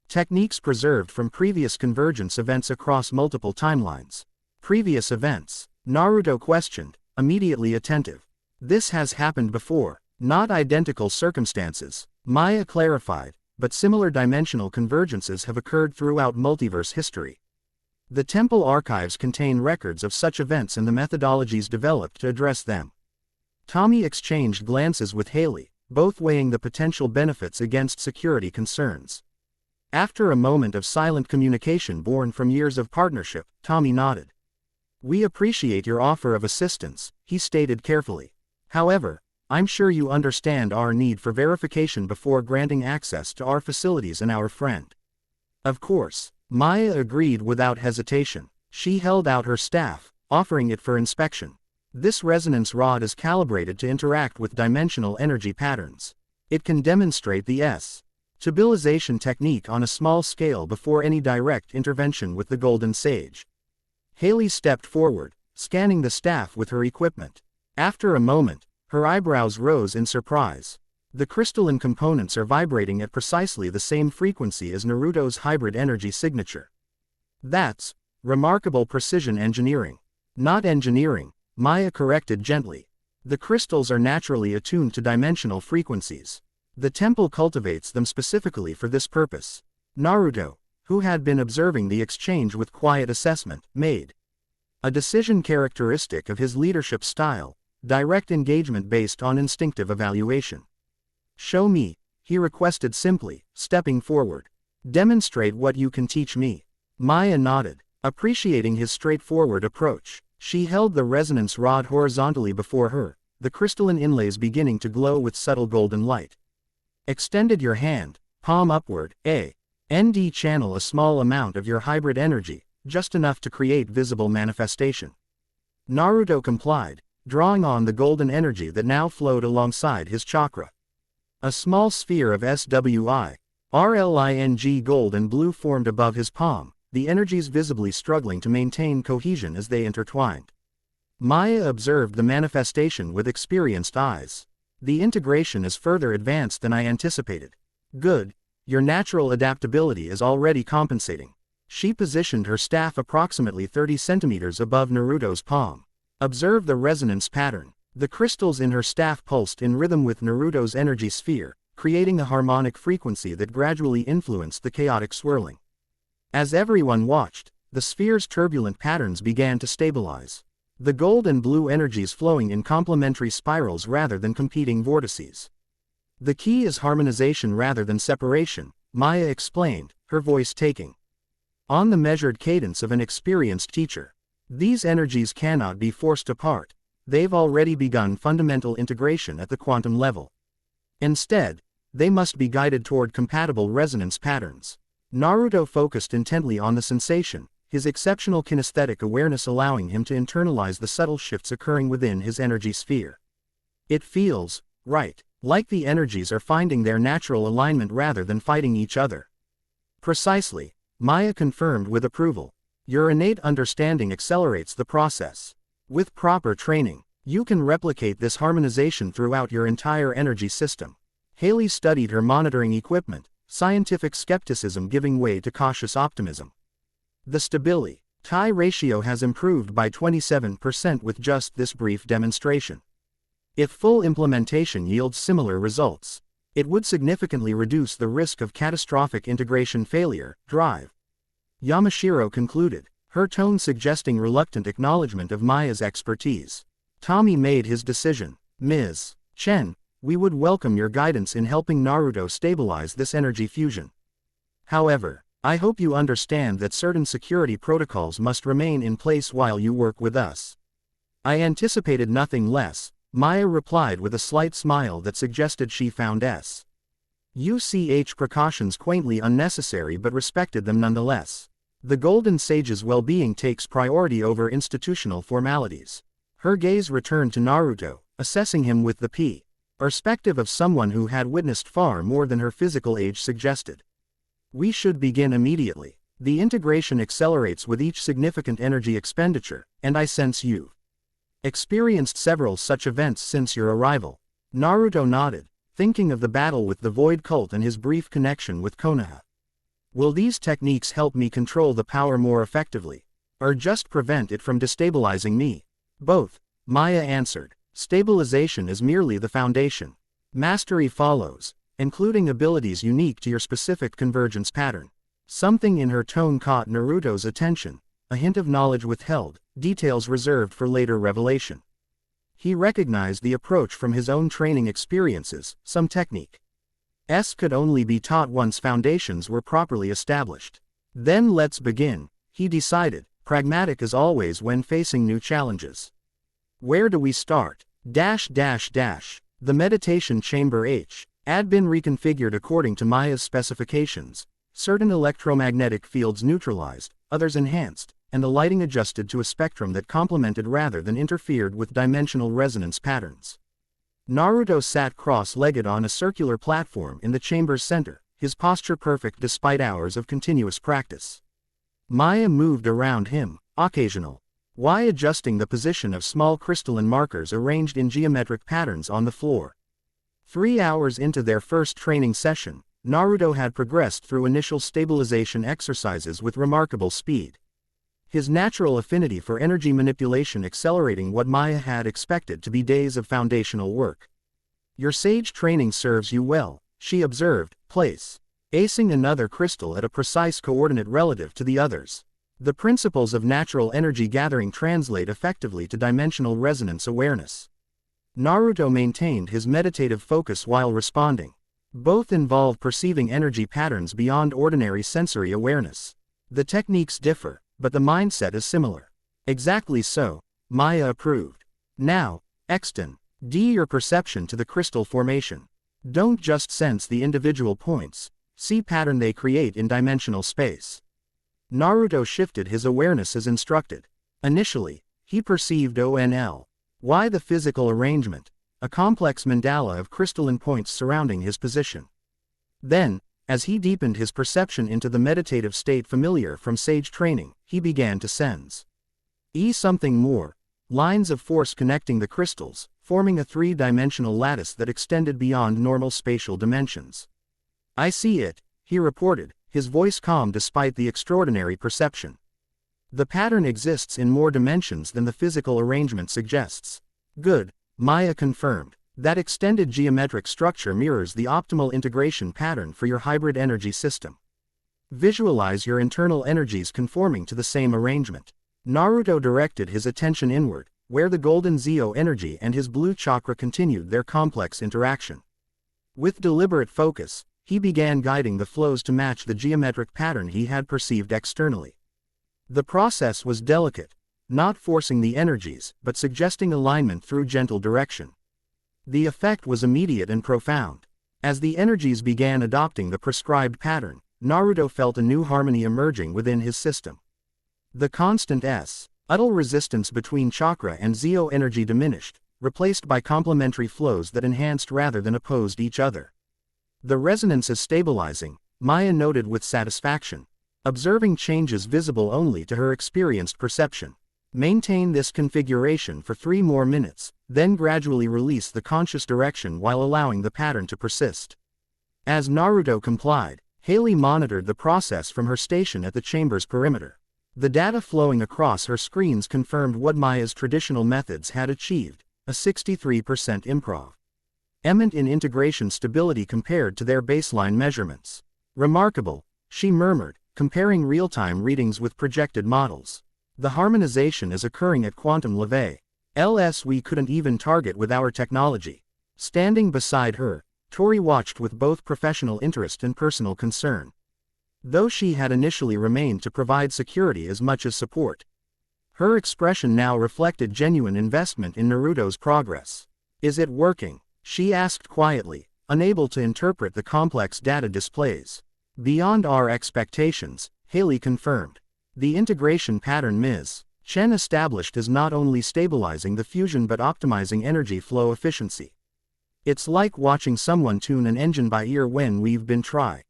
Techniques preserved from previous convergence events across multiple timelines. Previous events? Naruto questioned, immediately attentive. This has happened before, not identical circumstances, Maya clarified, but similar dimensional convergences have occurred throughout multiverse history. The temple archives contain records of such events and the methodologies developed to address them. Tommy exchanged glances with Haley, both weighing the potential benefits against security concerns. After a moment of silent communication born from years of partnership, Tommy nodded. We appreciate your offer of assistance, he stated carefully. However, I'm sure you understand our need for verification before granting access to our facilities and our friend. Of course, Maya agreed without hesitation. She held out her staff, offering it for inspection. This resonance rod is calibrated to interact with dimensional energy patterns. It can demonstrate the stabilization technique on a small scale before any direct intervention with the Golden Sage. Haley stepped forward, scanning the staff with her equipment. After a moment, her eyebrows rose in surprise. The crystalline components are vibrating at precisely the same frequency as Naruto's hybrid energy signature. That's remarkable precision engineering. Not engineering, Maya corrected gently. The crystals are naturally attuned to dimensional frequencies. The temple cultivates them specifically for this purpose. Naruto, who had been observing the exchange with quiet assessment, made a decision characteristic of his leadership style, direct engagement based on instinctive evaluation. Show me, he requested simply, stepping forward. Demonstrate what you can teach me. Maya nodded, appreciating his straightforward approach. She held the resonance rod horizontally before her, the crystalline inlays beginning to glow with subtle golden light. Extended your hand, palm upward, ND channel a small amount of your hybrid energy, just enough to create visible manifestation. Naruto complied, drawing on the golden energy that now flowed alongside his chakra. A small sphere of SWI/RLING gold and blue formed above his palm, the energies visibly struggling to maintain cohesion as they intertwined. Maya observed the manifestation with experienced eyes. The integration is further advanced than I anticipated. Good, your natural adaptability is already compensating. She positioned her staff approximately 30 centimeters above Naruto's palm. Observe the resonance pattern. The crystals in her staff pulsed in rhythm with Naruto's energy sphere, creating a harmonic frequency that gradually influenced the chaotic swirling. As everyone watched, the sphere's turbulent patterns began to stabilize. The gold and blue energies flowing in complementary spirals rather than competing vortices. The key is harmonization rather than separation, Maya explained, her voice taking on the measured cadence of an experienced teacher. These energies cannot be forced apart. They've already begun fundamental integration at the quantum level. Instead, they must be guided toward compatible resonance patterns. Naruto focused intently on the sensation, his exceptional kinesthetic awareness allowing him to internalize the subtle shifts occurring within his energy sphere. It feels right, like the energies are finding their natural alignment rather than fighting each other. Precisely, Maya confirmed with approval. Your innate understanding accelerates the process. With proper training, you can replicate this harmonization throughout your entire energy system. Haley studied her monitoring equipment, scientific skepticism giving way to cautious optimism. The stability-tie ratio has improved by 27% with just this brief demonstration. If full implementation yields similar results, it would significantly reduce the risk of catastrophic integration failure. Yamashiro concluded, her tone suggesting reluctant acknowledgement of Maya's expertise. Tommy made his decision. Ms. Chen, we would welcome your guidance in helping Naruto stabilize this energy fusion. However, I hope you understand that certain security protocols must remain in place while you work with us. I anticipated nothing less, Maya replied with a slight smile that suggested she found UCH precautions quaintly unnecessary but respected them nonetheless. The Golden Sage's well-being takes priority over institutional formalities. Her gaze returned to Naruto, assessing him with the perspective of someone who had witnessed far more than her physical age suggested. We should begin immediately. The integration accelerates with each significant energy expenditure, and I sense you've experienced several such events since your arrival. Naruto nodded, thinking of the battle with the Void Cult and his brief connection with Konaha. Will these techniques help me control the power more effectively, or just prevent it from destabilizing me? Both, Maya answered. Stabilization is merely the foundation. Mastery follows, including abilities unique to your specific convergence pattern. Something in her tone caught Naruto's attention, a hint of knowledge withheld, details reserved for later revelation. He recognized the approach from his own training experiences. Some techniques could only be taught once foundations were properly established. Then let's begin, he decided, pragmatic as always when facing new challenges. Where do we start? The meditation chamber had been reconfigured according to Maya's specifications, certain electromagnetic fields neutralized, others enhanced, and the lighting adjusted to a spectrum that complemented rather than interfered with dimensional resonance patterns. Naruto sat cross-legged on a circular platform in the chamber's center, his posture perfect despite hours of continuous practice. Maya moved around him, adjusting the position of small crystalline markers arranged in geometric patterns on the floor. 3 hours into their first training session, Naruto had progressed through initial stabilization exercises with remarkable speed. His natural affinity for energy manipulation accelerating what Maya had expected to be days of foundational work. Your sage training serves you well, she observed, acing another crystal at a precise coordinate relative to the others. The principles of natural energy gathering translate effectively to dimensional resonance awareness. Naruto maintained his meditative focus while responding. Both involve perceiving energy patterns beyond ordinary sensory awareness. The techniques differ, but the mindset is similar. Exactly so, Maya approved. Now, Exton, D. Your perception to the crystal formation. Don't just sense the individual points, see pattern they create in dimensional space. Naruto shifted his awareness as instructed. Initially, he perceived ONL. The physical arrangement, a complex mandala of crystalline points surrounding his position. Then, as he deepened his perception into the meditative state familiar from sage training, he began to sense something more, lines of force connecting the crystals, forming a three-dimensional lattice that extended beyond normal spatial dimensions. I see it, he reported, his voice calm despite the extraordinary perception. The pattern exists in more dimensions than the physical arrangement suggests. Good, Maya confirmed. That extended geometric structure mirrors the optimal integration pattern for your hybrid energy system. Visualize your internal energies conforming to the same arrangement. Naruto directed his attention inward, where the golden Zeo energy and his blue chakra continued their complex interaction. With deliberate focus, he began guiding the flows to match the geometric pattern he had perceived externally. The process was delicate, not forcing the energies, but suggesting alignment through gentle direction. The effect was immediate and profound. As the energies began adopting the prescribed pattern, Naruto felt a new harmony emerging within his system. The constant subtle resistance between chakra and Zeo energy diminished, replaced by complementary flows that enhanced rather than opposed each other. The resonance is stabilizing, Maya noted with satisfaction, observing changes visible only to her experienced perception. Maintain this configuration for 3 more minutes, then gradually release the conscious direction while allowing the pattern to persist. As Naruto complied, Haley monitored the process from her station at the chamber's perimeter. The data flowing across her screens confirmed what Maya's traditional methods had achieved, a 63% improvement in integration stability compared to their baseline measurements. Remarkable, she murmured, comparing real-time readings with projected models. The harmonization is occurring at quantum levels we couldn't even target with our technology. Standing beside her, Tori watched with both professional interest and personal concern. Though she had initially remained to provide security as much as support, her expression now reflected genuine investment in Naruto's progress. Is it working? She asked quietly, unable to interpret the complex data displays. Beyond our expectations, Haley confirmed. The integration pattern Ms. Chen established is not only stabilizing the fusion but optimizing energy flow efficiency. It's like watching someone tune an engine by ear when we've been trying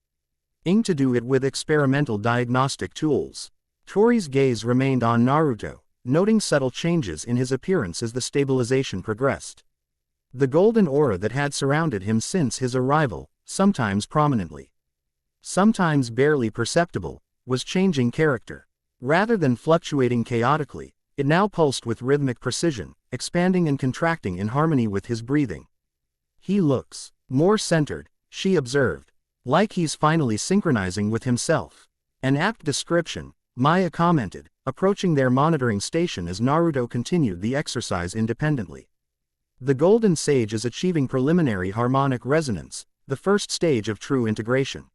to do it with experimental diagnostic tools. Tori's gaze remained on Naruto, noting subtle changes in his appearance as the stabilization progressed. The golden aura that had surrounded him since his arrival, sometimes prominently, sometimes barely perceptible, was changing character. Rather than fluctuating chaotically, it now pulsed with rhythmic precision, expanding and contracting in harmony with his breathing. He looks more centered, she observed, like he's finally synchronizing with himself. An apt description, Maya commented, approaching their monitoring station as Naruto continued the exercise independently. The Golden Sage is achieving preliminary harmonic resonance, the first stage of true integration.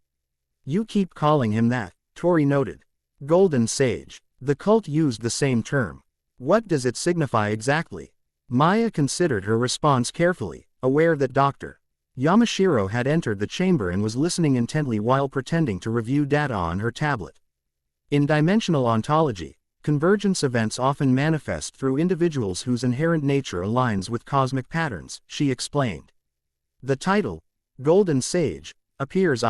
You keep calling him that, Tori noted. Golden Sage. The cult used the same term. What does it signify exactly? Maya considered her response carefully, aware that Dr. Yamashiro had entered the chamber and was listening intently while pretending to review data on her tablet. In dimensional ontology, convergence events often manifest through individuals whose inherent nature aligns with cosmic patterns, she explained. The title, Golden Sage, appears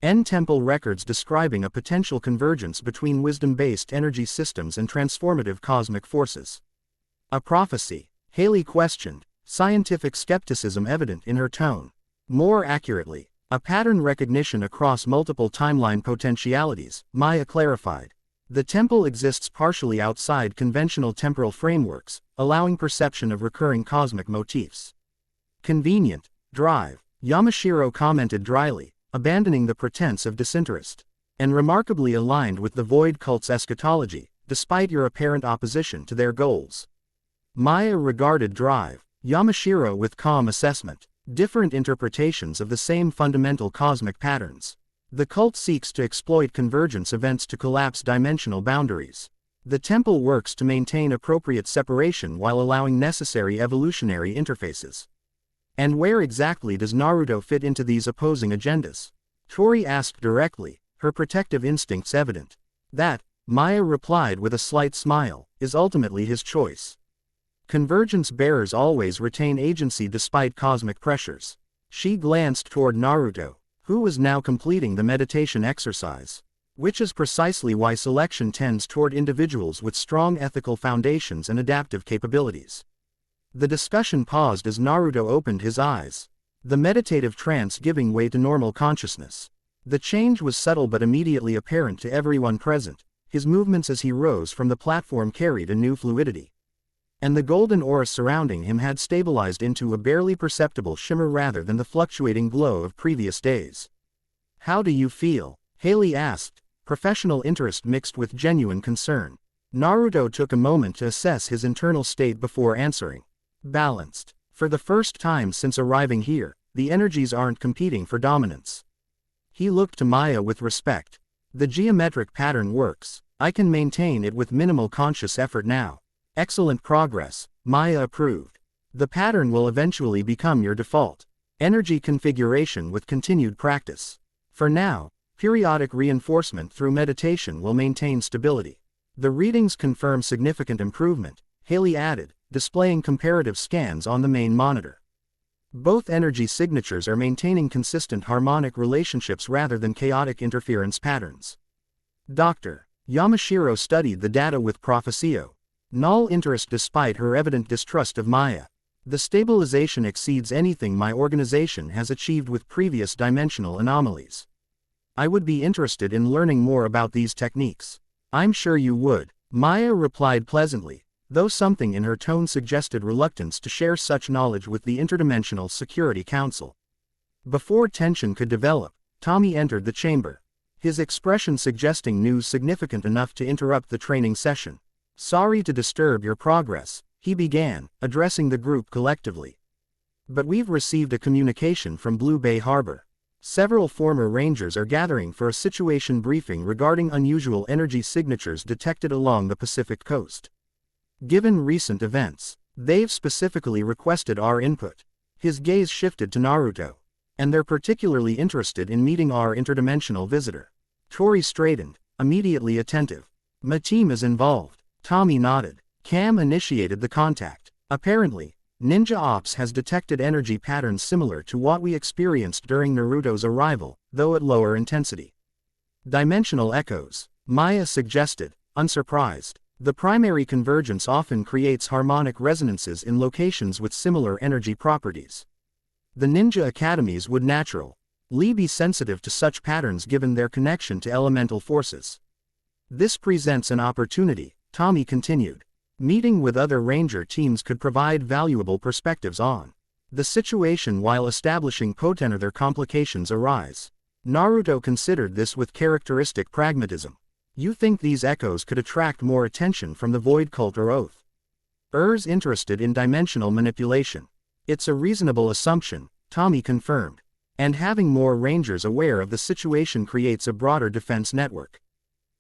in temple records describing a potential convergence between wisdom-based energy systems and transformative cosmic forces. A prophecy? Haley questioned, scientific skepticism evident in her tone. More accurately, a pattern recognition across multiple timeline potentialities, Maya clarified. The temple exists partially outside conventional temporal frameworks, allowing perception of recurring cosmic motifs. Convenient, drive, Yamashiro commented dryly, abandoning the pretense of disinterest. And remarkably aligned with the Void Cult's eschatology, despite your apparent opposition to their goals. Maya regarded drive, Yamashiro with calm assessment. Different interpretations of the same fundamental cosmic patterns. The cult seeks to exploit convergence events to collapse dimensional boundaries. The temple works to maintain appropriate separation while allowing necessary evolutionary interfaces. And where exactly does Naruto fit into these opposing agendas? Tori asked directly, her protective instincts evident. That, Maya replied with a slight smile, is ultimately his choice. Convergence bearers always retain agency despite cosmic pressures. She glanced toward Naruto, who was now completing the meditation exercise. Which is precisely why selection tends toward individuals with strong ethical foundations and adaptive capabilities. The discussion paused as Naruto opened his eyes, the meditative trance giving way to normal consciousness. The change was subtle but immediately apparent to everyone present. His movements as he rose from the platform carried a new fluidity. And the golden aura surrounding him had stabilized into a barely perceptible shimmer rather than the fluctuating glow of previous days. "How do you feel?" Haley asked, professional interest mixed with genuine concern. Naruto took a moment to assess his internal state before answering. "Balanced. For the first time since arriving here, the energies aren't competing for dominance." He looked to Maya with respect. "The geometric pattern works. I can maintain it with minimal conscious effort now." "Excellent progress," Maya approved. "The pattern will eventually become your default energy configuration with continued practice. For now, periodic reinforcement through meditation will maintain stability." "The readings confirm significant improvement," Haley added, displaying comparative scans on the main monitor. "Both energy signatures are maintaining consistent harmonic relationships rather than chaotic interference patterns." Dr. Yamashiro studied the data with proficio. Null interest despite her evident distrust of Maya. "The stabilization exceeds anything my organization has achieved with previous dimensional anomalies. I would be interested in learning more about these techniques." "I'm sure you would," Maya replied pleasantly, though something in her tone suggested reluctance to share such knowledge with the Interdimensional Security Council. Before tension could develop, Tommy entered the chamber, his expression suggesting news significant enough to interrupt the training session. "Sorry to disturb your progress," he began, addressing the group collectively. "But we've received a communication from Blue Bay Harbor. Several former Rangers are gathering for a situation briefing regarding unusual energy signatures detected along the Pacific coast. Given recent events, they've specifically requested our input." His gaze shifted to Naruto. "And they're particularly interested in meeting our interdimensional visitor." Tori straightened, immediately attentive. "My team is involved." Tommy nodded. "Cam initiated the contact. Apparently, Ninja Ops has detected energy patterns similar to what we experienced during Naruto's arrival, though at lower intensity." "Dimensional echoes," Maya suggested, unsurprised. "The primary convergence often creates harmonic resonances in locations with similar energy properties. The ninja academies would naturally be sensitive to such patterns given their connection to elemental forces. This presents an opportunity," Tommy continued. "Meeting with other ranger teams could provide valuable perspectives on the situation while establishing potential complications arise." Naruto considered this with characteristic pragmatism. "You think these echoes could attract more attention from the Void Cult or Oath? Ur's interested in dimensional manipulation." "It's a reasonable assumption," Tommy confirmed. "And having more rangers aware of the situation creates a broader defense network."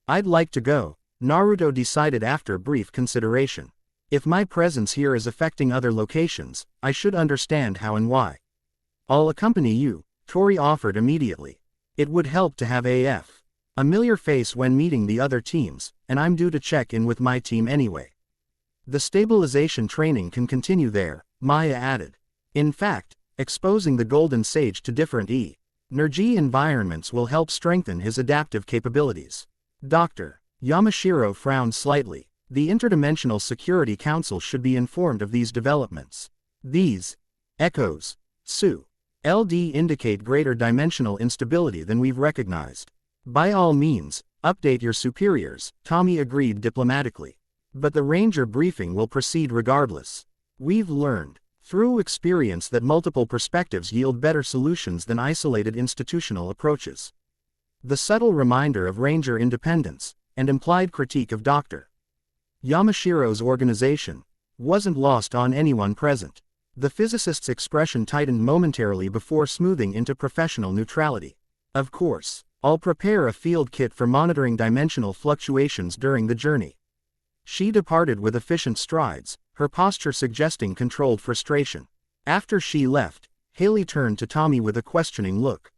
"I'd like to go," Naruto decided after brief consideration. "If my presence here is affecting other locations, I should understand how and why." "I'll accompany you," Tori offered immediately. "It would help to have a familiar face when meeting the other teams, and I'm due to check in with my team anyway." "The stabilization training can continue there," Maya added. "In fact, exposing the Golden Sage to different energy environments will help strengthen his adaptive capabilities." Dr. Yamashiro frowned slightly. "The Interdimensional Security Council should be informed of these developments. These echoes, LD indicate greater dimensional instability than we've recognized." "By all means, update your superiors," Tommy agreed diplomatically. "But the Ranger briefing will proceed regardless. We've learned, through experience, that multiple perspectives yield better solutions than isolated institutional approaches." The subtle reminder of Ranger independence, and implied critique of Dr. Yamashiro's organization, wasn't lost on anyone present. The physicist's expression tightened momentarily before smoothing into professional neutrality. "Of course, I'll prepare a field kit for monitoring dimensional fluctuations during the journey." She departed with efficient strides, her posture suggesting controlled frustration. After she left, Haley turned to Tommy with a questioning look.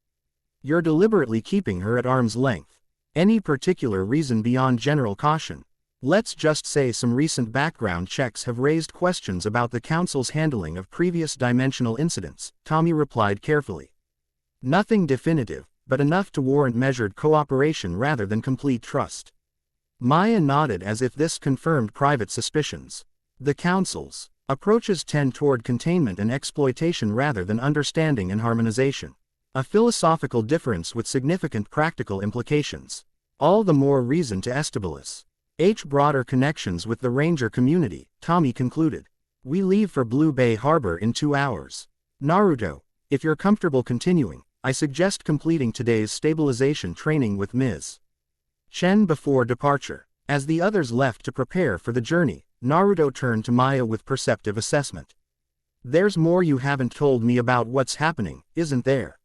You're deliberately keeping her at arm's length. Any particular reason beyond general caution? Let's just say some recent background checks have raised questions about the Council's handling of previous dimensional incidents, Tommy replied carefully. Nothing definitive, but enough to warrant measured cooperation rather than complete trust. Maya nodded as if this confirmed private suspicions. The Council's approaches tend toward containment and exploitation rather than understanding and harmonization. A philosophical difference with significant practical implications. All the more reason to establish broader connections with the Ranger community, Tommy concluded. We leave for Blue Bay Harbor in 2 hours. Naruto, if you're comfortable continuing, I suggest completing today's stabilization training with Ms. Chen before departure. As the others left to prepare for the journey, Naruto turned to Maya with perceptive assessment. There's more you haven't told me about what's happening, isn't there?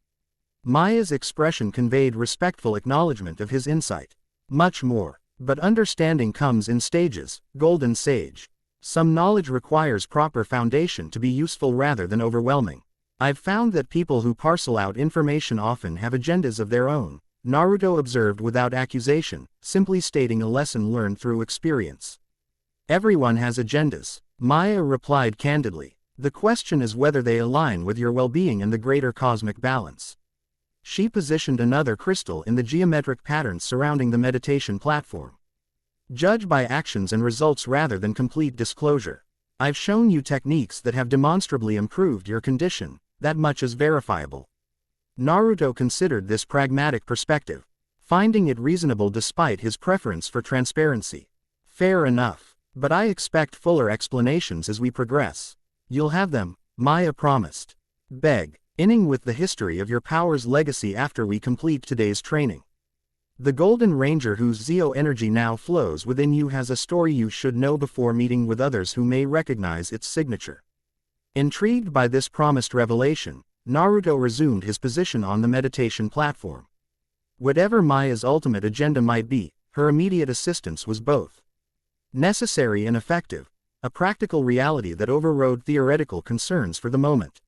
Maya's expression conveyed respectful acknowledgement of his insight. Much more, but understanding comes in stages, Golden Sage. Some knowledge requires proper foundation to be useful rather than overwhelming. I've found that people who parcel out information often have agendas of their own, Naruto observed without accusation, simply stating a lesson learned through experience. Everyone has agendas, Maya replied candidly. The question is whether they align with your well-being and the greater cosmic balance. She positioned another crystal in the geometric patterns surrounding the meditation platform. Judge by actions and results rather than complete disclosure. I've shown you techniques that have demonstrably improved your condition, that much is verifiable. Naruto considered this pragmatic perspective, finding it reasonable despite his preference for transparency. Fair enough, but I expect fuller explanations as we progress. You'll have them, Maya promised. Beginning with the history of your power's legacy after we complete today's training. The Golden Ranger whose Zeo energy now flows within you has a story you should know before meeting with others who may recognize its signature. Intrigued by this promised revelation, Naruto resumed his position on the meditation platform. Whatever Maya's ultimate agenda might be, her immediate assistance was both necessary and effective, a practical reality that overrode theoretical concerns for the moment.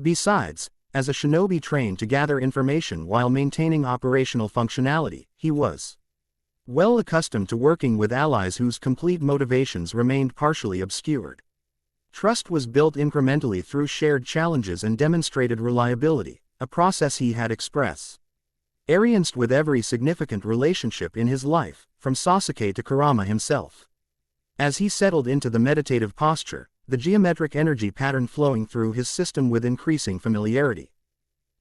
Besides, as a shinobi trained to gather information while maintaining operational functionality, he was well accustomed to working with allies whose complete motivations remained partially obscured. Trust was built incrementally through shared challenges and demonstrated reliability, a process he had experienced with every significant relationship in his life, from Sasuke to Kurama himself. As he settled into the meditative posture, the geometric energy pattern flowing through his system with increasing familiarity,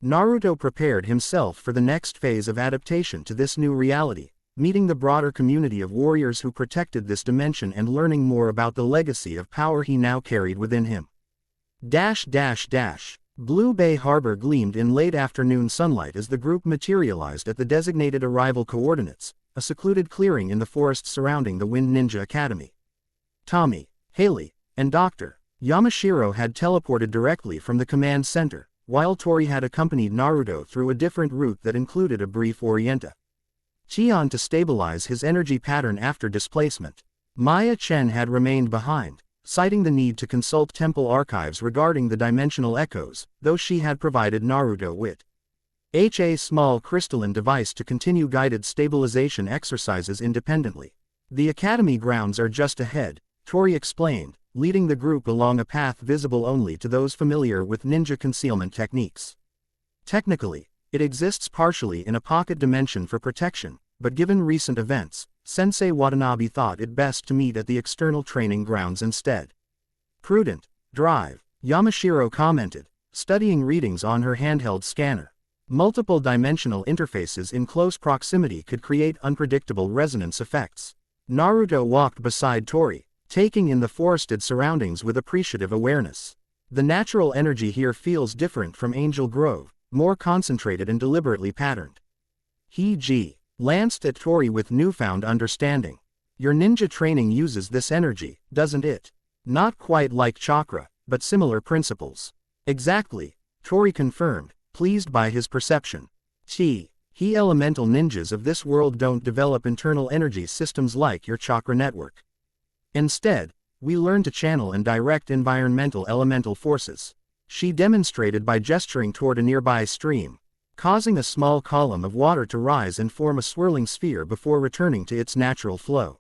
Naruto prepared himself for the next phase of adaptation to this new reality, meeting the broader community of warriors who protected this dimension and learning more about the legacy of power he now carried within him. Blue Bay Harbor gleamed in late afternoon sunlight as the group materialized at the designated arrival coordinates, a secluded clearing in the forest surrounding the Wind Ninja Academy. Tommy, Haley, and Dr. Yamashiro had teleported directly from the command center, while Tori had accompanied Naruto through a different route that included a brief orientation to stabilize his energy pattern after displacement. Maya Chen had remained behind, citing the need to consult temple archives regarding the dimensional echoes, though she had provided Naruto with a small crystalline device to continue guided stabilization exercises independently. The academy grounds are just ahead, Tori explained, leading the group along a path visible only to those familiar with ninja concealment techniques. Technically, it exists partially in a pocket dimension for protection, but given recent events, Sensei Watanabe thought it best to meet at the external training grounds instead. Prudent drive, Yamashiro commented, studying readings on her handheld scanner. Multiple dimensional interfaces in close proximity could create unpredictable resonance effects. Naruto walked beside Tori, taking in the forested surroundings with appreciative awareness. The natural energy here feels different from Angel Grove, more concentrated and deliberately patterned. He glanced at Tori with newfound understanding. Your ninja training uses this energy, doesn't it? Not quite like chakra, but similar principles. Exactly, Tori confirmed, pleased by his perception. He elemental ninjas of this world don't develop internal energy systems like your chakra network. Instead, we learn to channel and direct environmental elemental forces. She demonstrated by gesturing toward a nearby stream, causing a small column of water to rise and form a swirling sphere before returning to its natural flow.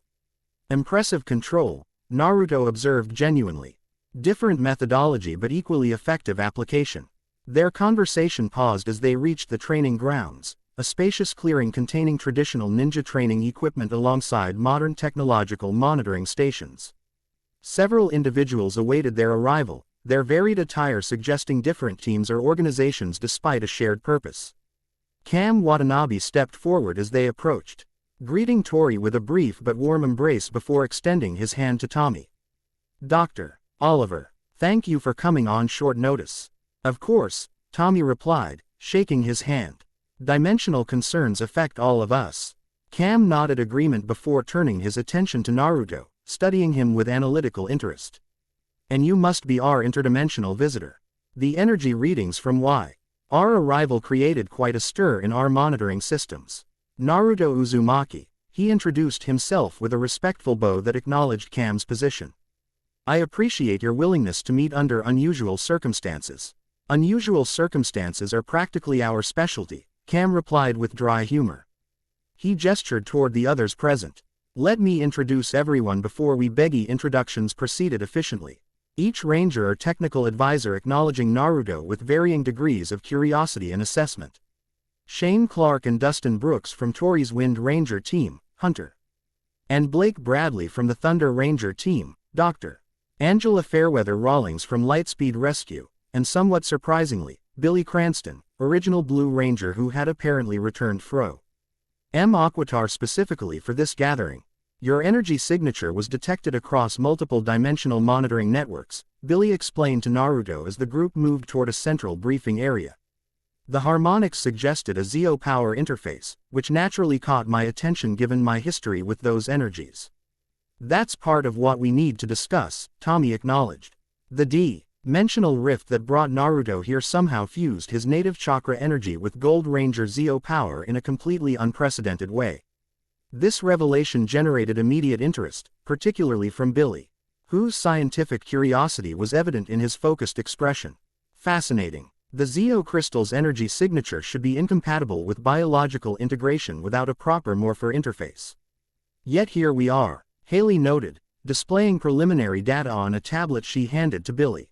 Impressive control, Naruto observed genuinely. Different methodology but equally effective application. Their conversation paused as they reached the training grounds, a spacious clearing containing traditional ninja training equipment alongside modern technological monitoring stations. Several individuals awaited their arrival, their varied attire suggesting different teams or organizations despite a shared purpose. Cam Watanabe stepped forward as they approached, greeting Tori with a brief but warm embrace before extending his hand to Tommy. "Dr. Oliver, thank you for coming on short notice." "Of course," Tommy replied, shaking his hand. "Dimensional concerns affect all of us." Cam nodded agreement before turning his attention to Naruto, studying him with analytical interest. "And you must be our interdimensional visitor. The energy readings from our arrival created quite a stir in our monitoring systems." Naruto Uzumaki, he introduced himself with a respectful bow that acknowledged Cam's position. "I appreciate your willingness to meet under unusual circumstances." "Unusual circumstances are practically our specialty," Cam replied with dry humor. He gestured toward the others present. "Let me introduce everyone before we begin." Introductions proceeded efficiently, each ranger or technical advisor acknowledging Naruto with varying degrees of curiosity and assessment. Shane Clark and Dustin Brooks from Tori's Wind Ranger team, Hunter. And Blake Bradley from the Thunder Ranger team, Dr. Angela Fairweather Rawlings from Lightspeed Rescue, and somewhat surprisingly, Billy Cranston, original Blue Ranger who had apparently returned fro. M. Aquatar specifically for this gathering. "Your energy signature was detected across multiple dimensional monitoring networks," Billy explained to Naruto as the group moved toward a central briefing area. "The harmonics suggested a Zeo power interface, which naturally caught my attention given my history with those energies." "That's part of what we need to discuss," Tommy acknowledged. The dimensional rift that brought Naruto here somehow fused his native chakra energy with Gold Ranger Zeo power in a completely unprecedented way. This revelation generated immediate interest, particularly from Billy, whose scientific curiosity was evident in his focused expression. "Fascinating. The Zeo crystal's energy signature should be incompatible with biological integration without a proper morpher interface. Yet here we are," Haley noted, displaying preliminary data on a tablet she handed to Billy.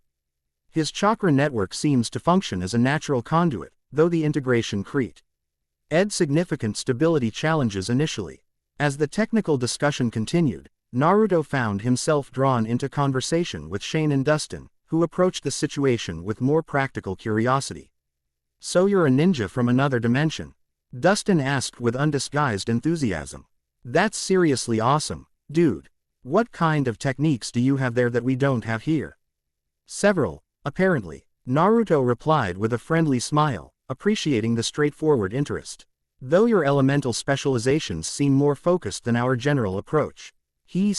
"His chakra network seems to function as a natural conduit, though the integration created significant stability challenges initially." As the technical discussion continued, Naruto found himself drawn into conversation with Shane and Dustin, who approached the situation with more practical curiosity. "So you're a ninja from another dimension?" Dustin asked with undisguised enthusiasm. "That's seriously awesome, dude. What kind of techniques do you have there that we don't have here?" "Several, apparently," Naruto replied with a friendly smile, appreciating the straightforward interest. "Though your elemental specializations seem more focused than our general approach." He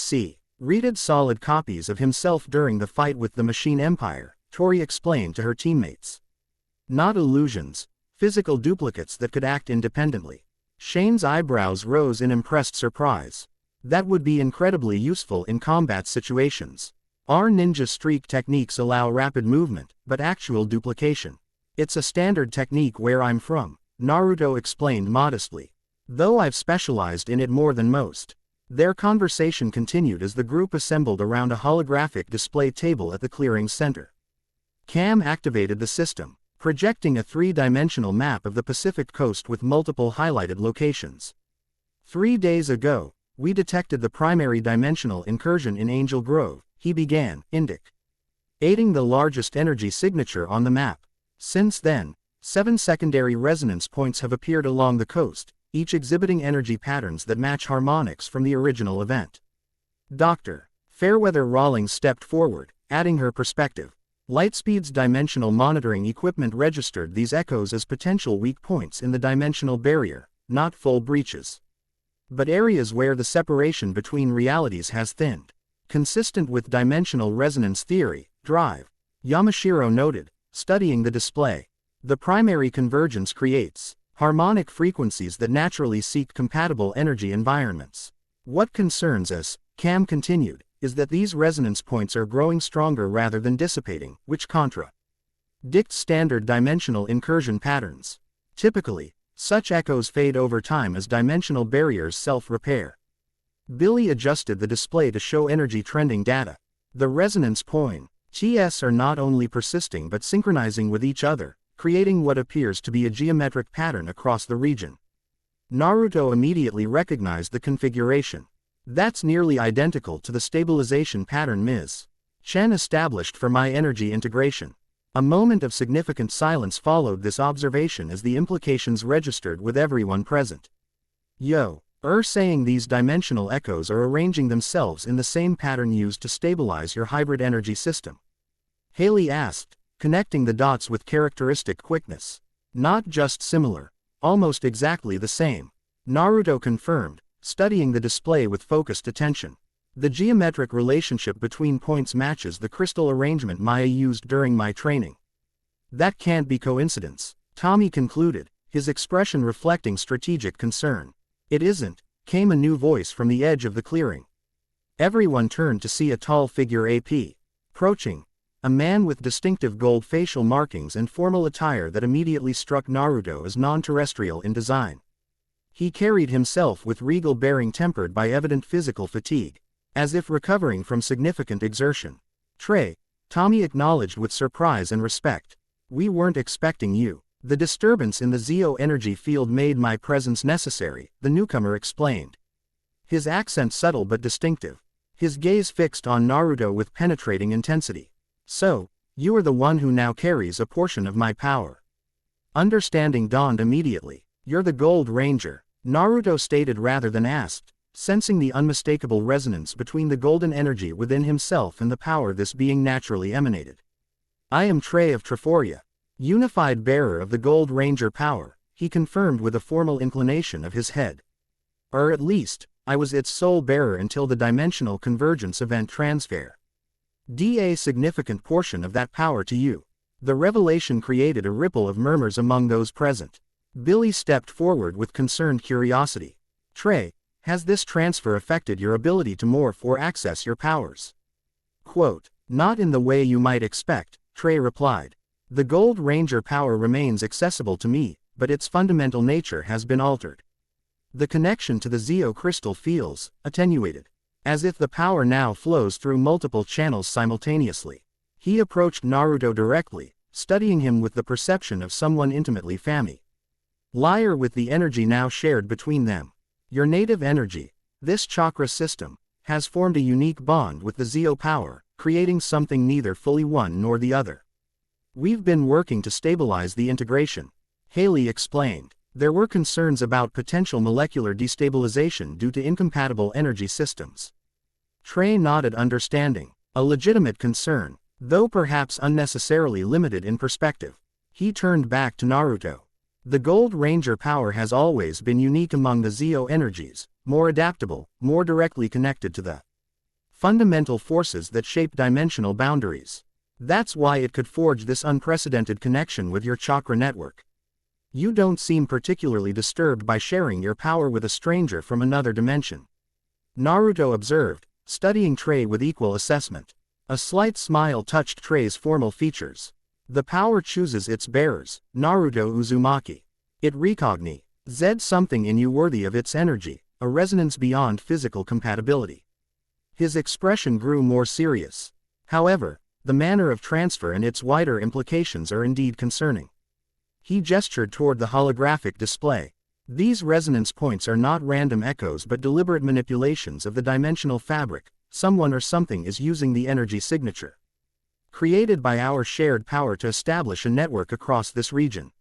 read solid copies of himself during the fight with the Machine Empire, Tori explained to her teammates. "Not illusions, physical duplicates that could act independently." Shane's eyebrows rose in impressed surprise. "That would be incredibly useful in combat situations. Our ninja streak techniques allow rapid movement, but actual duplication. It's a standard technique where I'm from," Naruto explained modestly. "Though I've specialized in it more than most." Their conversation continued as the group assembled around a holographic display table at the clearing's center. Cam activated the system, projecting a three-dimensional map of the Pacific coast with multiple highlighted locations. 3 days ago, we detected the primary dimensional incursion in Angel Grove," he began, indicating the largest energy signature on the map. "Since then, 7 secondary resonance points have appeared along the coast, each exhibiting energy patterns that match harmonics from the original event." Dr. Fairweather Rawlings stepped forward, adding her perspective. Lightspeed's dimensional monitoring equipment registered these echoes as potential weak points in the dimensional barrier, not full breaches, but areas where the separation between realities has thinned. Consistent with dimensional resonance theory, Drive, Yamashiro noted, studying the display. The primary convergence creates harmonic frequencies that naturally seek compatible energy environments. "What concerns us," Cam continued, is that these resonance points are growing stronger rather than dissipating, which contradicts standard dimensional incursion patterns. Typically, such echoes fade over time as dimensional barriers self-repair. Billy adjusted the display to show energy trending data. The resonance points are not only persisting but synchronizing with each other, creating what appears to be a geometric pattern across the region. Naruto immediately recognized the configuration. That's nearly identical to the stabilization pattern Ms. Chen established for my energy integration. A moment of significant silence followed this observation as the implications registered with everyone present. Saying these dimensional echoes are arranging themselves in the same pattern used to stabilize your hybrid energy system? Haley asked, connecting the dots with characteristic quickness. Not just similar, almost exactly the same, Naruto confirmed, studying the display with focused attention. The geometric relationship between points matches the crystal arrangement Maya used during my training. That can't be coincidence, Tommy concluded, his expression reflecting strategic concern. It isn't, came a new voice from the edge of the clearing. Everyone turned to see a tall figure approaching. A man with distinctive gold facial markings and formal attire that immediately struck Naruto as non-terrestrial in design. He carried himself with regal bearing tempered by evident physical fatigue, as if recovering from significant exertion. Tommy acknowledged with surprise and respect. We weren't expecting you. The disturbance in the Zeo energy field made my presence necessary, the newcomer explained. His accent subtle but distinctive. His gaze fixed on Naruto with penetrating intensity. So, you are the one who now carries a portion of my power. Understanding dawned immediately. You're the Gold Ranger, Naruto stated rather than asked, sensing the unmistakable resonance between the golden energy within himself and the power this being naturally emanated. I am Trey of Triforia, unified bearer of the Gold Ranger power, he confirmed with a formal inclination of his head. Or at least, I was its sole bearer until the dimensional convergence event transfer. A significant portion of that power to you. The revelation created a ripple of murmurs among those present. Billy stepped forward with concerned curiosity. Trey, has this transfer affected your ability to morph or access your powers? Quote, not in the way you might expect, Trey replied. The Gold Ranger power remains accessible to me, but its fundamental nature has been altered. The connection to the Zeo crystal feels attenuated, as if the power now flows through multiple channels simultaneously. He approached Naruto directly, studying him with the perception of someone intimately familiar with the energy now shared between them. Your native energy, this chakra system, has formed a unique bond with the Zeo power, creating something neither fully one nor the other. We've been working to stabilize the integration, Haley explained. There were concerns about potential molecular destabilization due to incompatible energy systems. Trey nodded understanding, a legitimate concern, though perhaps unnecessarily limited in perspective. He turned back to Naruto. The Gold Ranger power has always been unique among the Zeo energies, more adaptable, more directly connected to the fundamental forces that shape dimensional boundaries. That's why it could forge this unprecedented connection with your chakra network. You don't seem particularly disturbed by sharing your power with a stranger from another dimension, Naruto observed, studying Trey with equal assessment. A slight smile touched Trey's formal features. The power chooses its bearers, Naruto Uzumaki. It recognizes something in you worthy of its energy, a resonance beyond physical compatibility. His expression grew more serious. However, the manner of transfer and its wider implications are indeed concerning. He gestured toward the holographic display. These resonance points are not random echoes but deliberate manipulations of the dimensional fabric. Someone or something is using the energy signature created by our shared power to establish a network across this region.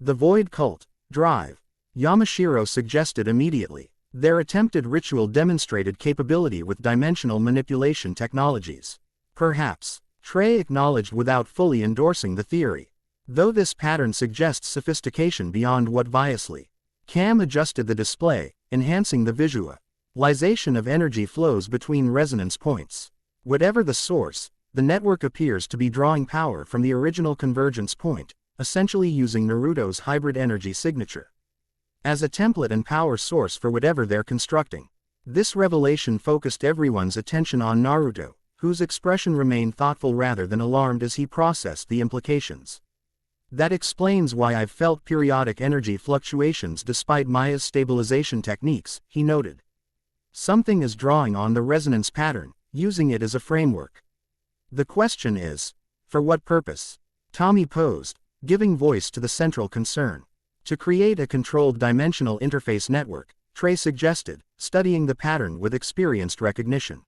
The Void Cult Drive, Yamashiro suggested immediately. Their attempted ritual demonstrated capability with dimensional manipulation technologies. Perhaps, Trey acknowledged without fully endorsing the theory. Though this pattern suggests sophistication beyond what Viasly. Cam adjusted the display, enhancing the visualization of energy flows between resonance points. Whatever the source, the network appears to be drawing power from the original convergence point, essentially using Naruto's hybrid energy signature as a template and power source for whatever they're constructing. This revelation focused everyone's attention on Naruto, whose expression remained thoughtful rather than alarmed as he processed the implications. That explains why I've felt periodic energy fluctuations despite Maya's stabilization techniques, he noted. Something is drawing on the resonance pattern, using it as a framework. The question is, for what purpose? Tommy posed, giving voice to the central concern. To create a controlled dimensional interface network, Trey suggested, studying the pattern with experienced recognition.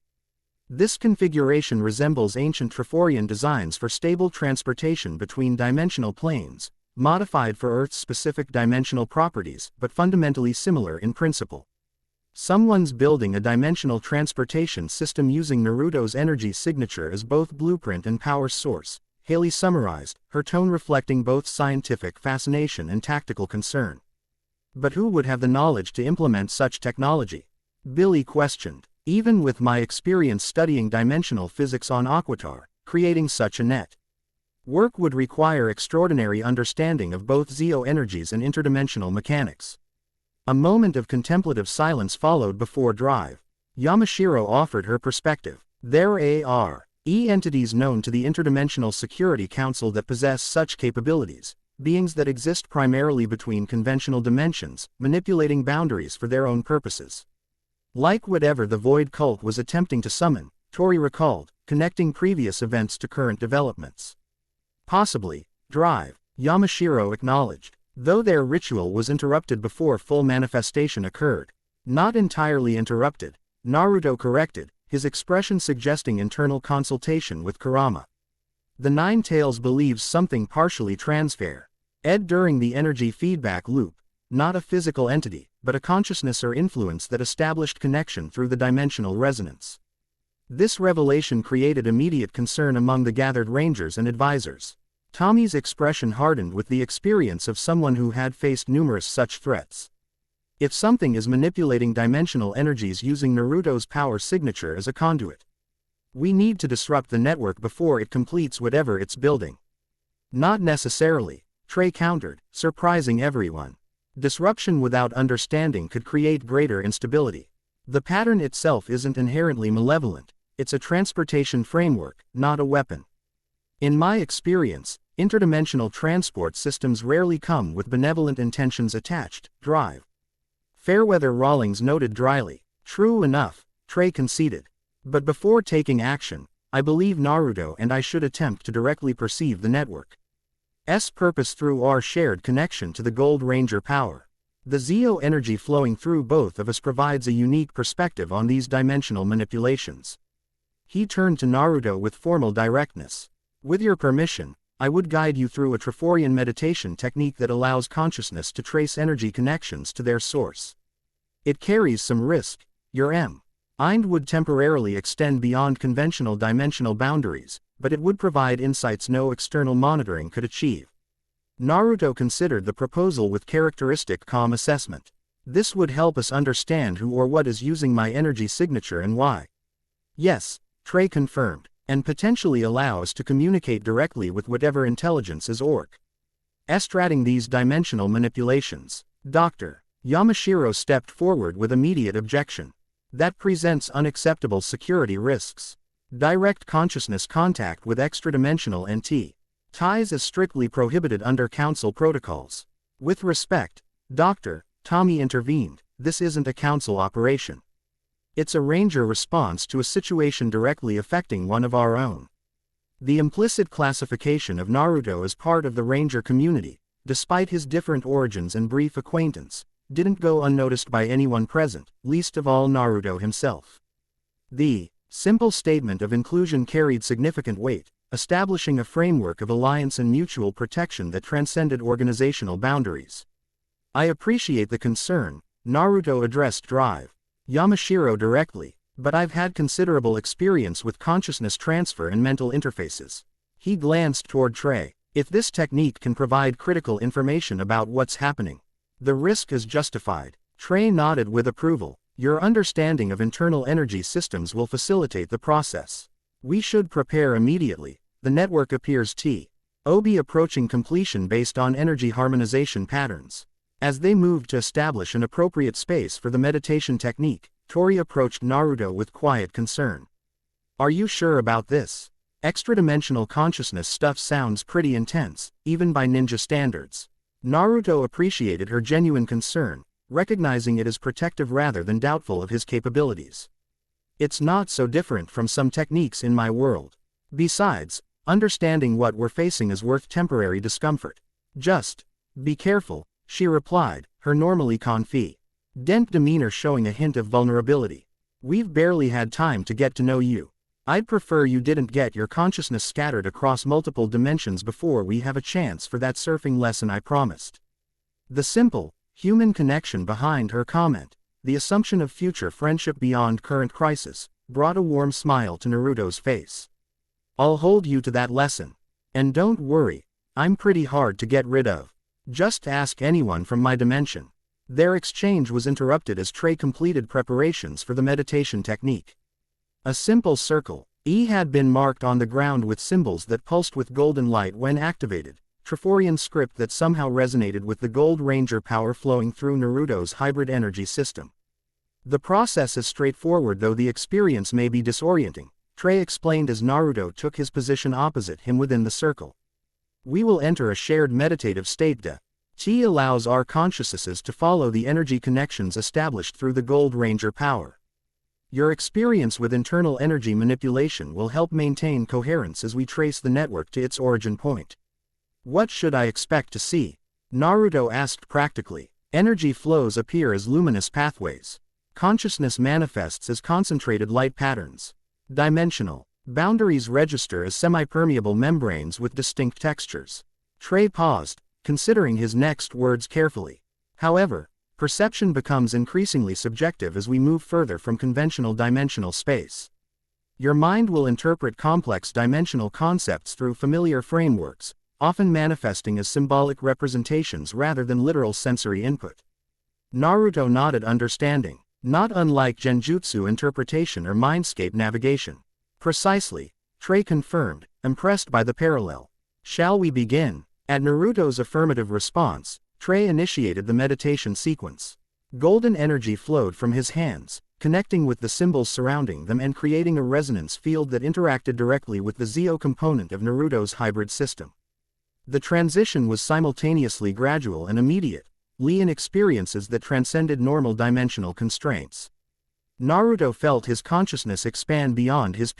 This configuration resembles ancient Triforian designs for stable transportation between dimensional planes, modified for Earth-specific dimensional properties but fundamentally similar in principle. Someone's building a dimensional transportation system using Naruto's energy signature as both blueprint and power source, Haley summarized, her tone reflecting both scientific fascination and tactical concern. But who would have the knowledge to implement such technology? Billy questioned. Even with my experience studying dimensional physics on Aquitar, creating such a net work would require extraordinary understanding of both Zeo energies and interdimensional mechanics. A moment of contemplative silence followed before Drive. Yamashiro offered her perspective. There are entities known to the Interdimensional Security Council that possess such capabilities, beings that exist primarily between conventional dimensions, manipulating boundaries for their own purposes. Like whatever the Void Cult was attempting to summon, Tori recalled, connecting previous events to current developments. Possibly, Drive, Yamashiro acknowledged, though their ritual was interrupted before full manifestation occurred. Not entirely interrupted, Naruto corrected, his expression suggesting internal consultation with Kurama. The Nine Tails believes something partially transfer ed during the energy feedback loop, not a physical entity, but a consciousness or influence that established connection through the dimensional resonance. This revelation created immediate concern among the gathered rangers and advisors. Tommy's expression hardened with the experience of someone who had faced numerous such threats. If something is manipulating dimensional energies using Naruto's power signature as a conduit, we need to disrupt the network before it completes whatever it's building. Not necessarily, Trey countered, surprising everyone. Disruption without understanding could create greater instability. The pattern itself isn't inherently malevolent, it's a transportation framework, not a weapon. In my experience, interdimensional transport systems rarely come with benevolent intentions attached. Drive. Fairweather Rawlings noted dryly. True enough, Trey conceded. But before taking action, I believe Naruto and I should attempt to directly perceive the network's purpose through our shared connection to the Gold Ranger power. The Zeo energy flowing through both of us provides a unique perspective on these dimensional manipulations. He turned to Naruto with formal directness. With your permission, I would guide you through a Triforian meditation technique that allows consciousness to trace energy connections to their source. It carries some risk. Your mind would temporarily extend beyond conventional dimensional boundaries, but it would provide insights no external monitoring could achieve. Naruto considered the proposal with characteristic calm assessment. This would help us understand who or what is using my energy signature and why. Yes, Trey confirmed, and potentially allow us to communicate directly with whatever intelligence is orchestrating these dimensional manipulations. Dr. Yamashiro stepped forward with immediate objection. That presents unacceptable security risks. Direct consciousness contact with extradimensional entities is strictly prohibited under council protocols. With respect, Dr. Tommy intervened, this isn't a council operation. It's a ranger response to a situation directly affecting one of our own. The implicit classification of Naruto as part of the ranger community, despite his different origins and brief acquaintance, didn't go unnoticed by anyone present, least of all Naruto himself. The simple statement of inclusion carried significant weight, establishing a framework of alliance and mutual protection that transcended organizational boundaries. I appreciate the concern, Naruto addressed Drive Yamashiro directly, but I've had considerable experience with consciousness transfer and mental interfaces. He glanced toward Trey. If this technique can provide critical information about what's happening, the risk is justified. Trey nodded with approval. Your understanding of internal energy systems will facilitate the process. We should prepare immediately. The network appears to be approaching completion based on energy harmonization patterns. As they moved to establish an appropriate space for the meditation technique, Tori approached Naruto with quiet concern. Are you sure about this? Extra-dimensional consciousness stuff sounds pretty intense, even by ninja standards. Naruto appreciated her genuine concern, recognizing it as protective rather than doubtful of his capabilities. It's not so different from some techniques in my world. Besides, understanding what we're facing is worth temporary discomfort. Just be careful, she replied, her normally confident demeanor showing a hint of vulnerability. We've barely had time to get to know you. I'd prefer you didn't get your consciousness scattered across multiple dimensions before we have a chance for that surfing lesson I promised. The simple, human connection behind her comment, the assumption of future friendship beyond current crisis, brought a warm smile to Naruto's face. I'll hold you to that lesson. And don't worry, I'm pretty hard to get rid of. Just ask anyone from my dimension. Their exchange was interrupted as Trey completed preparations for the meditation technique. A simple circle, E had been marked on the ground with symbols that pulsed with golden light when activated, Triforian script that somehow resonated with the Gold Ranger power flowing through Naruto's hybrid energy system. The process is straightforward though the experience may be disorienting, Trey explained as Naruto took his position opposite him within the circle. We will enter a shared meditative state. T allows our consciousnesses to follow the energy connections established through the Gold Ranger power. Your experience with internal energy manipulation will help maintain coherence as we trace the network to its origin point. What should I expect to see? Naruto asked practically. Energy flows appear as luminous pathways. Consciousness manifests as concentrated light patterns. Dimensional boundaries register as semi-permeable membranes with distinct textures. Trey paused, considering his next words carefully. However, perception becomes increasingly subjective as we move further from conventional dimensional space. Your mind will interpret complex dimensional concepts through familiar frameworks, often manifesting as symbolic representations rather than literal sensory input. Naruto nodded understanding, not unlike genjutsu interpretation or mindscape navigation. Precisely, Trey confirmed, impressed by the parallel. Shall we begin? At Naruto's affirmative response, Trey initiated the meditation sequence. Golden energy flowed from his hands, connecting with the symbols surrounding them and creating a resonance field that interacted directly with the Zeo component of Naruto's hybrid system. The transition was simultaneously gradual and immediate, leading experiences that transcended normal dimensional constraints. Naruto felt his consciousness expand beyond his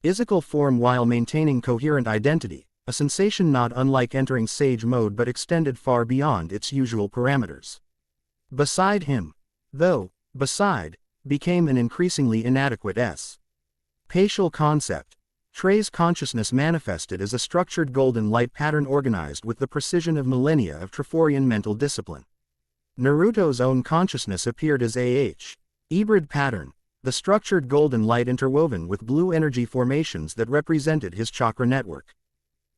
physical form while maintaining coherent identity, a sensation not unlike entering Sage mode but extended far beyond its usual parameters. Beside him, though, became an increasingly inadequate spatial concept. Trey's consciousness manifested as a structured golden light pattern organized with the precision of millennia of Triforian mental discipline. Naruto's own consciousness appeared as a hybrid pattern, the structured golden light interwoven with blue energy formations that represented his chakra network.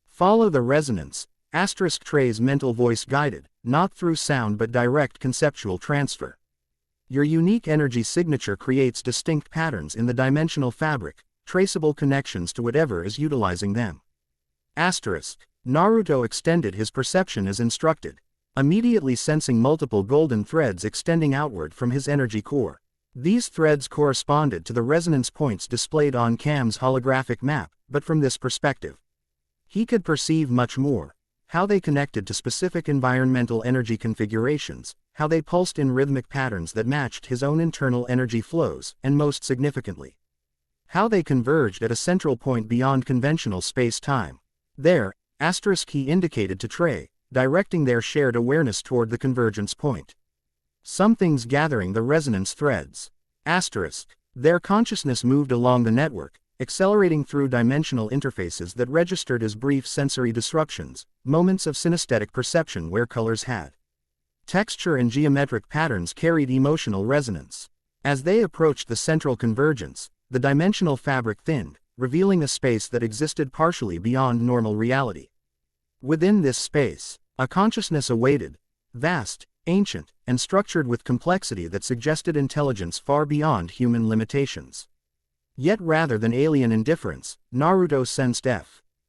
Follow the resonance, Trey's mental voice guided, not through sound but direct conceptual transfer. Your unique energy signature creates distinct patterns in the dimensional fabric, traceable connections to whatever is utilizing them. Naruto extended his perception as instructed, immediately sensing multiple golden threads extending outward from his energy core. These threads corresponded to the resonance points displayed on Cam's holographic map, but from this perspective, he could perceive much more: how they connected to specific environmental energy configurations, how they pulsed in rhythmic patterns that matched his own internal energy flows, and most significantly, how they converged at a central point beyond conventional space-time. There, he indicated to Trey, directing their shared awareness toward the convergence point. Something's gathering the resonance threads. Their consciousness moved along the network, accelerating through dimensional interfaces that registered as brief sensory disruptions, moments of synesthetic perception where colors had texture and geometric patterns carried emotional resonance. As they approached the central convergence, the dimensional fabric thinned, revealing a space that existed partially beyond normal reality. Within this space, a consciousness awaited, vast, ancient, and structured with complexity that suggested intelligence far beyond human limitations. Yet rather than alien indifference, Naruto sensed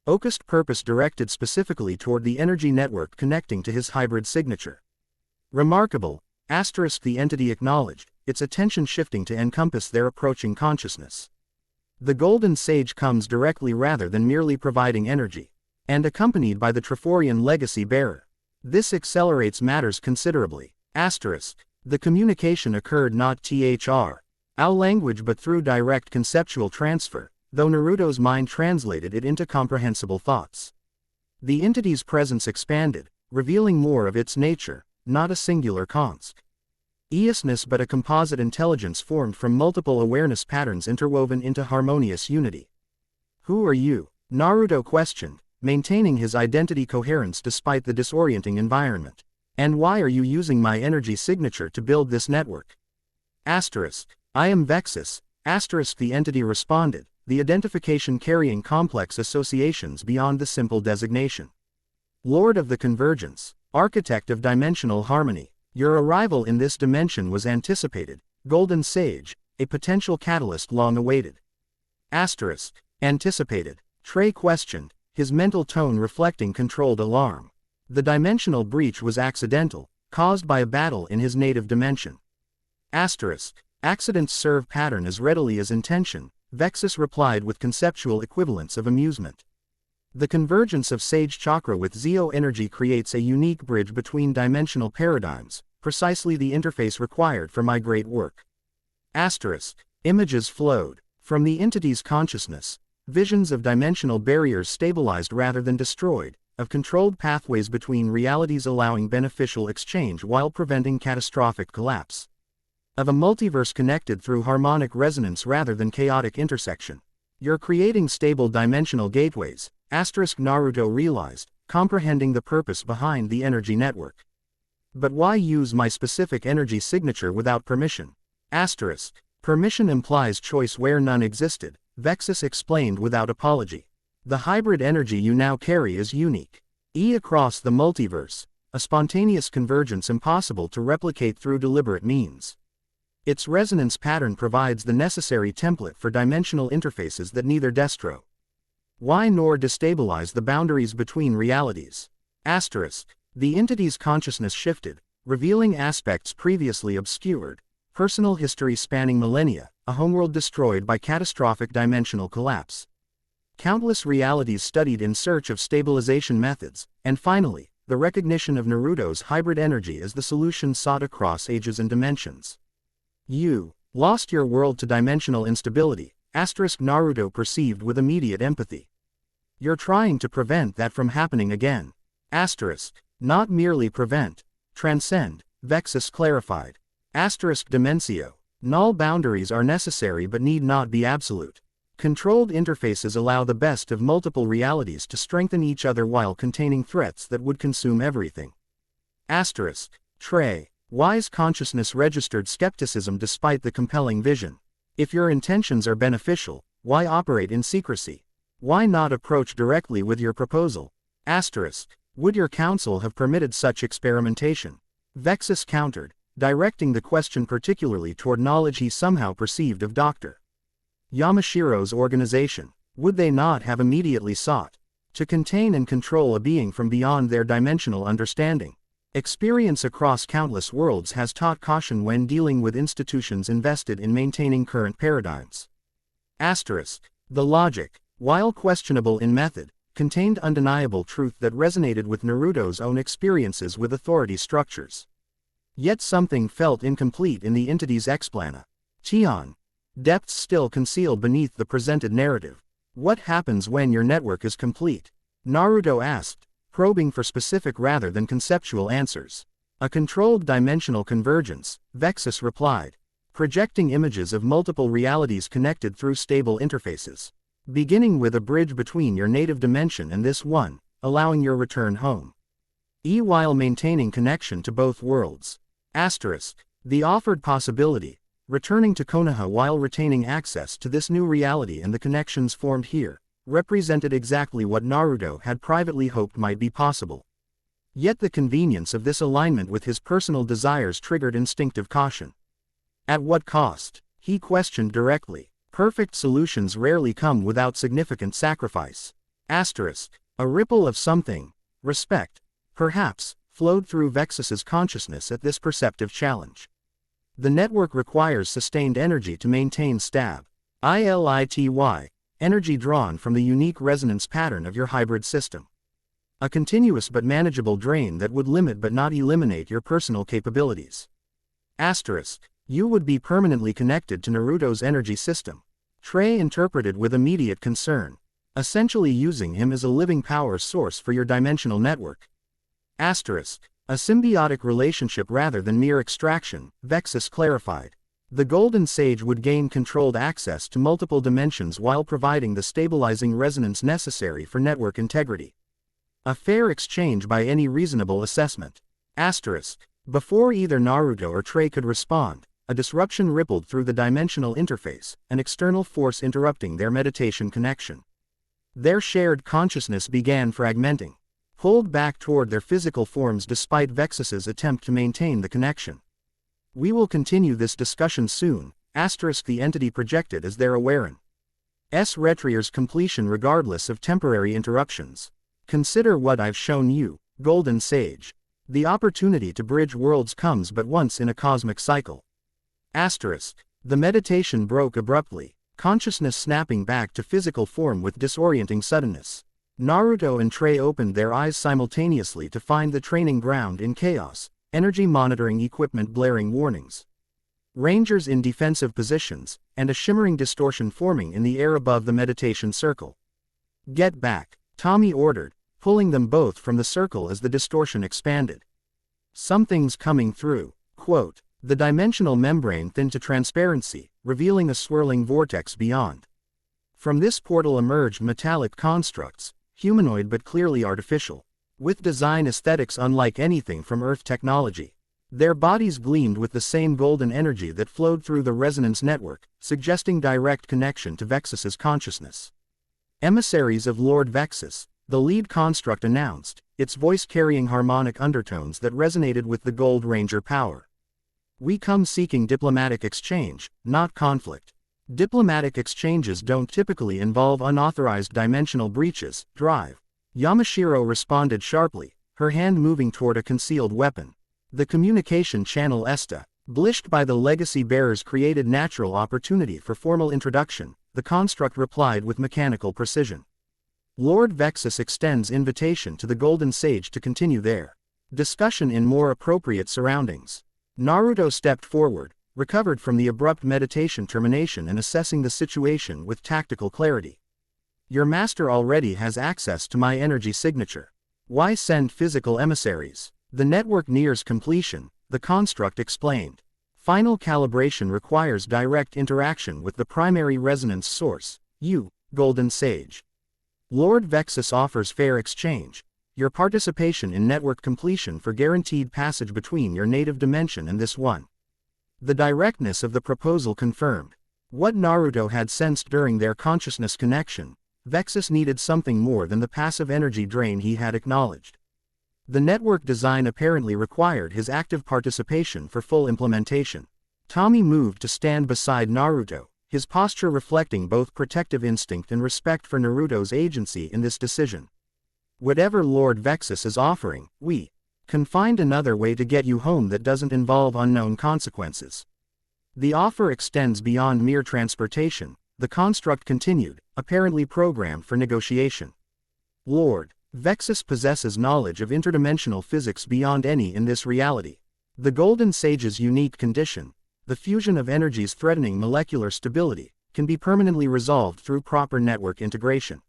focused purpose directed specifically toward the energy network connecting to his hybrid signature. Remarkable, the entity acknowledged, its attention shifting to encompass their approaching consciousness. The Golden Sage comes directly rather than merely providing energy, and accompanied by the Triforian legacy bearer. This accelerates matters considerably. The communication occurred not through our language but through direct conceptual transfer, though Naruto's mind translated it into comprehensible thoughts. The entity's presence expanded, revealing more of its nature, not a singular consciousness but a composite intelligence formed from multiple awareness patterns interwoven into harmonious unity. "Who are you?" Naruto questioned, maintaining his identity coherence despite the disorienting environment. "And why are you using my energy signature to build this network?" "I am Vexus." The entity responded, the identification carrying complex associations beyond the simple designation. "Lord of the Convergence, Architect of Dimensional Harmony, your arrival in this dimension was anticipated, Golden Sage, a potential catalyst long awaited." Anticipated? Trey questioned, his mental tone reflecting controlled alarm. The dimensional breach was accidental, caused by a battle in his native dimension. Accidents serve pattern as readily as intention, Vexus replied with conceptual equivalence of amusement. The convergence of Sage Chakra with Zeo energy creates a unique bridge between dimensional paradigms, precisely the interface required for my great work. Images flowed. From the entity's consciousness, visions of dimensional barriers stabilized rather than destroyed, of controlled pathways between realities allowing beneficial exchange while preventing catastrophic collapse. Of a multiverse connected through harmonic resonance rather than chaotic intersection. You're creating stable dimensional gateways, Naruto realized, comprehending the purpose behind the energy network. But why use my specific energy signature without permission? Permission implies choice where none existed, Vexus explained without apology. The hybrid energy you now carry is unique. Across the multiverse, a spontaneous convergence impossible to replicate through deliberate means. Its resonance pattern provides the necessary template for dimensional interfaces that neither destroy nor destabilize the boundaries between realities. The entity's consciousness shifted, revealing aspects previously obscured, personal history spanning millennia, a homeworld destroyed by catastrophic dimensional collapse. Countless realities studied in search of stabilization methods, and finally, the recognition of Naruto's hybrid energy as the solution sought across ages and dimensions. You lost your world to dimensional instability, Naruto perceived with immediate empathy. You're trying to prevent that from happening again. Not merely prevent, transcend, Vexus clarified. Dimensio. Null boundaries are necessary but need not be absolute. Controlled interfaces allow the best of multiple realities to strengthen each other while containing threats that would consume everything. Trey. Wise consciousness registered skepticism despite the compelling vision. If your intentions are beneficial, why operate in secrecy? Why not approach directly with your proposal? Would your council have permitted such experimentation? Vexus countered, directing the question particularly toward knowledge he somehow perceived of Dr. Yamashiro's organization. Would they not have immediately sought to contain and control a being from beyond their dimensional understanding? Experience across countless worlds has taught caution when dealing with institutions invested in maintaining current paradigms. The logic, while questionable in method, contained undeniable truth that resonated with Naruto's own experiences with authority structures. Yet something felt incomplete in the entity's explanation. Depths still concealed beneath the presented narrative. What happens when your network is complete? Naruto asked, probing for specific rather than conceptual answers. A controlled dimensional convergence, Vexus replied. Projecting images of multiple realities connected through stable interfaces. Beginning with a bridge between your native dimension and this one, allowing your return home. While maintaining connection to both worlds. The offered possibility, returning to Konaha while retaining access to this new reality and the connections formed here, represented exactly what Naruto had privately hoped might be possible. Yet the convenience of this alignment with his personal desires triggered instinctive caution. At what cost? He questioned directly. Perfect solutions rarely come without significant sacrifice. A ripple of something, respect, perhaps, flowed through Vexus's consciousness at this perceptive challenge. The network requires sustained energy to maintain stab. ILITY, energy drawn from the unique resonance pattern of your hybrid system. A continuous but manageable drain that would limit but not eliminate your personal capabilities. Asterisk. You would be permanently connected to Naruto's energy system. Trey interpreted with immediate concern. Essentially using him as a living power source for your dimensional network. Asterisk. A symbiotic relationship rather than mere extraction, Vexus clarified. The Golden Sage would gain controlled access to multiple dimensions while providing the stabilizing resonance necessary for network integrity. A fair exchange by any reasonable assessment. Asterisk. Before either Naruto or Trey could respond, a disruption rippled through the dimensional interface, an external force interrupting their meditation connection. Their shared consciousness began fragmenting, pulled back toward their physical forms despite Vexus's attempt to maintain the connection. We will continue this discussion soon, asterisk the entity projected as their awareness. Retrier's completion regardless of temporary interruptions. Consider what I've shown you, Golden Sage. The opportunity to bridge worlds comes but once in a cosmic cycle. Asterisk. The meditation broke abruptly, consciousness snapping back to physical form with disorienting suddenness. Naruto and Trey opened their eyes simultaneously to find the training ground in chaos, energy monitoring equipment blaring warnings. Rangers in defensive positions, and a shimmering distortion forming in the air above the meditation circle. Get back, Tommy ordered, pulling them both from the circle as the distortion expanded. Something's coming through. Quote, the dimensional membrane thinned to transparency, revealing a swirling vortex beyond. From this portal emerged metallic constructs, humanoid but clearly artificial, with design aesthetics unlike anything from Earth technology. Their bodies gleamed with the same golden energy that flowed through the resonance network, suggesting direct connection to Vexus's consciousness. Emissaries of Lord Vexus, the lead construct announced, its voice carrying harmonic undertones that resonated with the Gold Ranger power. We come seeking diplomatic exchange, not conflict. Diplomatic exchanges don't typically involve unauthorized dimensional breaches. Drive. Yamashiro responded sharply, her hand moving toward a concealed weapon. The communication channel ESTA, blished by the legacy bearers, created natural opportunity for formal introduction, the construct replied with mechanical precision. Lord Vexus extends invitation to the Golden Sage to continue their discussion in more appropriate surroundings. Naruto stepped forward, recovered from the abrupt meditation termination and assessing the situation with tactical clarity. Your master already has access to my energy signature. Why send physical emissaries? The network nears completion, the construct explained. Final calibration requires direct interaction with the primary resonance source, you, Golden Sage. Lord Vexus offers fair exchange. Your participation in network completion for guaranteed passage between your native dimension and this one. The directness of the proposal confirmed what Naruto had sensed during their consciousness connection. Vexus needed something more than the passive energy drain he had acknowledged. The network design apparently required his active participation for full implementation. Tommy moved to stand beside Naruto, his posture reflecting both protective instinct and respect for Naruto's agency in this decision. Whatever Lord Vexus is offering, we can find another way to get you home that doesn't involve unknown consequences. The offer extends beyond mere transportation, the construct continued, apparently programmed for negotiation. Lord Vexus possesses knowledge of interdimensional physics beyond any in this reality. The Golden Sage's unique condition, the fusion of energies threatening molecular stability, can be permanently resolved through proper network integration.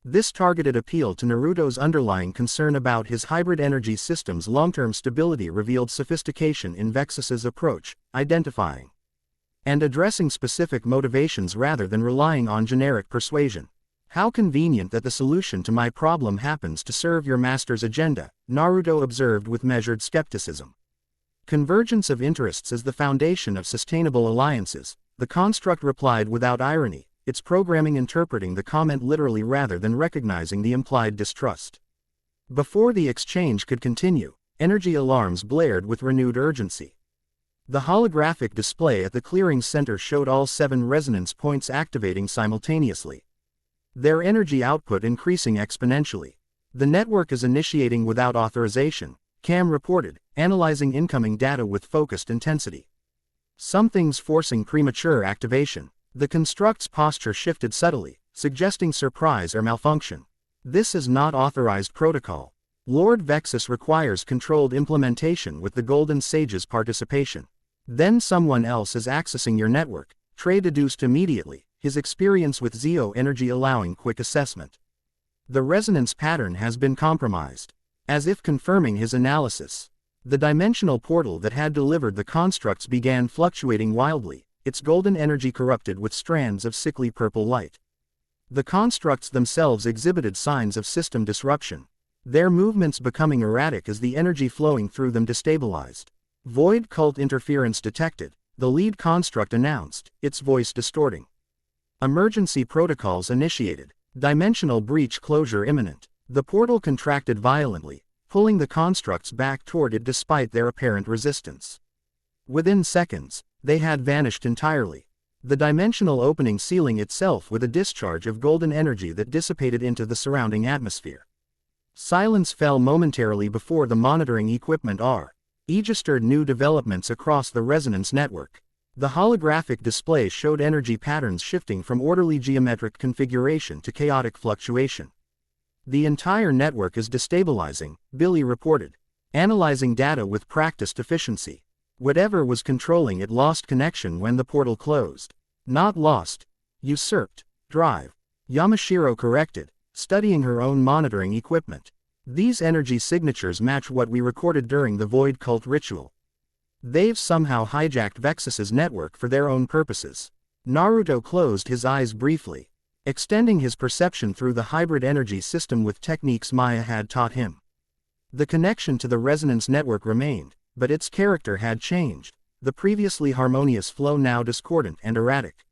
This targeted appeal to Naruto's underlying concern about his hybrid energy system's long-term stability revealed sophistication in Vexus's approach, identifying and addressing specific motivations rather than relying on generic persuasion. How convenient that the solution to my problem happens to serve your master's agenda, Naruto observed with measured skepticism. Convergence of interests is the foundation of sustainable alliances, the construct replied without irony, its programming interpreting the comment literally rather than recognizing the implied distrust. Before the exchange could continue, energy alarms blared with renewed urgency. The holographic display at the clearing center showed all 7 resonance points activating simultaneously. Their energy output increasing exponentially. The network is initiating without authorization, Cam reported, analyzing incoming data with focused intensity. Something's forcing premature activation. The construct's posture shifted subtly, suggesting surprise or malfunction. This is not authorized protocol. Lord Vexus requires controlled implementation with the Golden Sage's participation. Then someone else is accessing your network, Trey deduced immediately, his experience with Zeo energy allowing quick assessment. The resonance pattern has been compromised. As if confirming his analysis, the dimensional portal that had delivered the constructs began fluctuating wildly, its golden energy corrupted with strands of sickly purple light. The constructs themselves exhibited signs of system disruption, their movements becoming erratic as the energy flowing through them destabilized. Void cult interference detected, the lead construct announced, its voice distorting. Emergency protocols initiated. Dimensional breach closure imminent. The portal contracted violently, pulling the constructs back toward it despite their apparent resistance. Within seconds, they had vanished entirely, the dimensional opening sealing itself with a discharge of golden energy that dissipated into the surrounding atmosphere. Silence fell momentarily before the monitoring equipment registered new developments across the resonance network. The holographic display showed energy patterns shifting from orderly geometric configuration to chaotic fluctuation. The entire network is destabilizing, Billy reported, analyzing data with practiced efficiency. Whatever was controlling it lost connection when the portal closed. Not lost, usurped. Drive. Yamashiro corrected, studying her own monitoring equipment. These energy signatures match what we recorded during the Void Cult ritual. They've somehow hijacked Vexus's network for their own purposes. Naruto closed his eyes briefly, extending his perception through the hybrid energy system with techniques Maya had taught him. The connection to the resonance network remained, but its character had changed, the previously harmonious flow now discordant and erratic,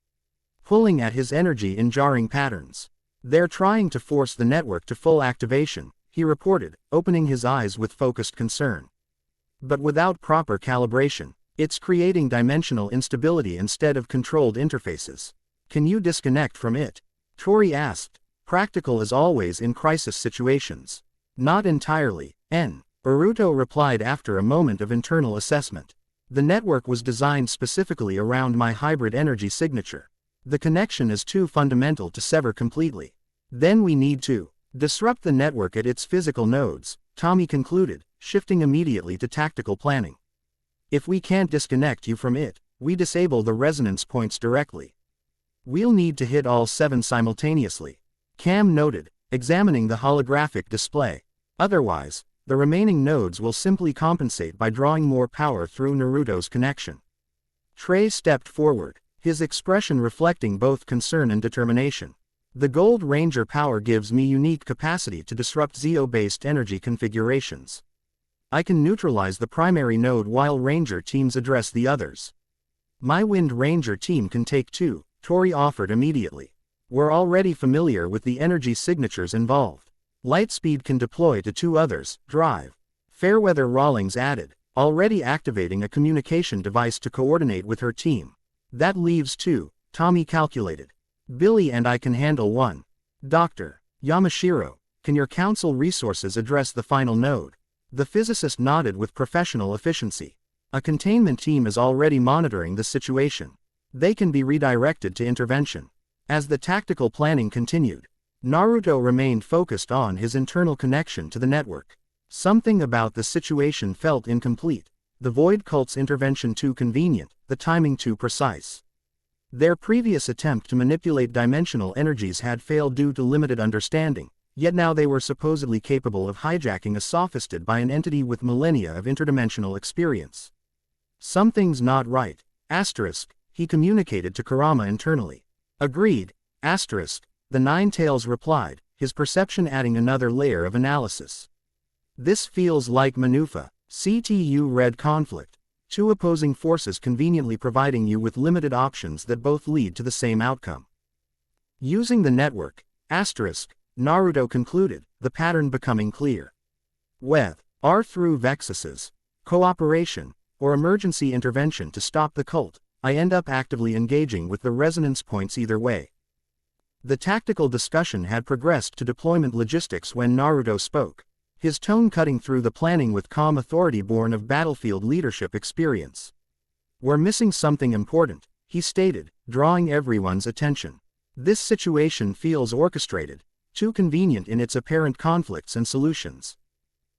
pulling at his energy in jarring patterns. They're trying to force the network to full activation, he reported, opening his eyes with focused concern. But without proper calibration, it's creating dimensional instability instead of controlled interfaces. Can you disconnect from it? Tori asked, practical as always in crisis situations. Not entirely, Naruto replied after a moment of internal assessment. The network was designed specifically around my hybrid energy signature. The connection is too fundamental to sever completely. Then we need to disrupt the network at its physical nodes, Tommy concluded, shifting immediately to tactical planning. If we can't disconnect you from it, we disable the resonance points directly. We'll need to hit all 7 simultaneously, Cam noted, examining the holographic display. Otherwise, the remaining nodes will simply compensate by drawing more power through Naruto's connection. Trey stepped forward, his expression reflecting both concern and determination. The Gold Ranger power gives me unique capacity to disrupt Zeo-based energy configurations. I can neutralize the primary node while Ranger teams address the others. My Wind Ranger team can take 2, Tori offered immediately. We're already familiar with the energy signatures involved. Lightspeed can deploy to 2 others, Drive. Fairweather Rawlings added, already activating a communication device to coordinate with her team. That leaves 2, Tommy calculated. Billy and I can handle 1. Dr. Yamashiro, can your council resources address the final node? The physicist nodded with professional efficiency. A containment team is already monitoring the situation. They can be redirected to intervention. As the tactical planning continued, Naruto remained focused on his internal connection to the network. Something about the situation felt incomplete. The Void Cult's intervention too convenient, the timing too precise. Their previous attempt to manipulate dimensional energies had failed due to limited understanding, yet now they were supposedly capable of hijacking a sophisted by an entity with millennia of interdimensional experience. Something's not right, he communicated to Kurama internally. Agreed, the Nine-Tails replied, his perception adding another layer of analysis. This feels like Manufa, CTU Red conflict. 2 opposing forces conveniently providing you with limited options that both lead to the same outcome. Using the network, Naruto concluded, the pattern becoming clear. Through Vexus's cooperation, or emergency intervention to stop the cult, I end up actively engaging with the resonance points either way. The tactical discussion had progressed to deployment logistics when Naruto spoke, his tone cutting through the planning with calm authority born of battlefield leadership experience. "We're missing something important," he stated, drawing everyone's attention. "This situation feels orchestrated, too convenient in its apparent conflicts and solutions."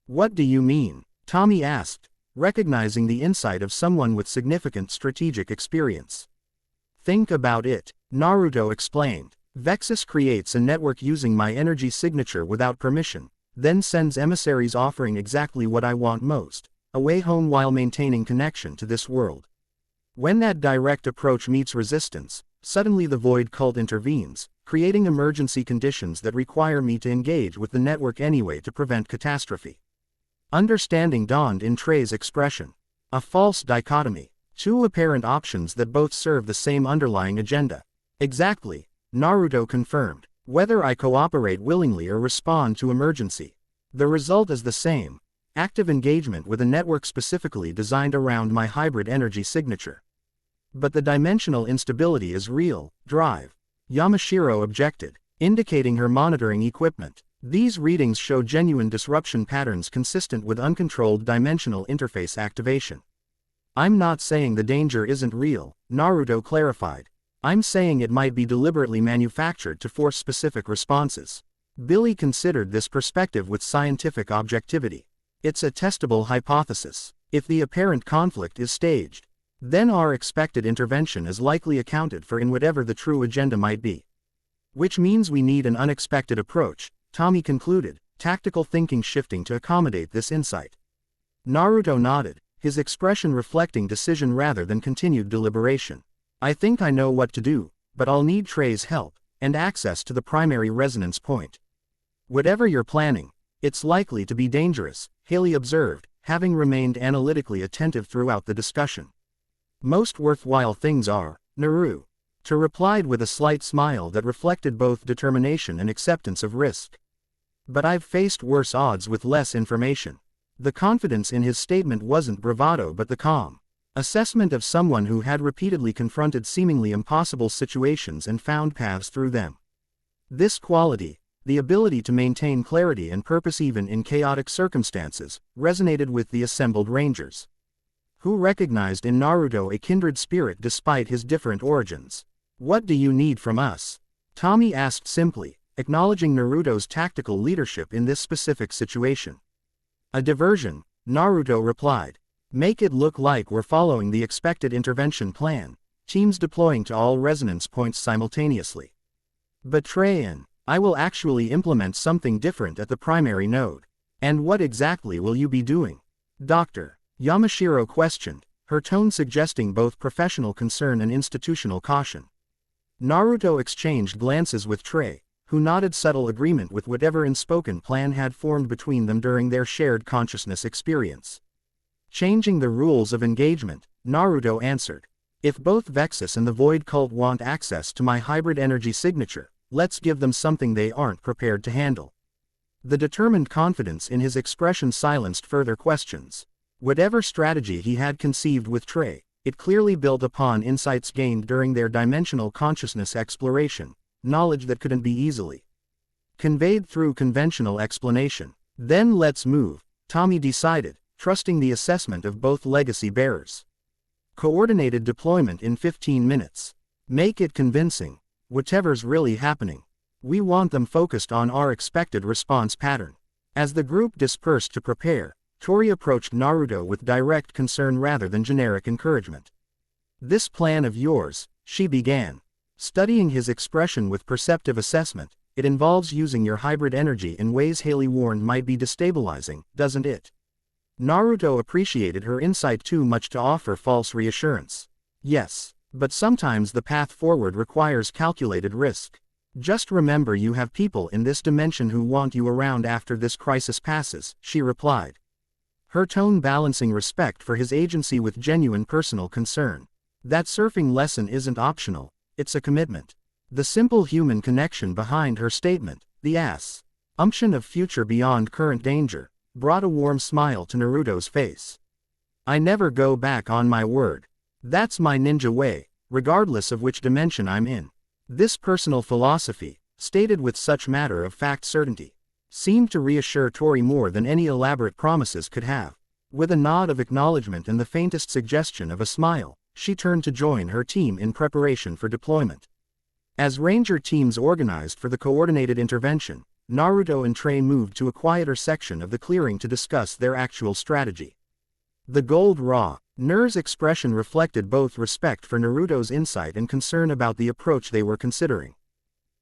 "What do you mean?" Tommy asked, recognizing the insight of someone with significant strategic experience. "Think about it," Naruto explained. "Vexus creates a network using my energy signature without permission, then sends emissaries offering exactly what I want most, a way home while maintaining connection to this world. When that direct approach meets resistance, suddenly the Void Cult intervenes, creating emergency conditions that require me to engage with the network anyway to prevent catastrophe." Understanding dawned in Trey's expression. A false dichotomy. Two apparent options that both serve the same underlying agenda. "Exactly," Naruto confirmed. "Whether I cooperate willingly or respond to emergency, the result is the same. Active engagement with a network specifically designed around my hybrid energy signature." "But the dimensional instability is real, Drive," Yamashiro objected, indicating her monitoring equipment. "These readings show genuine disruption patterns consistent with uncontrolled dimensional interface activation." "I'm not saying the danger isn't real," Naruto clarified. "I'm saying it might be deliberately manufactured to force specific responses." Billy considered this perspective with scientific objectivity. "It's a testable hypothesis. If the apparent conflict is staged, then our expected intervention is likely accounted for in whatever the true agenda might be. Which means we need an unexpected approach," Tommy concluded, tactical thinking shifting to accommodate this insight. Naruto nodded, his expression reflecting decision rather than continued deliberation. "I think I know what to do, but I'll need Trey's help, and access to the primary resonance point." "Whatever you're planning, it's likely to be dangerous," Haley observed, having remained analytically attentive throughout the discussion. "Most worthwhile things are," Naruto replied with a slight smile that reflected both determination and acceptance of risk. "But I've faced worse odds with less information." The confidence in his statement wasn't bravado but the calm assessment of someone who had repeatedly confronted seemingly impossible situations and found paths through them. This quality, the ability to maintain clarity and purpose even in chaotic circumstances, resonated with the assembled Rangers, who recognized in Naruto a kindred spirit despite his different origins. "What do you need from us?" Tommy asked simply, acknowledging Naruto's tactical leadership in this specific situation. "A diversion," Naruto replied. "Make it look like we're following the expected intervention plan, teams deploying to all resonance points simultaneously. But Trey and I will actually implement something different at the primary node." "And what exactly will you be doing, Doctor?" Yamashiro questioned, her tone suggesting both professional concern and institutional caution. Naruto exchanged glances with Trey, who nodded subtle agreement with whatever unspoken plan had formed between them during their shared consciousness experience. "Changing the rules of engagement," Naruto answered. "If both Vexus and the Void Cult want access to my hybrid energy signature, let's give them something they aren't prepared to handle." The determined confidence in his expression silenced further questions. Whatever strategy he had conceived with Trey, it clearly built upon insights gained during their dimensional consciousness exploration, knowledge that couldn't be easily conveyed through conventional explanation. "Then let's move," Tommy decided, trusting the assessment of both legacy bearers. "Coordinated deployment in 15 minutes. Make it convincing. Whatever's really happening, we want them focused on our expected response pattern." As the group dispersed to prepare, Tori approached Naruto with direct concern rather than generic encouragement. "This plan of yours," she began, studying his expression with perceptive assessment, "it involves using your hybrid energy in ways Haley warned might be destabilizing, doesn't it?" Naruto appreciated her insight too much to offer false reassurance. "Yes, but sometimes the path forward requires calculated risk. Just remember you have people in this dimension who want you around after this crisis passes," she replied, her tone balancing respect for his agency with genuine personal concern. "That surfing lesson isn't optional, it's a commitment." The simple human connection behind her statement, the assumption of future beyond current danger, brought a warm smile to Naruto's face. "I never go back on my word. That's my ninja way, regardless of which dimension I'm in." This personal philosophy, stated with such matter-of-fact certainty, seemed to reassure Tori more than any elaborate promises could have. With a nod of acknowledgement and the faintest suggestion of a smile, she turned to join her team in preparation for deployment. As ranger teams organized for the coordinated intervention, Naruto and Trey moved to a quieter section of the clearing to discuss their actual strategy. The gold raw, Ner's expression reflected both respect for Naruto's insight and concern about the approach they were considering.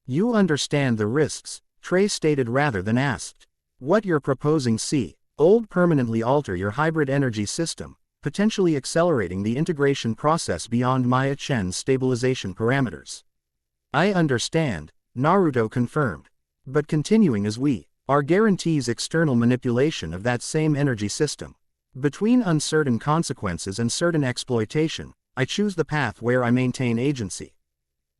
You understand the risks, Trey stated rather than asked. What you're proposing old permanently alter your hybrid energy system, potentially accelerating the integration process beyond Maya Chen's stabilization parameters. I understand, Naruto confirmed. But continuing as we are guarantees external manipulation of that same energy system. Between uncertain consequences and certain exploitation, I choose the path where I maintain agency.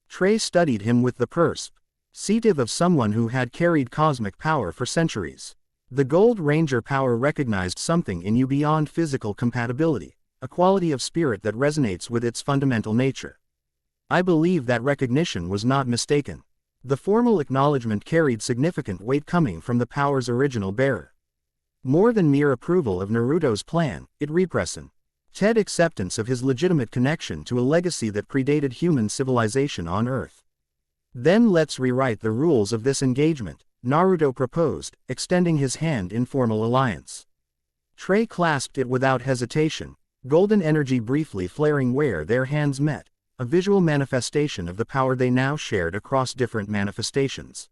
Trey studied him with the perspective of someone who had carried cosmic power for centuries. The Gold Ranger power recognized something in you beyond physical compatibility, a quality of spirit that resonates with its fundamental nature. I believe that recognition was not mistaken. The formal acknowledgement carried significant weight coming from the power's original bearer. More than mere approval of Naruto's plan, it represented acceptance of his legitimate connection to a legacy that predated human civilization on Earth. Then let's rewrite the rules of this engagement, Naruto proposed, extending his hand in formal alliance. Trey clasped it without hesitation, golden energy briefly flaring where their hands met, a visual manifestation of the power they now shared across different manifestations.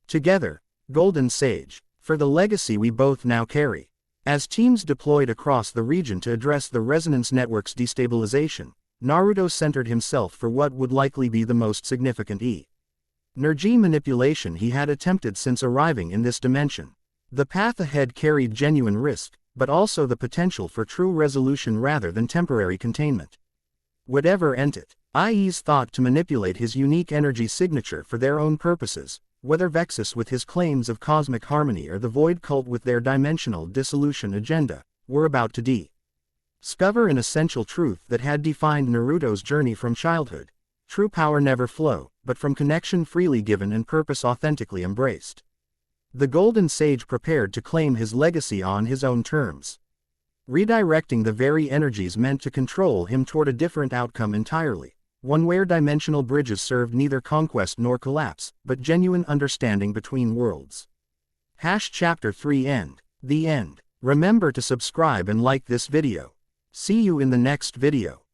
Together, Golden Sage, for the legacy we both now carry. As teams deployed across the region to address the resonance network's destabilization, Naruto centered himself for what would likely be the most significant energy manipulation he had attempted since arriving in this dimension. The path ahead carried genuine risk, but also the potential for true resolution rather than temporary containment. Whatever entities thought to manipulate his unique energy signature for their own purposes, whether Vexus with his claims of cosmic harmony or the Void Cult with their dimensional dissolution agenda, were about to discover an essential truth that had defined Naruto's journey from childhood. True power never flow, but from connection freely given and purpose authentically embraced. The Golden Sage prepared to claim his legacy on his own terms, redirecting the very energies meant to control him toward a different outcome entirely, one where dimensional bridges served neither conquest nor collapse, but genuine understanding between worlds. Chapter 3 End. The End. Remember to subscribe and like this video. See you in the next video.